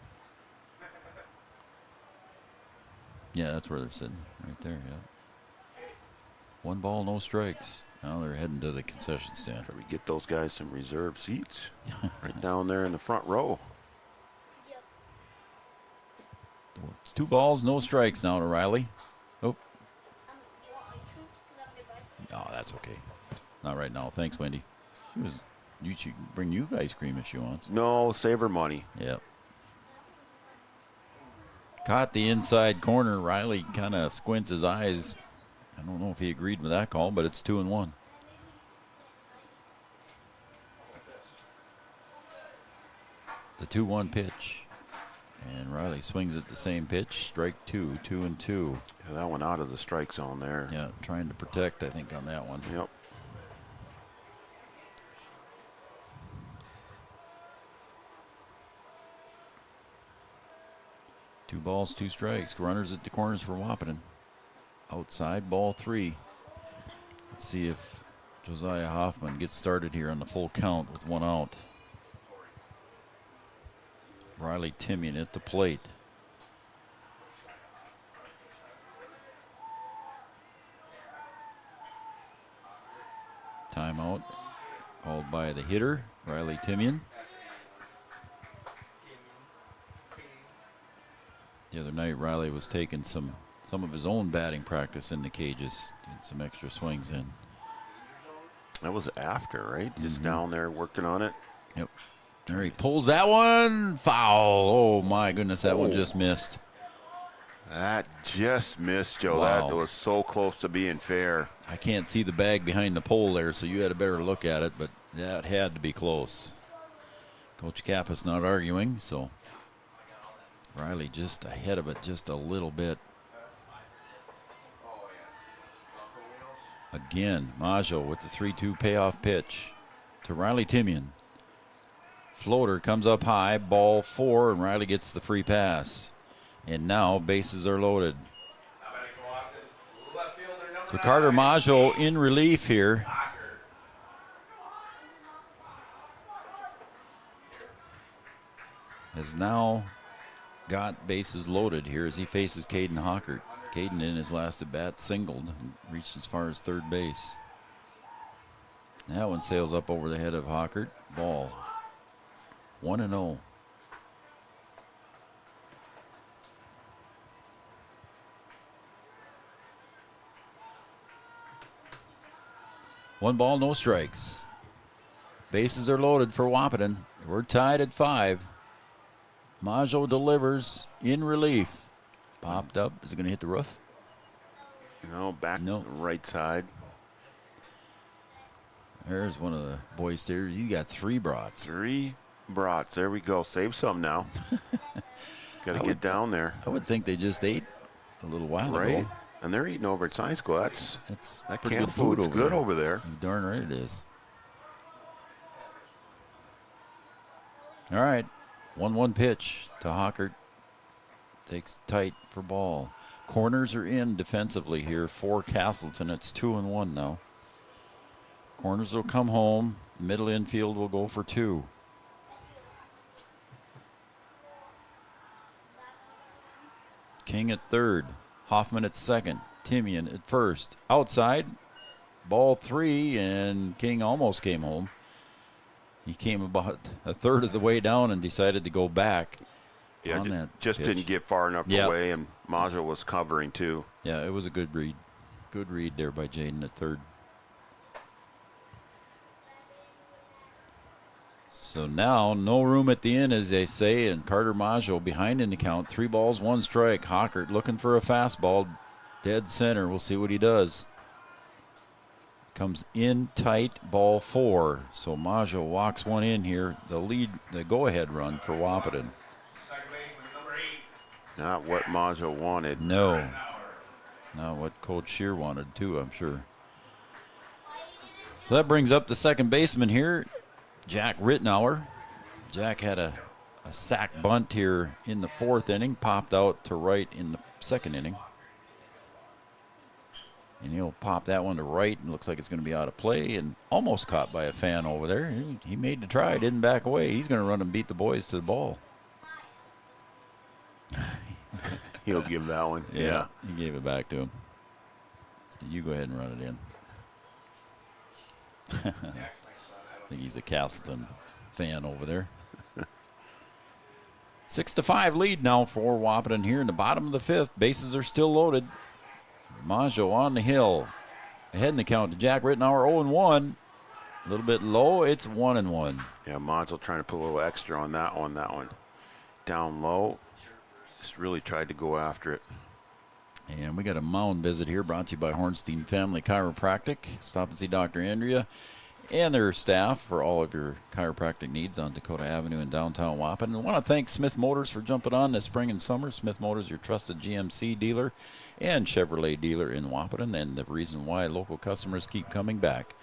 yeah, that's where they're sitting, right there. Yeah. 1 ball, no strikes. Now they're heading to the concession stand. Try to get those guys some reserved seats, right down there in the front row. It's 2 balls, no strikes now to Riley. Oh. No, that's okay. Not right now. Thanks, Wendy. You should bring you ice cream if she wants. No, save her money. Yep. Caught the inside corner. Riley kind of squints his eyes. I don't know if he agreed with that call, but it's 2-1. The 2-1 pitch. And Riley swings at the same pitch. Strike 2, 2-2. Yeah, that one out of the strike zone there. Yeah, trying to protect, I think, on that one. Yep. Two balls, 2 strikes. Runners at the corners for Wahpeton. Outside, ball 3. Let's see if Josiah Hoffman gets started here on the full count with 1 out. Riley Timian at the plate. Timeout called by the hitter, Riley Timian. The other night, Riley was taking some of his own batting practice in the cages, getting some extra swings in. That was after, right? Just down there working on it. Yep. There he pulls that one. Foul. Oh, my goodness, that one just missed. That just missed, Joe. Wow. That was so close to being fair. I can't see the bag behind the pole there, so you had a better look at it, but that had to be close. Coach Kappa's not arguing, so Riley just ahead of it just a little bit. Again, Maggio with the 3-2 payoff pitch to Riley Timian. Floater comes up high, ball 4, and Riley gets the free pass. And now bases are loaded. So Carter Maggio in relief here. Has now got bases loaded here as he faces Caden Hockert. Caden in his last at bat singled and reached as far as third base. That one sails up over the head of Hockert. Ball. 1-0. One ball, no strikes. Bases are loaded for Wahpeton. We're tied at 5. Maggio delivers in relief. Popped up. Is it going to hit the roof? No, back to the right side. There's one of the boys there. You got 3 brats. 3 brats. There we go. Save some now. Got to get down there. I would think they just ate a little while ago. And they're eating over at Science School. That pretty canned good food food's over good there. over there. You darn right it is. All right. 1-1 pitch to Hockert. Takes tight for ball. Corners are in defensively here for Casselton. It's 2-1 now. Corners will come home. Middle infield will go for 2. King at third. Hoffman at second. Timian at first. Outside. Ball 3, and King almost came home. He came about a third of the way down and decided to go back. Yeah, on that just pitch. didn't get far enough away, and Majo was covering too. Yeah, it was a good read. Good read there by Jaden at third. So now, no room at the end, as they say, and Carter Majo behind in the count. 3 balls, 1 strike. Hockert looking for a fastball. Dead center. We'll see what he does. Comes in tight, ball 4. So Majo walks one in here. The go-ahead run for Wahpeton. Not what Majo wanted. No. Not what Coach Shear wanted, too, I'm sure. So that brings up the second baseman here, Jack Rittenauer. Jack had a sack bunt here in the 4th inning, popped out to right in the 2nd inning. And he'll pop that one to right, and looks like it's going to be out of play, and almost caught by a fan over there. He made the try, didn't back away. He's going to run and beat the boys to the ball. He'll give that one. Yeah, he gave it back to him. So you go ahead and run it in. I think he's a Casselton fan over there. 6-5 lead now for Wahpeton here in the bottom of the 5th. Bases are still loaded. Majo on the hill. Ahead in the count to Jack Rittenauer, 0-1. A little bit low. It's 1-1. Yeah, Majo trying to put a little extra on that one. Down low. Just really tried to go after it. And we got a mound visit here brought to you by Hornstein Family Chiropractic. Stop and see Dr. Andrea and their staff for all of your chiropractic needs on Dakota Avenue in downtown Wahpeton. I want to thank Smith Motors for jumping on this spring and summer. Smith Motors, your trusted GMC dealer and Chevrolet dealer in Wahpeton, and the reason why local customers keep coming back.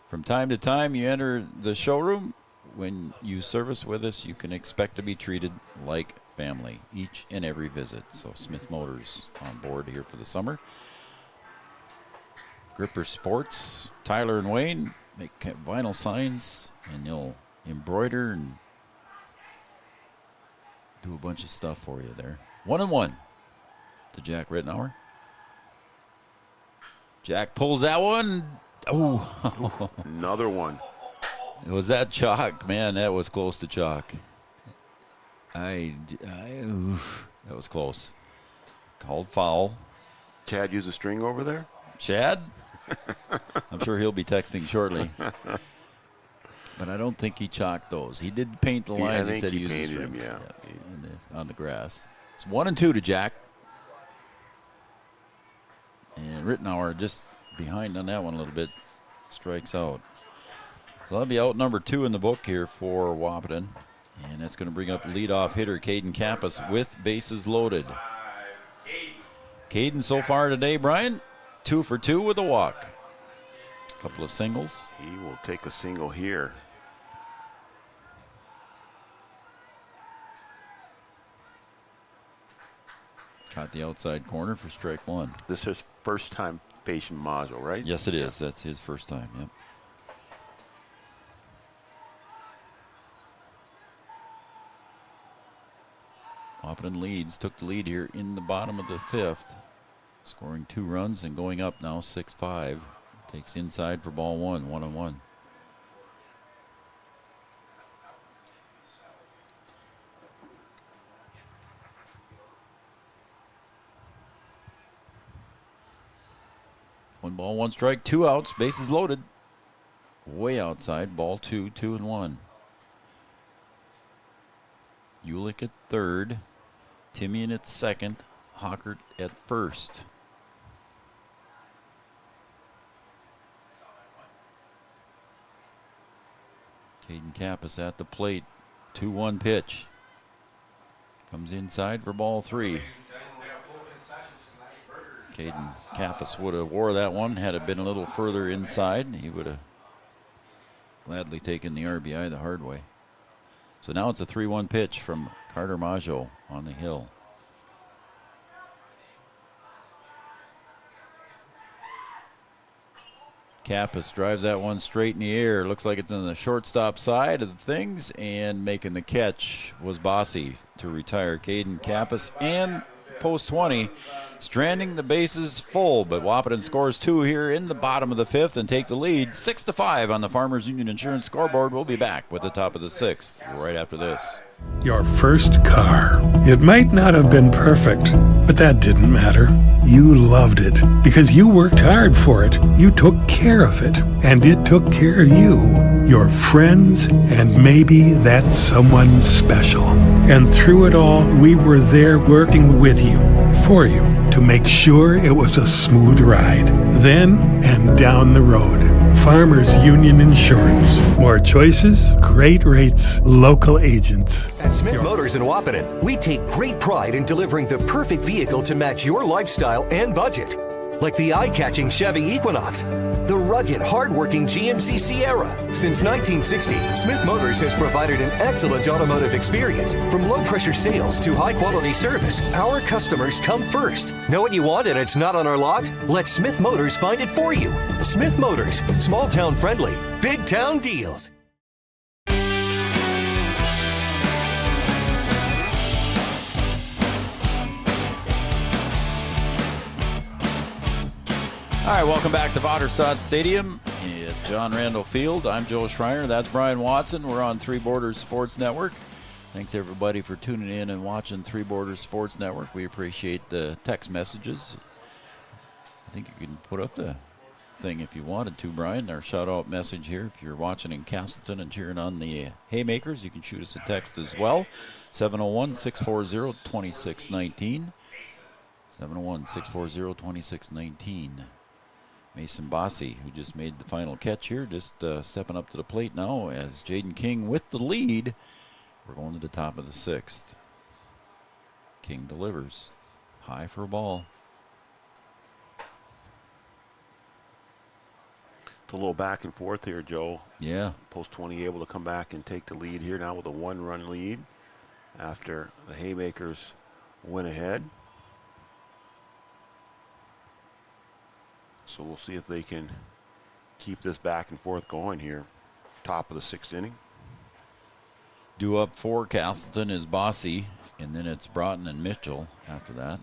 From time to time, you enter the showroom. When you service with us, you can expect to be treated like family each and every visit. So Smith Motors on board here for the summer. Gripper Sports, Tyler and Wayne make vinyl signs, and they'll embroider and do a bunch of stuff for you there. 1-1 to Jack Rittenauer. Jack pulls that one. Oh, another one. Was that chalk? Man, that was close to chalk. That was close. Called foul. Chad use a string over there? Chad? I'm sure he'll be texting shortly. But I don't think he chalked those. He did paint the lines. He said he used a string. Them, on the grass. It's 1-2 to Jack. And Rittenauer just behind on that one a little bit. Strikes out. So that'll be out number 2 in the book here for Wahpeton. And that's going to bring up leadoff hitter Caden Kappas with bases loaded. Caden so far today, Brian, 2 for 2 with a walk. A couple of singles. He will take a single here. Caught the outside corner for strike 1. This is his first time facing Majo, right? Yes, it is. That's his first time, yep. Wahpeton leads, took the lead here in the bottom of the 5th, scoring 2 runs and going up now 6-5. Takes inside for ball 1, 1-1. One ball, 1 strike, 2 outs, bases loaded. Way outside, ball 2, 2-1. Ulick at third, Timian at second, Hockert at first. Caden Kappas at the plate, 2-1 pitch. Comes inside for ball 3. Caden Kappas would have wore that one had it been a little further inside. He would have gladly taken the RBI the hard way. So now it's a 3-1 pitch from Carter Majo on the hill. Kappas drives that one straight in the air. Looks like it's on the shortstop side of things, and making the catch was Bossy to retire Caden Kappas and post 20, stranding the bases full. But Wahpeton scores 2 here in the bottom of the 5th and take the lead 6-5 on the Farmers Union Insurance scoreboard. We'll be back with the top of the 6th right after this. Your first car. It might not have been perfect, but that didn't matter. You loved it because you worked hard for it. You took care of it, and it took care of you, your friends, and maybe that someone special. And through it all, we were there working with you, for you, to make sure it was a smooth ride. Then and down the road. Farmers Union Insurance. More choices, great rates, local agents. At Smith Motors in Wahpeton, we take great pride in delivering the perfect vehicle to match your lifestyle and budget. Like the eye-catching Chevy Equinox, the rugged, hard-working GMC Sierra. Since 1960, Smith Motors has provided an excellent automotive experience. From low-pressure sales to high-quality service, our customers come first. Know what you want and it's not on our lot? Let Smith Motors find it for you. Smith Motors, small-town friendly, big-town deals. All right, welcome back to Vaterstad Stadium at John Randall Field. I'm Joe Schreiner. That's Brian Watson. We're on Three Borders Sports Network. Thanks, everybody, for tuning in and watching Three Borders Sports Network. We appreciate the text messages. I think you can put up the thing if you wanted to, Brian, our shout-out message here. If you're watching in Casselton and cheering on the Haymakers, you can shoot us a text as well, 701-640-2619. 701-640-2619. Mason Bossy, who just made the final catch here, just stepping up to the plate now as Jaden King with the lead. We're going to the top of the 6th. King delivers. High for a ball. It's a little back and forth here, Joe. Yeah. Post 20 able to come back and take the lead here now with a 1-run lead after the Haymakers went ahead. So we'll see if they can keep this back and forth going here. Top of the 6th inning. Due up for Casselton is Bossy, and then it's Broughton and Mitchell after that.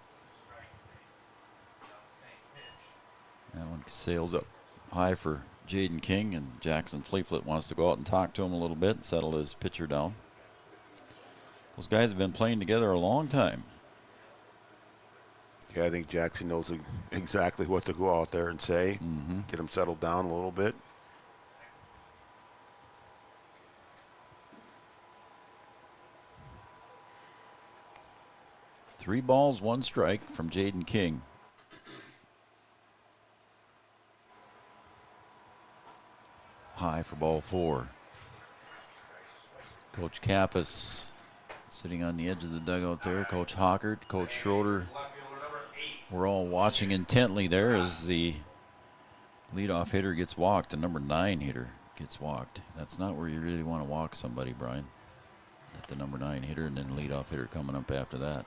That one sails up high for Jaden King, and Jackson Fleetfoot wants to go out and talk to him a little bit and settle his pitcher down. Those guys have been playing together a long time. Yeah, I think Jackson knows exactly what to go out there and say. Get him settled down a little bit. Three balls, one strike from Jaden King. High for ball 4. Coach Kappas sitting on the edge of the dugout there. Coach Hockert, Coach Schroeder. We're all watching intently there as the leadoff hitter gets walked. The number 9 hitter gets walked. That's not where you really want to walk somebody, Brian. Let the number 9 hitter and then leadoff hitter coming up after that.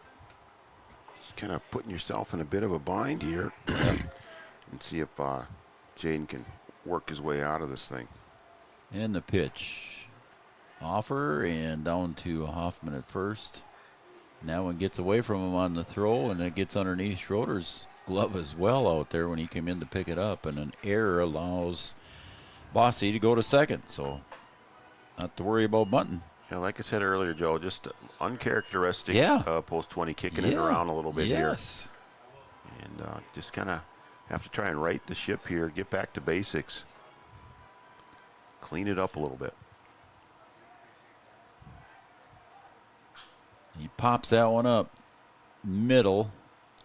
Just kind of putting yourself in a bit of a bind here and see if Jaden can work his way out of this thing. And the pitch. Offer and down to Hoffman at first. Now one gets away from him on the throw, and it gets underneath Schroeder's glove as well out there when he came in to pick it up. And an error allows Bossy to go to second, so not to worry about bunting. Yeah, like I said earlier, Joe, just uncharacteristic post 20, kicking it around a little bit here. And just kind of have to try and right the ship here, get back to basics, clean it up a little bit. He pops that one up middle.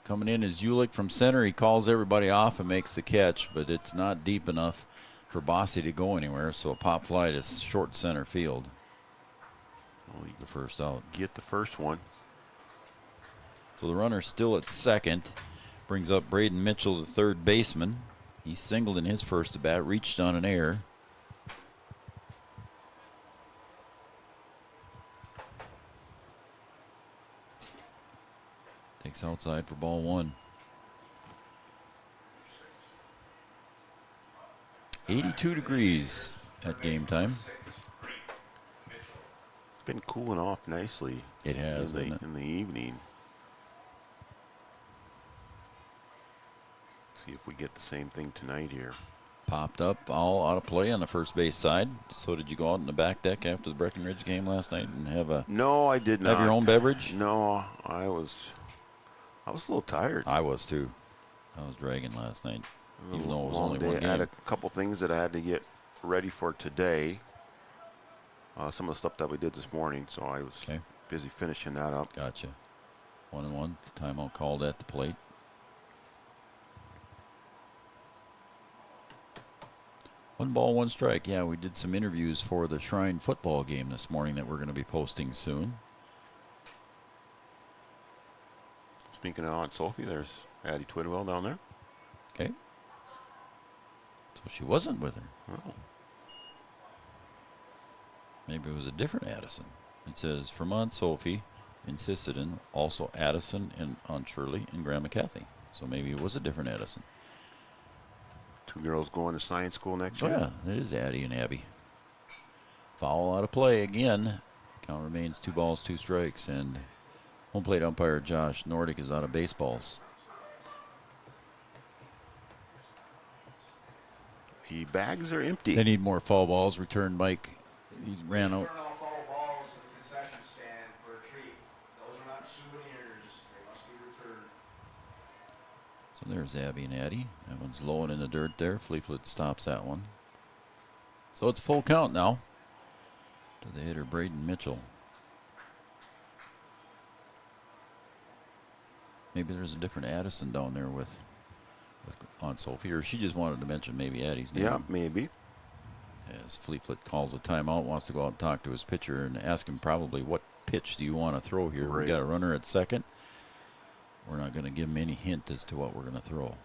Coming in is Ulick from center. He calls everybody off and makes the catch, but it's not deep enough for Bossy to go anywhere, so a pop fly to short center field. The first out. Get the first one. So the runner still at second. Brings up Braden Mitchell, the third baseman. He singled in his first at bat, reached on an error. Takes outside for ball 1. 82 degrees at game time. It's been cooling off nicely. It has, in the evening. See if we get the same thing tonight here. Popped up, all out of play on the first base side. So did you go out in the back deck after the Breckenridge game last night and have a? No, I did not. Have your own beverage? No, I was a little tired. I was too. I was dragging last night, even though it was only one I game. had a couple things that I had to get ready for today. Some of the stuff that we did this morning, so I was busy finishing that up. Gotcha. 1-1. Timeout called at the plate. One ball, one strike. Yeah, we did some interviews for the Shrine football game this morning that we're going to be posting soon. Speaking of Aunt Sophie, there's Addie Twidwell down there. Okay. So she wasn't with her. Oh. Maybe it was a different Addison. It says from Aunt Sophie, in Sisseton, also Addison and Aunt Shirley and Grandma Kathy. So maybe it was a different Addison. Two girls going to science school next year. Yeah, it is Addie and Abby. Foul out of play again. Count remains 2 balls, 2 strikes, and home plate umpire Josh Nordic is out of baseballs. The bags are empty. They need more foul balls. Return Mike. He ran out. Return all foul balls to the concession stand for a treat. Those are not souvenirs. They must be returned. So there's Abby and Addie. That one's low and in the dirt there. Fleetfoot stops that one. So it's full count now to the hitter Braden Mitchell. Maybe there's a different Addison down there with Aunt Sophie, or she just wanted to mention maybe Addie's name. Yeah, maybe. As Fleetfoot calls a timeout, wants to go out and talk to his pitcher and ask him probably what pitch do you want to throw here. Right. We got a runner at second. We're not going to give him any hint as to what we're going to throw.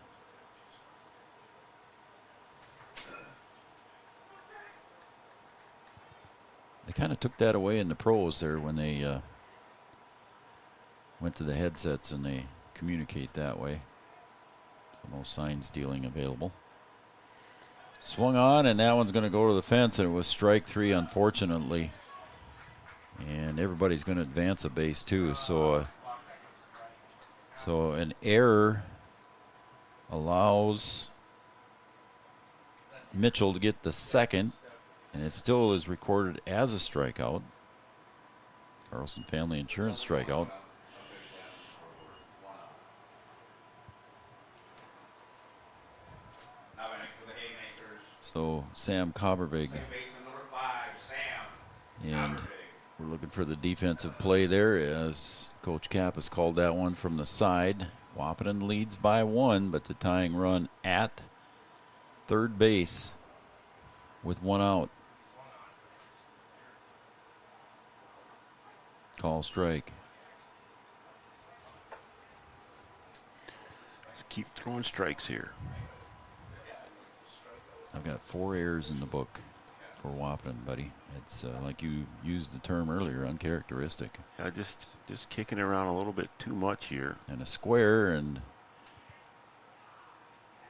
They kind of took that away in the pros there when they went to the headsets and they communicate that way. So no sign stealing available. Swung on, and that one's going to go to the fence, and it was strike 3, unfortunately. And everybody's going to advance a base too. So an error allows Mitchell to get the second, and it still is recorded as a strikeout. Carlson Family Insurance strikeout. So Sam Cobbervig. And we're looking for the defensive play there as Coach Cap has called that one from the side. Wahpeton leads by 1, but the tying run at third base with 1 out. Call strike. Let's keep throwing strikes here. I've got 4 errors in the book for Wahpeton, buddy. It's like you used the term earlier, uncharacteristic. Yeah, just kicking around a little bit too much here. And a square and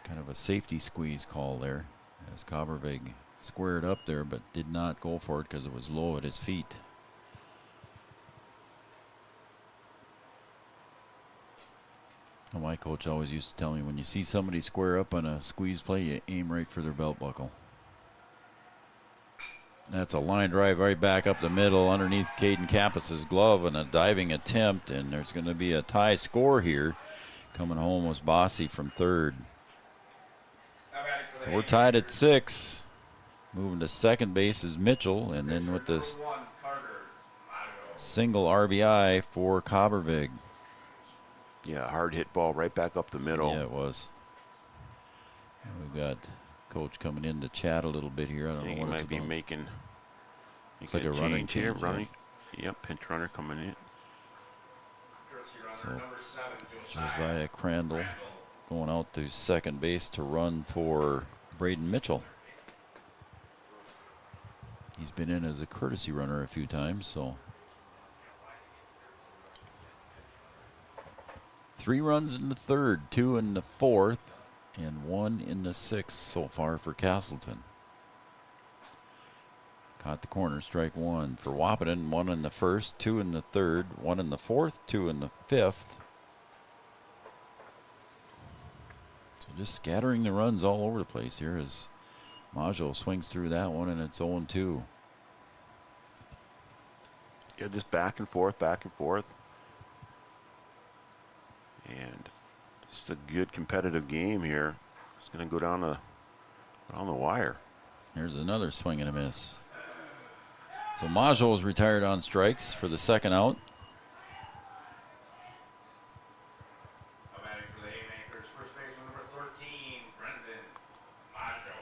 kind of a safety squeeze call there as Cobbervig squared up there but did not go for it because it was low at his feet. And my coach always used to tell me, when you see somebody square up on a squeeze play, you aim right for their belt buckle. That's a line drive right back up the middle underneath Caden Kappas' glove, and a diving attempt, and there's going to be a tie score here. Coming home was Bossy from third. So we're tied at 6. Moving to second base is Mitchell, and then with this single RBI for Cobbervig. Yeah, hard hit ball right back up the middle. Yeah, it was. We've got Coach coming in to chat a little bit here. I don't know what it's might be about. making like a running here. change, Running. Yep, pinch runner coming in. So Josiah Crandall going out to second base to run for Braden Mitchell. He's been in as a courtesy runner a few times, so 3 runs in the third, 2 in the fourth, and 1 in the sixth so far for Casselton. Caught the corner, strike 1 for Wahpeton. 1 in the first, 2 in the third, 1 in the fourth, 2 in the fifth. So just scattering the runs all over the place here as Maggio swings through that one, and it's 0-2. Yeah, just back and forth, back and forth. And just a good competitive game here. It's going to go down the wire. There's another swing and a miss. So Maggio is retired on strikes for the second out.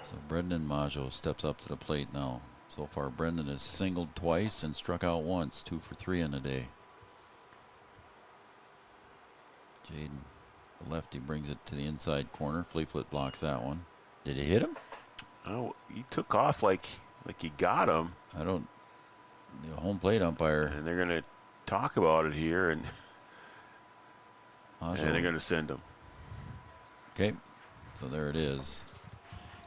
So Brendan Maggio steps up to the plate now. So far, Brendan has singled twice and struck out once, 2 for 3 in the day. Jaden, the lefty, brings it to the inside corner. Fleetfoot blocks that one. Did he hit him? Oh, he took off like he got him. I don't. The home plate umpire. And they're going to talk about it here, and Maggio. they're going to send him. Okay, so there it is.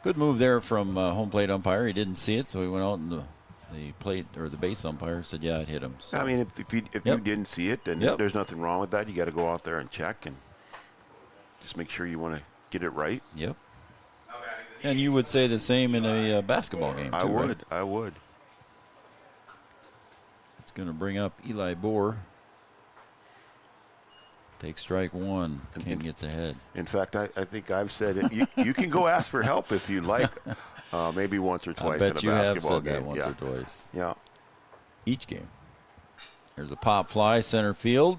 Good move there from home plate umpire. He didn't see it, so he went out and the plate or the base umpire said, "Yeah, it hit him." So. I mean, if you didn't see it, then there's nothing wrong with that. You got to go out there and check and just make sure you want to get it right. Yep. And you would say the same in a basketball game, too, I would. Right? I would. It's going to bring up Eli Bohr. Take strike one. Ken gets ahead. In fact, I think I've said it. You can go ask for help if you'd like, maybe once or twice in a basketball game. I bet you have said that once or twice. Yeah. Each game. There's a pop fly, center field.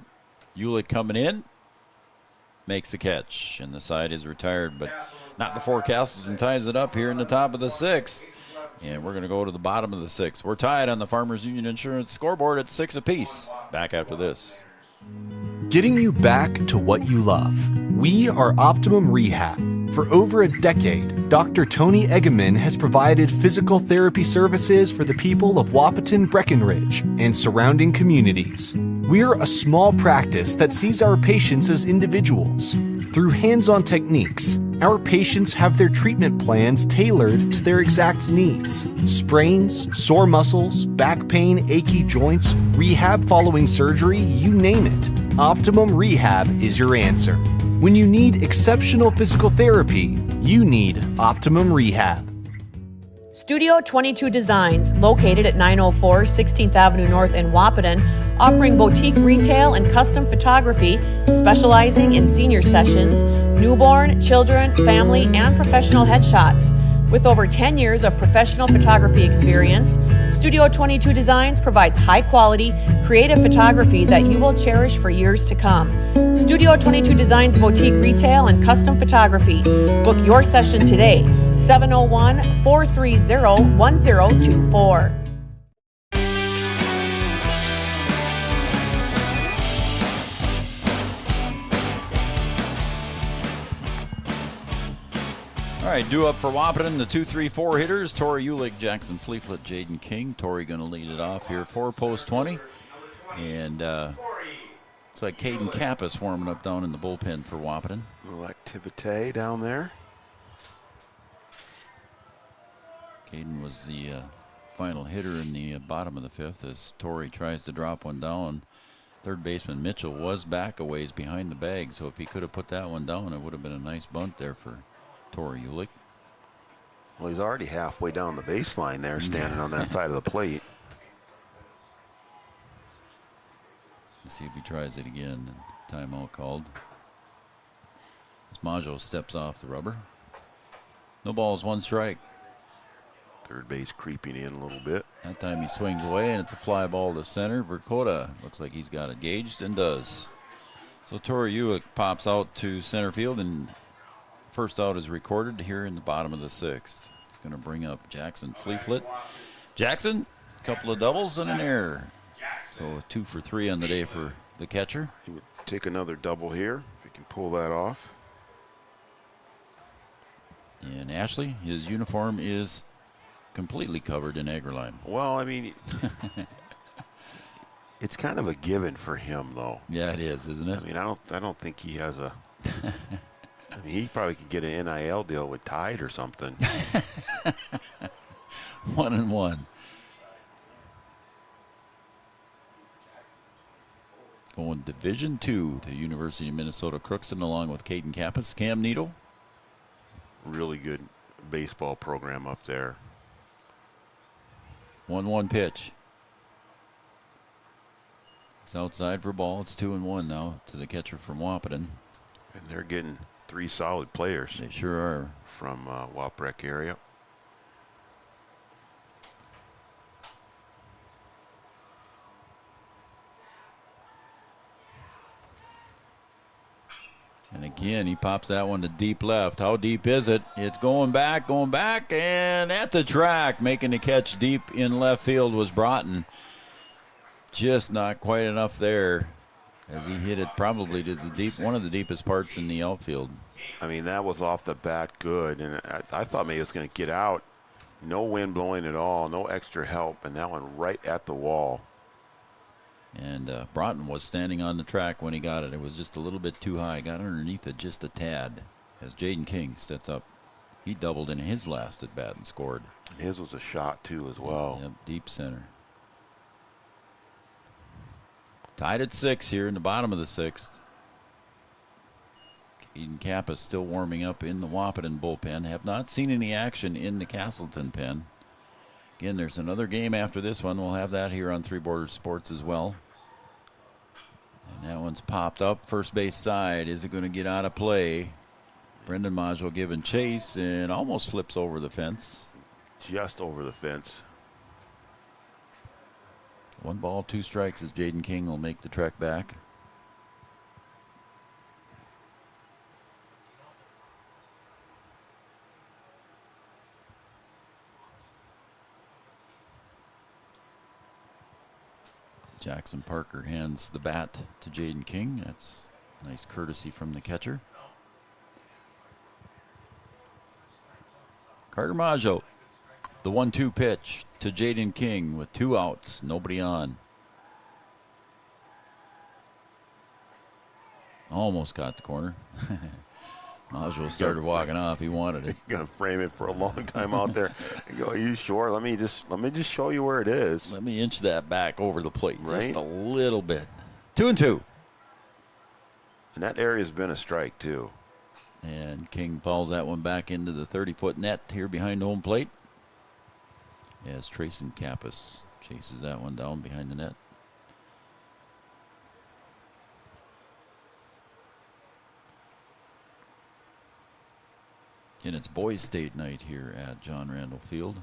Ulick coming in. Makes a catch, and the side is retired, but not before Casselton ties it up here in the top of the sixth. And we're going to go to the bottom of the sixth. We're tied on the Farmers Union Insurance scoreboard at 6 apiece. Back after this. Getting you back to what you love. We are Optimum Rehab. For over a decade, Dr. Tony Egeman has provided physical therapy services for the people of Wahpeton, Breckenridge, and surrounding communities. We're a small practice that sees our patients as individuals. Through hands-on techniques, our patients have their treatment plans tailored to their exact needs. Sprains, sore muscles, back pain, achy joints, rehab following surgery, you name it. Optimum Rehab is your answer. When you need exceptional physical therapy, you need Optimum Rehab. Studio 22 Designs, located at 904 16th Avenue North in Wahpeton, offering boutique retail and custom photography, specializing in senior sessions, newborn, children, family, and professional headshots. With over 10 years of professional photography experience, Studio 22 Designs provides high-quality, creative photography that you will cherish for years to come. Studio 22 Designs boutique retail and custom photography. Book your session today, 701-430-1024. All right, due up for Wahpeton, the 2-3-4 hitters, Tori Ulick, Jackson Fleetfoot, Jaden King. Tori going to lead it off here for post 20. And it's like Caden Kappas warming up down in the bullpen for Wahpeton. A little activity down there. Caden was the final hitter in the bottom of the fifth as Tori tries to drop one down. Third baseman Mitchell was back a ways behind the bag, so if he could have put that one down, it would have been a nice bunt there for Tori Ulick. Well, he's already halfway down the baseline there, standing on that side of the plate. Let's see if he tries it again. Timeout called. As Maggio steps off the rubber. No balls, one strike. Third base creeping in a little bit. That time he swings away, and it's a fly ball to center. Dakota looks like he's got it gauged and does. So Tori Ulick pops out to center field, and first out is recorded here in the bottom of the sixth. It's going to bring up Jackson Fleetfoot. Jackson, a couple of doubles and an error. So 2 for 3 on the day for the catcher. He would take another double here if he can pull that off. And Ashley, his uniform is completely covered in agrolime. Well, I mean, it's kind of a given for him, though. Yeah, it is, isn't it? I mean, I don't think he has a. I mean, he probably could get an NIL deal with Tide or something. 1-1. Going Division II to University of Minnesota Crookston along with Caden Kappas. Cam Needle really good baseball program up there. 1-1 pitch. It's outside for ball. It's 2-1 now to the catcher from Wahpeton. And they're getting 3 solid players. They sure are. From Wauprec area. And again, he pops that one to deep left. How deep is it? It's going back, and at the track, making the catch deep in left field was Broughton. Just not quite enough there, as he hit it probably to the one of the deepest parts in the outfield. I mean, that was off the bat good, and I thought maybe it was going to get out. No wind blowing at all, no extra help, and that one right at the wall. And Broughton was standing on the track when he got it. It was just a little bit too high. Got underneath it just a tad. As Jaden King sets up, he doubled in his last at bat and scored. His was a shot too as well. Yep, deep center. Tied at 6 here in the bottom of the 6th. Caden Kappa still warming up in the Wahpeton bullpen. Have not seen any action in the Casselton pen. Again, there's another game after this one. We'll have that here on Three Borders Sports as well. And that one's popped up. First base side. Is it going to get out of play? Brendan Maggio giving chase and almost flips over the fence. Just over the fence. 1 ball, 2 strikes as Jaden King will make the trek back. Jackson Parker hands the bat to Jaden King. That's nice courtesy from the catcher. Carter Maggio, the 1-2 pitch to Jaden King with 2 outs, nobody on. Almost got the corner. Maggio started walking off. He wanted it. Gonna frame it for a long time out there. And go, are you sure? Let me just show you where it is. Let me inch that back over the plate right? just a little bit. 2-2. And that area's been a strike too. And King falls that one back into the 30-foot net here behind home plate. As Trayson Kappas chases that one down behind the net. And it's Boys State night here at John Randall Field.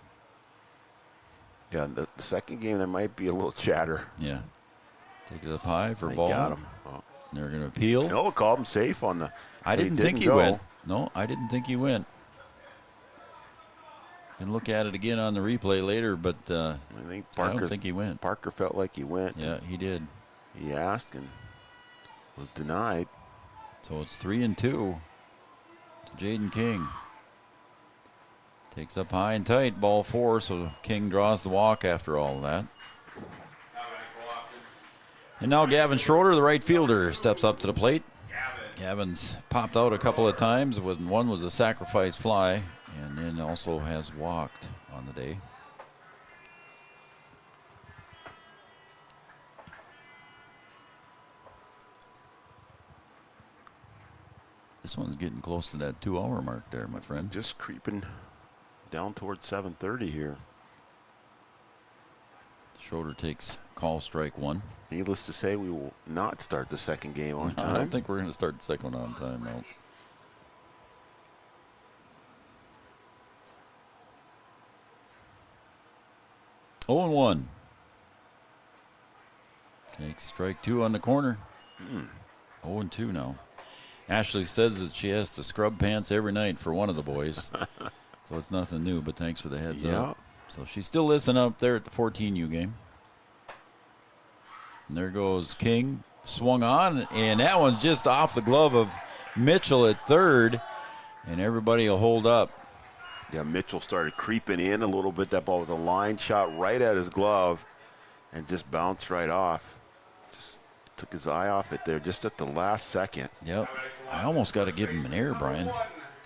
Yeah, the second game there might be a little chatter. Yeah. Takes it up high for They ball. got him. Oh. They're going to appeal. No, called him safe on the. I didn't think he went. No, I didn't think he went. Can look at it again on the replay later, but I don't think he went. Parker felt like he went. Yeah, he did. He asked and was denied. So it's 3-2 to Jaden King. Takes up high and tight, ball 4, so King draws the walk after all of that. And now Gavin Schroeder, the right fielder, steps up to the plate. Gavin's popped out a couple of times. One was a sacrifice fly, and then also has walked on the day. This one's getting close to that 2-hour mark there, my friend. Just creeping down towards 7:30 here. Schroeder takes call strike 1. Needless to say, we will not start the second game on time. I don't think we're going to start the second one on time, no. Oh, and 1. Takes strike 2 on the corner. 0-2 now. Ashley says that she has to scrub pants every night for one of the boys. So it's nothing new, but thanks for the heads up. So she's still listening up there at the 14U game. And there goes King. Swung on, and that one's just off the glove of Mitchell at third. And everybody will hold up. Yeah, Mitchell started creeping in a little bit. That ball was a line shot right at his glove and just bounced right off. Just took his eye off it there just at the last second. Yep. I almost got to give him an error, Brian.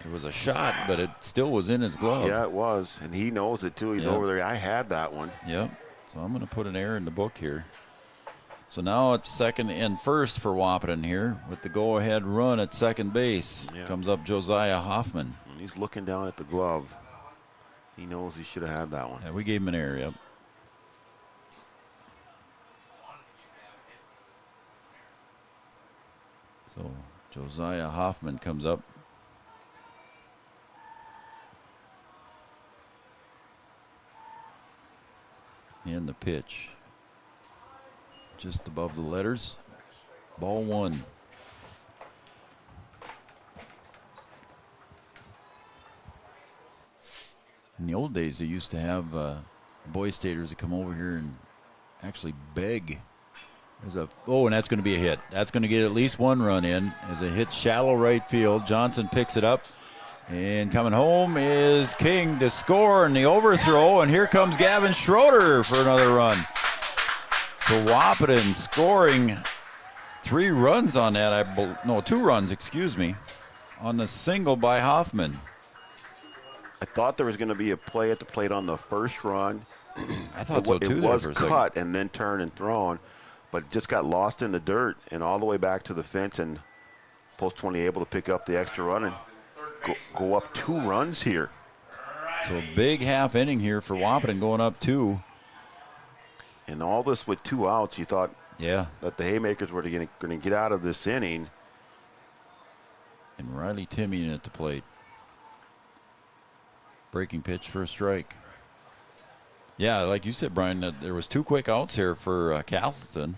It was a shot, but it still was in his glove. Yeah, it was. And he knows it, too. He's over there. I had that one. Yep. So I'm going to put an error in the book here. So now it's second and first for Wahpeton here with the go-ahead run at second base. Comes up Josiah Hoffman. And he's looking down at the glove. He knows he should have had that one. Yeah, we gave him an error, yep. So Josiah Hoffman comes up. And the pitch. Just above the letters. Ball 1. In the old days, they used to have boy staters that come over here and actually beg. And that's going to be a hit. That's going to get at least one run in as it hits shallow right field. Johnson picks it up. And coming home is King to score in the overthrow. And here comes Gavin Schroeder for another run. So Wahpeton scoring 3 runs on that. 2 runs, excuse me, on the single by Hoffman. I thought there was going to be a play at the plate on the first run. I thought so too. It was cut and then turned and thrown, but it just got lost in the dirt and all the way back to the fence, and Post 20 able to pick up the extra run and go up 2 runs here. So big half inning here for Wahpeton, going up 2. And all this with 2 outs, you thought that the Haymakers were going to get out of this inning. And Riley Timian at the plate. Breaking pitch for a strike. Yeah, like you said, Brian, there was 2 quick outs here for Casselton.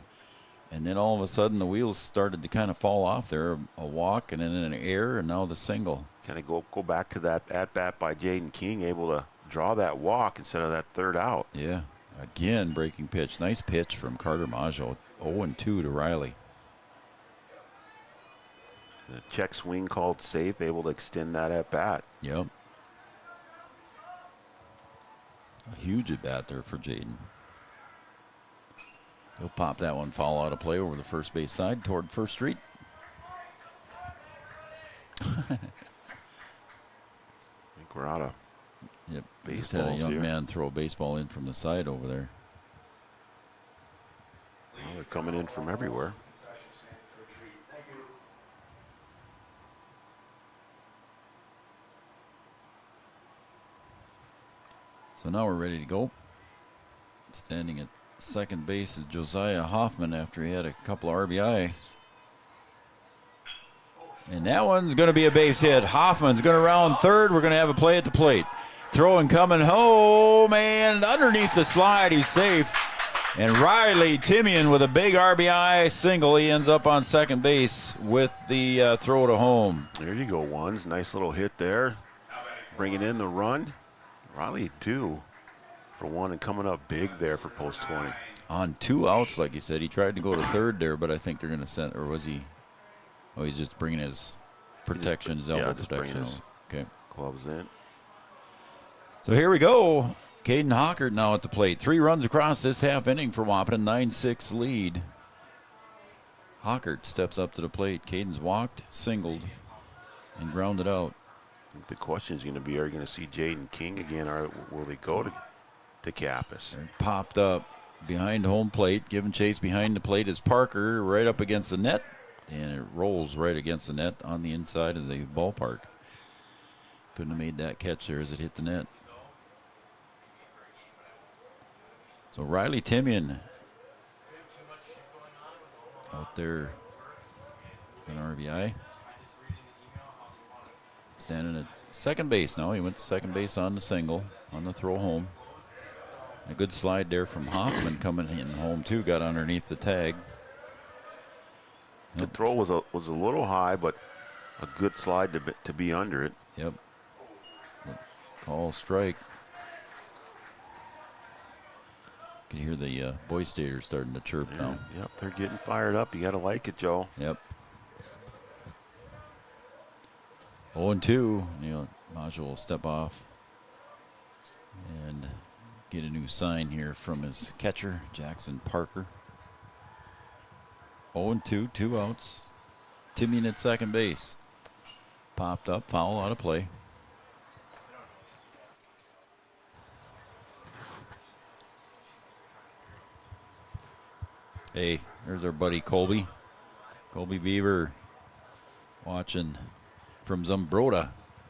And then all of a sudden the wheels started to kind of fall off there. A walk and then an error and now the single. Kind of go back to that at-bat by Jaden King, able to draw that walk instead of that 3rd out. Yeah, again, breaking pitch. Nice pitch from Carter Maggio. 0-2 to Riley. The check swing called safe, able to extend that at-bat. Yep. A huge at-bat there for Jaden. He'll pop that one foul out of play over the first base side toward First Street. I think we're out of Just had a young man throw a baseball in from the side over there. Well, they're coming in from everywhere. So now we're ready to go. Standing at second base is Josiah Hoffman after he had a couple of RBIs. And that one's going to be a base hit. Hoffman's going to round third. We're going to have a play at the plate. Throwing coming home, and underneath the slide, he's safe. And Riley Timian with a big RBI single. He ends up on second base with the throw to home. There you go, Ones. Nice little hit there. Bringing in the run. Riley 2 for 1 and coming up big there for Post 20. On 2 outs, like you said. He tried to go to third there, but I think they're going to send, or was he? Oh, he's just bringing his protection, his elbow protection. Okay. Gloves in. So here we go. Caden Hockert now at the plate. 3 runs across this half inning for Wahpeton. 9-6 lead. Hockert steps up to the plate. Caden's walked, singled, and grounded out. I think the question is going to be, are you going to see Jaden King again, or will they go to Kappas? They're popped up behind home plate. Giving chase behind the plate is Parker, right up against the net. And it rolls right against the net on the inside of the ballpark. Couldn't have made that catch there as it hit the net. So Riley Timian out there with an RBI. Standing at second base now. He went to second base on the single, on the throw home. A good slide there from Hoffman coming in home too. Got underneath the tag. The throw was a little high, but a good slide to be under it. Yep. Call strike. You can hear the boy staters starting to chirp now. Yep, they're getting fired up. You got to like it, Joe. Yep. 0-2. Maggio will step off and get a new sign here from his catcher, Jackson Parker. 0-2, 2 outs. Timian at second base. Popped up, foul out of play. Hey, there's our buddy Colby. Colby Beaver watching from Zumbrota,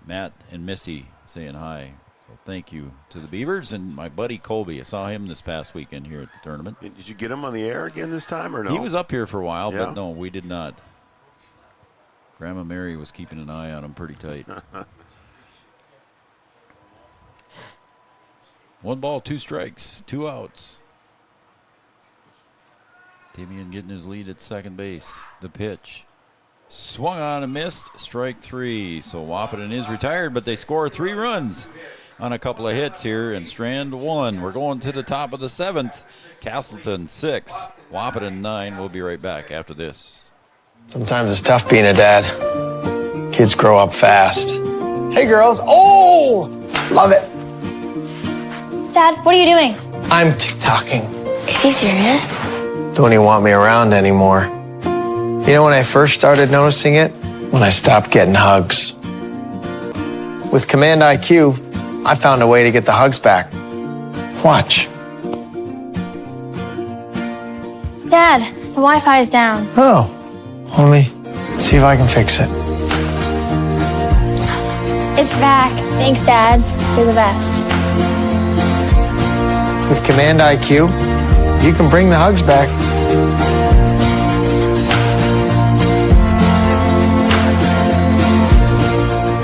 Matt and Missy saying hi. So thank you to the Beavers and my buddy Colby. I saw him this past weekend here at the tournament. Did you get him on the air again this time or no? He was up here for a while, Yeah? but no, we did not. Grandma Mary was keeping an eye on him pretty tight. 1 ball, 2 strikes, 2 outs. Damian getting his lead at second base. The pitch. Swung on and missed. Strike 3. So Wahpeton is retired, but they score 3 runs on a couple of hits here. And Strand 1. We're going to the top of the 7th. Casselton 6. Wahpeton 9. We'll be right back after this. Sometimes it's tough being a dad. Kids grow up fast. Hey, girls. Oh, love it. Dad, what are you doing? I'm TikToking. Is he serious? Don't even want me around anymore. You know when I first started noticing it? When I stopped getting hugs. With Command IQ, I found a way to get the hugs back. Watch. Dad, the Wi-Fi is down. Oh, let me see if I can fix it. It's back. Thanks, Dad. You're the best. With Command IQ, you can bring the hugs back.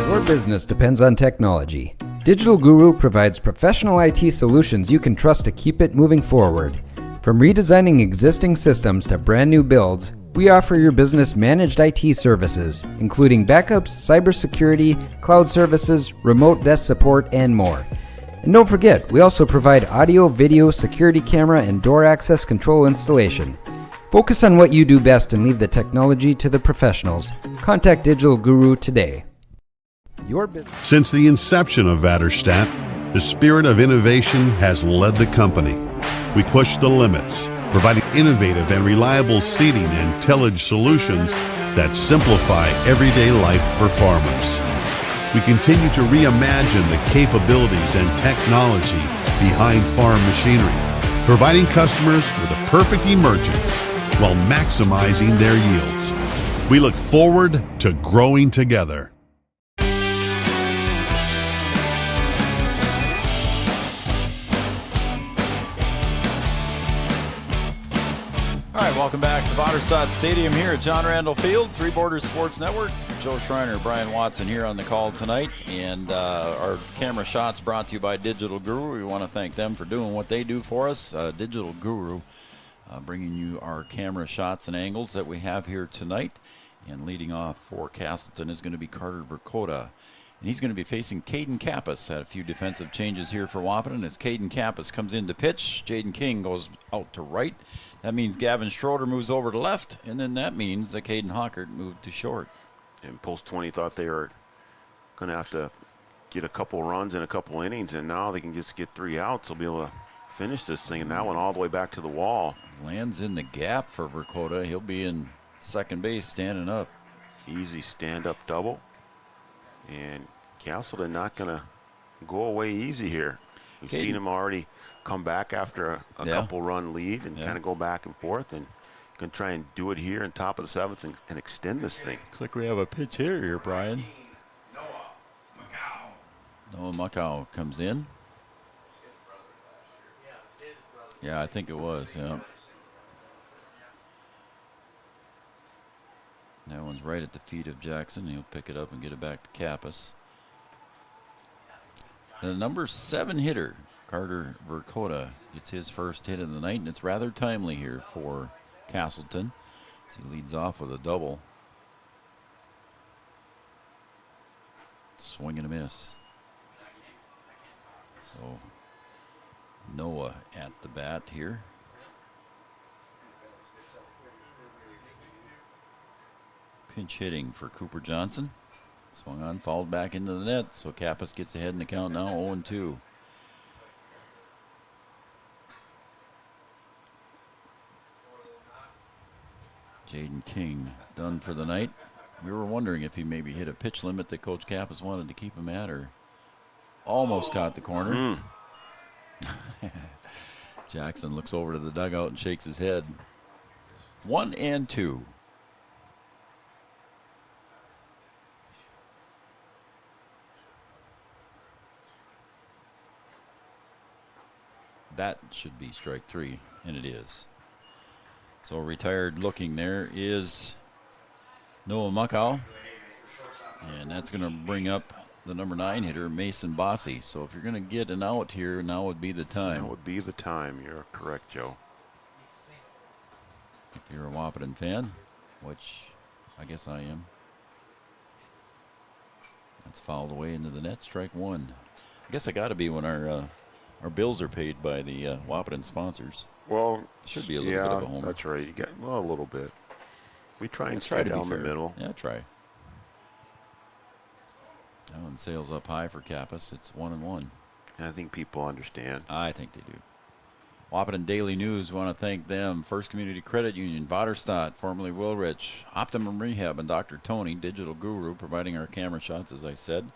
Your business depends on technology. Digital Guru provides professional IT solutions you can trust to keep it moving forward. From redesigning existing systems to brand new builds, we offer your business managed IT services, including backups, cybersecurity, cloud services, remote desk support, and more. And don't forget, we also provide audio, video, security camera, and door access control installation. Focus on what you do best and leave the technology to the professionals. Contact Digital Guru today. Your business. Since the inception of Vaterstadt, the spirit of innovation has led the company. We push the limits, providing innovative and reliable seeding and tillage solutions that simplify everyday life for farmers. We continue to reimagine the capabilities and technology behind farm machinery, providing customers with a perfect emergence while maximizing their yields. We look forward to growing together. All right, welcome back to Vaterstad Stadium here at John Randall Field, Three Borders Sports Network. Joe Schreiner, Brian Watson here on the call tonight, and our camera shots brought to you by Digital Guru. We want to thank them for doing what they do for us. Digital Guru bringing you our camera shots and angles that we have here tonight. And leading off for Casselton is going to be Carter Dakota. And he's going to be facing Caden Kappas. Had a few defensive changes here for Wahpeton as Caden Kappas comes in to pitch. Jaden King goes out to right. That means Gavin Schroeder moves over to left, and then that means that Caden Hockert moved to short. And Post 20 thought they were going to have to get a couple runs in a couple innings, and now they can just get 3 outs. They'll be able to finish this thing, and that one all the way back to the wall. Lands in the gap for Dakota. He'll be in second base standing up. Easy stand-up double. And Casselton not going to go away easy here. We've seen him already come back after a couple run lead and kind of go back and forth, and can try and do it here in top of the 7th and extend this thing. Looks like we have a pitch here, Brian. Noah Macau comes in. Yeah, I think it was, yeah. That one's right at the feet of Jackson. He'll pick it up and get it back to Kappas. The number 7 hitter, Carter Dakota, gets his first hit of the night, and it's rather timely here for Casselton as he leads off with a double. Swing and a miss. So Noah at the bat here. Pinch hitting for Cooper Johnson. Swung on, fouled back into the net, so Kappas gets ahead in the count now, 0-2. Jaden King done for the night. We were wondering if he maybe hit a pitch limit that Coach Kappas wanted to keep him at, or almost caught the corner. Jackson looks over to the dugout and shakes his head. 1-2. That should be strike 3, and it is. So retired looking there is Noah Muckow, and that's going to bring up the number 9 hitter, Mason Bossy. So if you're going to get an out here, now would be the time. Now would be the time. You're correct, Joe. If you're a Wahpeton fan, which I guess I am. That's fouled away into the net, strike 1. I guess I got to be when our bills are paid by the Wahpeton sponsors. Well, should be a little bit of a homer. That's right. You got a little bit. We try and try to down be the fair. middle. Yeah, try. That one sails up high for Kappas. It's 1-1. I think people understand. I think they do. Wahpeton Daily News, want to thank them. First Community Credit Union, Vaterstad, formerly Wilrich, Optimum Rehab, and Dr. Tony, Digital Guru, providing our camera shots, as I said.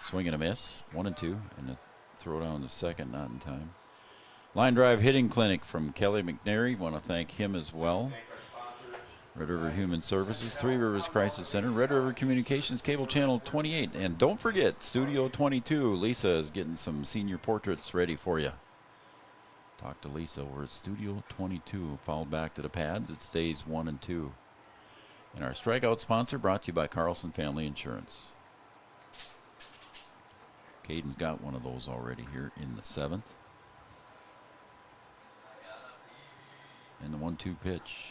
Swing and a miss, 1-2, and a throw down the second, not in time. Line Drive Hitting Clinic from Kelly McNary, want to thank him as well. Red River Human Services, Three Rivers Crisis Center, Red River Communications, Cable Channel 28. And don't forget, Studio 22, Lisa is getting some senior portraits ready for you. Talk to Lisa. We're at Studio 22. Fouled back to the pads. It stays 1-2. And our strikeout sponsor brought to you by Carlson Family Insurance. Caden's got one of those already here in the 7th. And the 1-2 pitch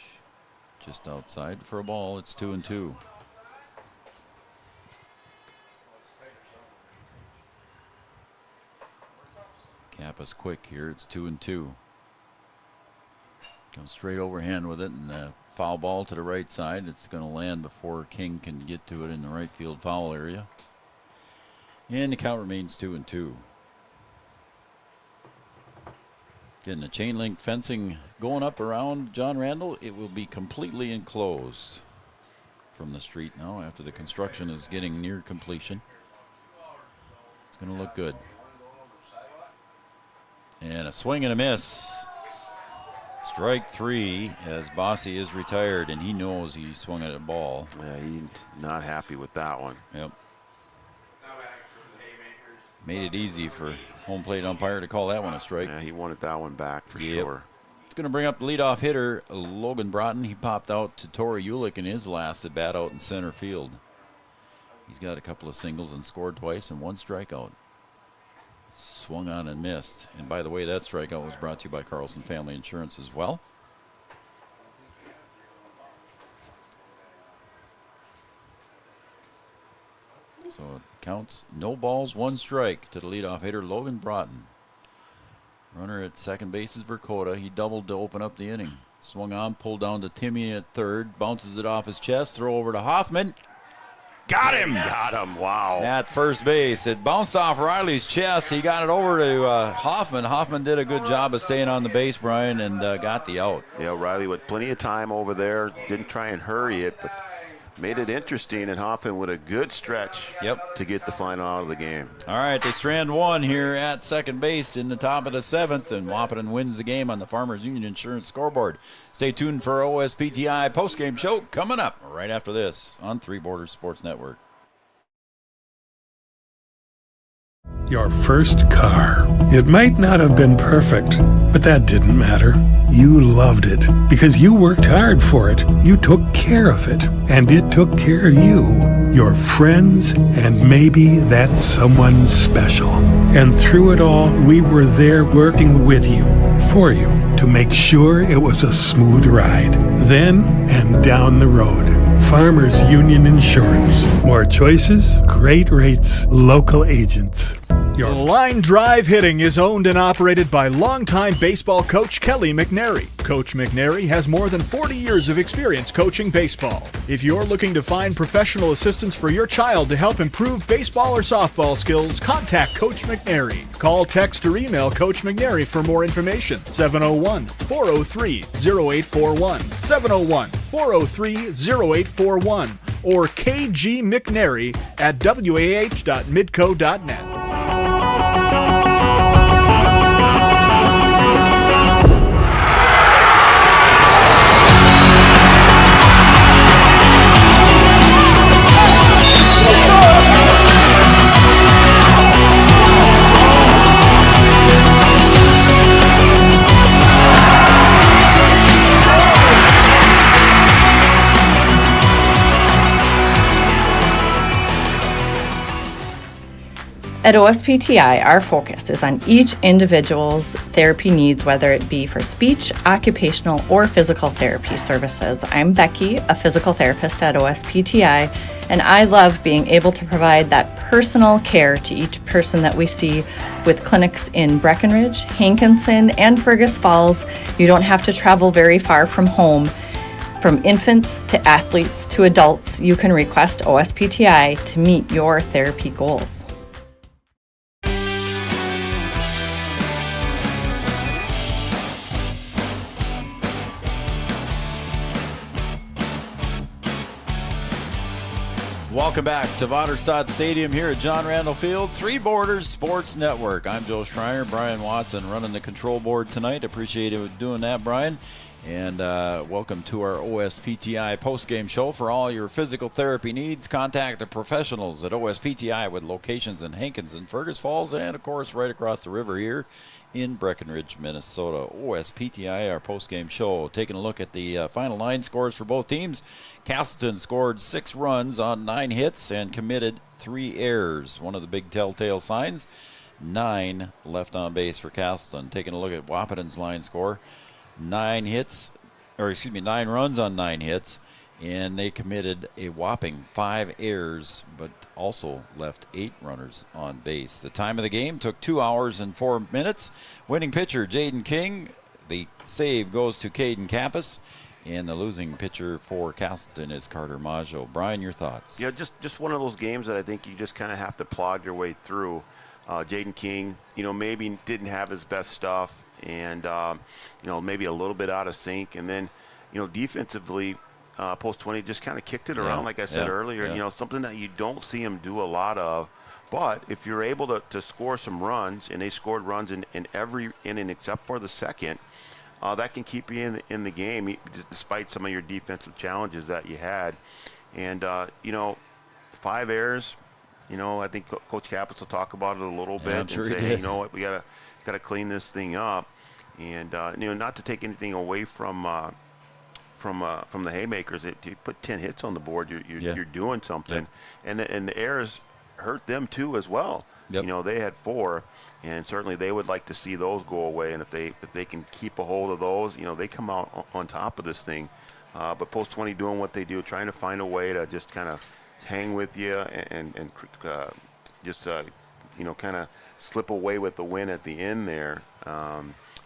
just outside for a ball. It's 2-2. Kappa's quick here. It's 2-2. Comes straight overhand with it, and a foul ball to the right side. It's going to land before King can get to it in the right field foul area. And the count remains 2-2. Getting the chain link fencing going up around John Randall. It will be completely enclosed from the street now after the construction is getting near completion. It's going to look good. And a swing and a miss. Strike 3 as Bossy is retired, and he knows he swung at a ball. Yeah, he's not happy with that one. Yep. Made it easy for home plate umpire to call that one a strike. Yeah, he wanted that one back for sure. It's going to bring up the leadoff hitter, Logan Broughton. He popped out to Torrey Ulick in his last at bat out in center field. He's got a couple of singles and scored twice and 1 strikeout. Swung on and missed. And by the way, that strikeout was brought to you by Carlson Family Insurance as well. So it counts no balls, 1 strike to the leadoff hitter, Logan Broughton. Runner at second base is Dakota. He doubled to open up the inning. Swung on, pulled down to Timmy at third, bounces it off his chest, throw over to Hoffman. Got him! Got him, wow. At first base. It bounced off Riley's chest. He got it over to Hoffman. Hoffman did a good job of staying on the base, Brian, and got the out. Yeah, Riley with plenty of time over there. Didn't try and hurry it, but made it interesting, and Hoffman with a good stretch to get the final out of the game. All right, they strand 1 here at second base in the top of the 7th, and Wahpeton wins the game on the Farmers Union Insurance scoreboard. Stay tuned for our OSPTI postgame show coming up right after this on Three Borders Sports Network. Your first car. It might not have been perfect, but that didn't matter. You loved it because you worked hard for it. You took care of it, and it took care of you, your friends, and maybe that someone special. And through it all, we were there working with you, for you, to make sure it was a smooth ride. Then and down the road. Farmers Union Insurance. More choices, great rates, local agents. Line Drive Hitting is owned and operated by longtime baseball coach Kelly McNary. Coach McNary has more than 40 years of experience coaching baseball. If you're looking to find professional assistance for your child to help improve baseball or softball skills, contact Coach McNary. Call, text, or email Coach McNary for more information. 701-403-0841. 701-403-0841. Or kgmcnary@wah.midco.net. At OSPTI, our focus is on each individual's therapy needs, whether it be for speech, occupational, or physical therapy services. I'm Becky, a physical therapist at OSPTI, and I love being able to provide that personal care to each person that we see with clinics in Breckenridge, Hankinson, and Fergus Falls. You don't have to travel very far from home. From infants to athletes to adults, you can request OSPTI to meet your therapy goals. Welcome back to Vaterstad Stadium here at John Randall Field, Three Borders Sports Network. I'm Joe Schreiner, Brian Watson running the control board tonight. Appreciate you doing that, Brian. And welcome to our OSPTI postgame show. For all your physical therapy needs, contact the professionals at OSPTI with locations in Hankinson, Fergus Falls, and, of course, right across the river here in Breckenridge, Minnesota. OSPTI, our postgame show. Taking a look at the final line scores for both teams. Casselton scored 6 runs on 9 hits and committed 3 errors. One of the big telltale signs, 9 left on base for Casselton. Taking a look at Wahpeton's line score. 9 runs on 9 hits, and they committed a whopping 5 errors, but also left 8 runners on base. The time of the game took 2 hours and 4 minutes. Winning pitcher, Jaden King. The save goes to Caden Kappas, and the losing pitcher for Casselton is Carter Maggio. Brian, your thoughts? Yeah, just one of those games that I think you just kind of have to plod your way through. Jaden King, maybe didn't have his best stuff, and maybe a little bit out of sync, and then defensively, post 20 just kind of kicked it around, like I said earlier. Something that you don't see him do a lot of. But if you're able to score some runs, and they scored runs in every inning except for the second, that can keep you in the game despite some of your defensive challenges that you had. And 5 errors. I think Coach Kappas will talk about it a little bit and say, hey, you know what, we gotta clean this thing up, and not to take anything away from the Haymakers. You put 10 hits on the board, you're doing something, and the errors hurt them too as well. Yep. They had 4, and certainly they would like to see those go away. And if they can keep a hold of those, they come out on top of this thing. But post 20 doing what they do, trying to find a way to just kind of hang with you and just kind of slip away with the win at the end there.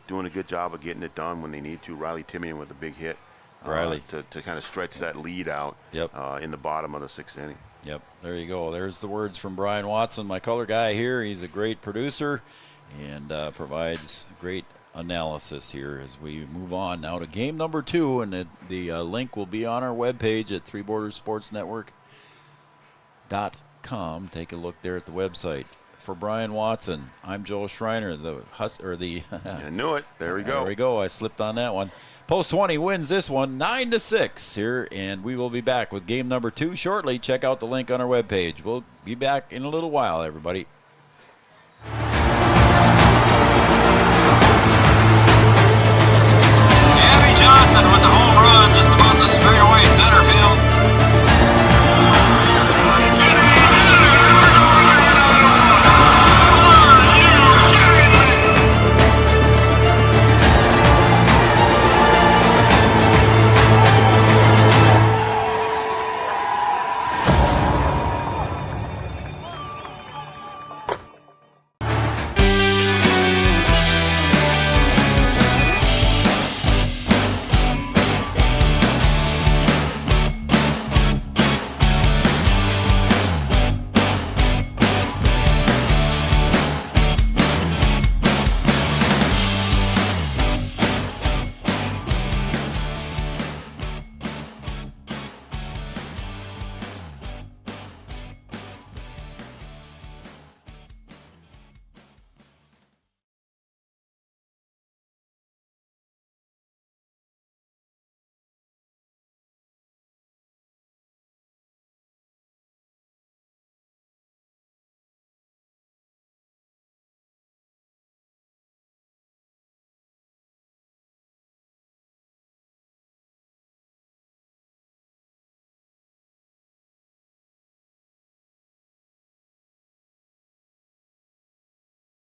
Doing a good job of getting it done when they need to. Riley Timian with a big hit to kind of stretch that lead out in the bottom of the 6th inning. Yep, there you go. There's the words from Brian Watson, my color guy here. He's a great producer and provides great analysis here as we move on now to game number 2, and the link will be on our webpage at threebordersportsnetwork.com. Take a look there at the website. For Brian Watson, I'm Joel Schreiner, I knew it. There we go. There we go. I slipped on that one. Post 20 wins this one 9-6 here, and we will be back with game number 2 shortly. Check out the link on our webpage. We'll be back in a little while, everybody.